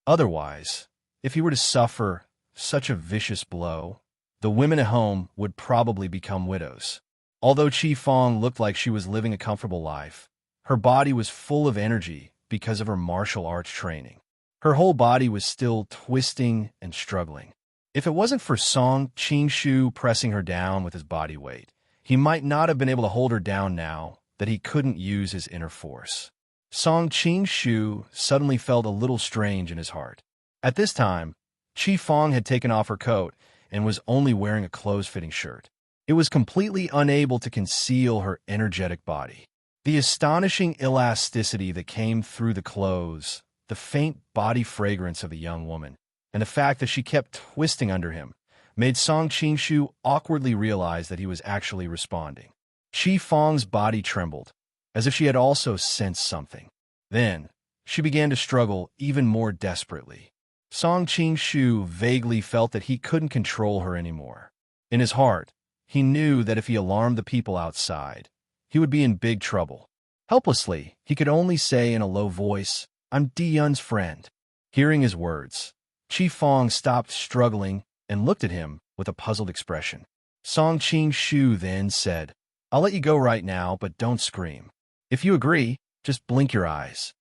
Otherwise, if he were to suffer such a vicious blow, the women at home would probably become widows. Although Qi Fong looked like she was living a comfortable life, her body was full of energy because of her martial arts training. Her whole body was still twisting and struggling. If it wasn't for Song Qingshu pressing her down with his body weight, he might not have been able to hold her down now that he couldn't use his inner force. Song Qingshu suddenly felt a little strange in his heart. At this time, Qi Fong had taken off her coat and was only wearing a close-fitting shirt. It was completely unable to conceal her energetic body. The astonishing elasticity that came through the clothes, the faint body fragrance of the young woman, and the fact that she kept twisting under him, made Song Qingshu awkwardly realize that he was actually responding. Qi Fong's body trembled, as if she had also sensed something. Then, she began to struggle even more desperately. Song Qingshu vaguely felt that he couldn't control her anymore. In his heart, he knew that if he alarmed the people outside, he would be in big trouble. Helplessly, he could only say in a low voice, "I'm Di Yun's friend." Hearing his words, Qi Fong stopped struggling and looked at him with a puzzled expression. Song Qingshu then said, "I'll let you go right now, but don't scream. If you agree, just blink your eyes."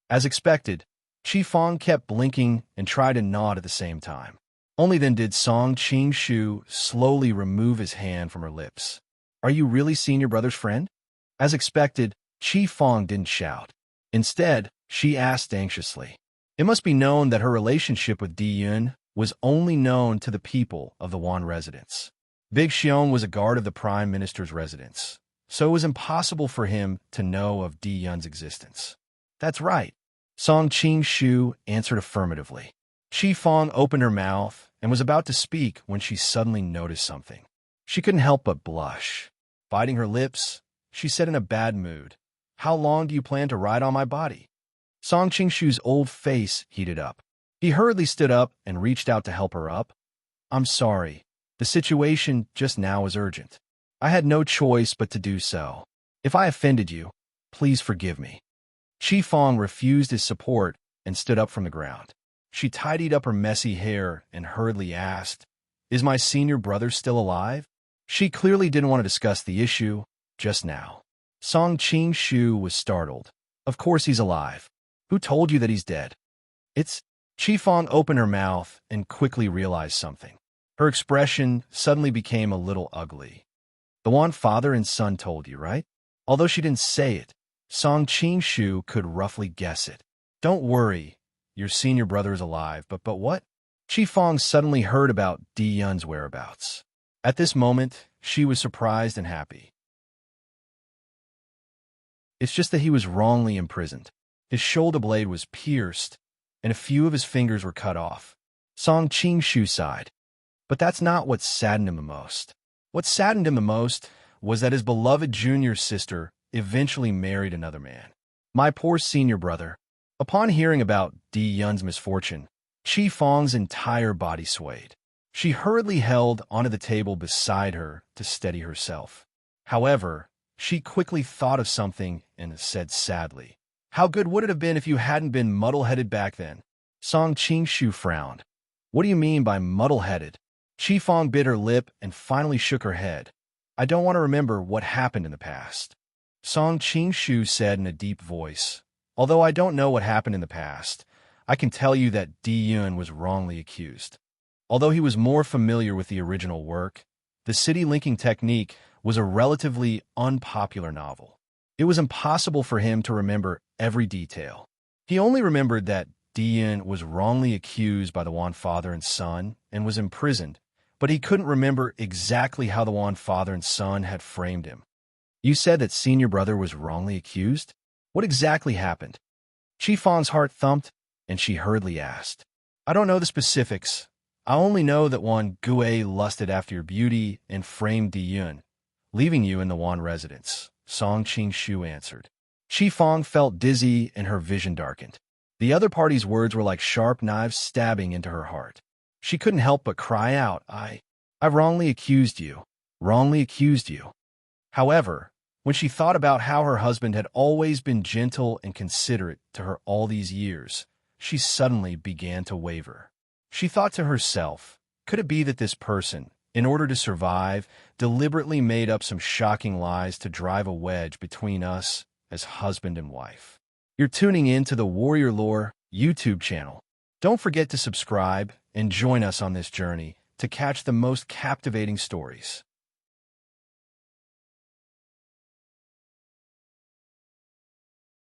As expected, Qi Fong kept blinking and tried to nod at the same time. Only then did Song Qingshu slowly remove his hand from her lips. "Are you really seeing your brother's friend?" As expected, Qi Fong didn't shout. Instead, she asked anxiously. It must be known that her relationship with Di Yun was only known to the people of the Wan residence. Big Xiong was a guard of the Prime Minister's residence, so it was impossible for him to know of Di Yun's existence. "That's right," Song Qingshu answered affirmatively. Qi Fong opened her mouth and was about to speak when she suddenly noticed something. She couldn't help but blush. Biting her lips, she said in a bad mood, "How long do you plan to ride on my body?" Song Qingshu's old face heated up. He hurriedly stood up and reached out to help her up. "I'm sorry. The situation just now is urgent. I had no choice but to do so. If I offended you, please forgive me." Qi Fong refused his support and stood up from the ground. She tidied up her messy hair and hurriedly asked, "Is my senior brother still alive?" She clearly didn't want to discuss the issue just now. Song Qingshu was startled. "Of course he's alive. Who told you that he's dead?" "It's..." Qi Fong opened her mouth and quickly realized something. Her expression suddenly became a little ugly. "The Wan father and son told you, right?" Although she didn't say it, Song Qingshu could roughly guess it. "Don't worry, your senior brother is alive, but what?" Qi Fong suddenly heard about Di Yun's whereabouts. At this moment, she was surprised and happy. It's just that he was wrongly imprisoned. His shoulder blade was pierced, and a few of his fingers were cut off. Song Qingshu sighed. But that's not what saddened him the most. What saddened him the most was that his beloved junior sister eventually married another man. My poor senior brother. Upon hearing about Di Yun's misfortune, Qi Fong's entire body swayed. She hurriedly held onto the table beside her to steady herself. However, she quickly thought of something and said sadly, "How good would it have been if you hadn't been muddle-headed back then?" Song Qingshu frowned. "What do you mean by muddle-headed?" Qi Fong bit her lip and finally shook her head. "I don't want to remember what happened in the past." Song Qingshu said in a deep voice, "Although I don't know what happened in the past, I can tell you that Di Yun was wrongly accused. Although he was more familiar with the original work, the city-linking technique was a relatively unpopular novel. It was impossible for him to remember every detail. He only remembered that Di Yun was wrongly accused by the Wan father and son and was imprisoned, but he couldn't remember exactly how the Wan father and son had framed him." "You said that senior brother was wrongly accused? What exactly happened?" Fang's heart thumped, and she hurriedly asked, I don't know the specifics. I only know that one Gue lusted after your beauty and framed Di Yun, leaving you in the Wan residence. Song Qing-shu answered. Fang felt dizzy and her vision darkened. The other party's words were like sharp knives stabbing into her heart. She couldn't help but cry out, I wrongly accused you. Wrongly accused you. However, when she thought about how her husband had always been gentle and considerate to her all these years, she suddenly began to waver. She thought to herself, could it be that this person, in order to survive, deliberately made up some shocking lies to drive a wedge between us as husband and wife? You're tuning in to the Warrior Lore YouTube channel. Don't forget to subscribe and join us on this journey to catch the most captivating stories.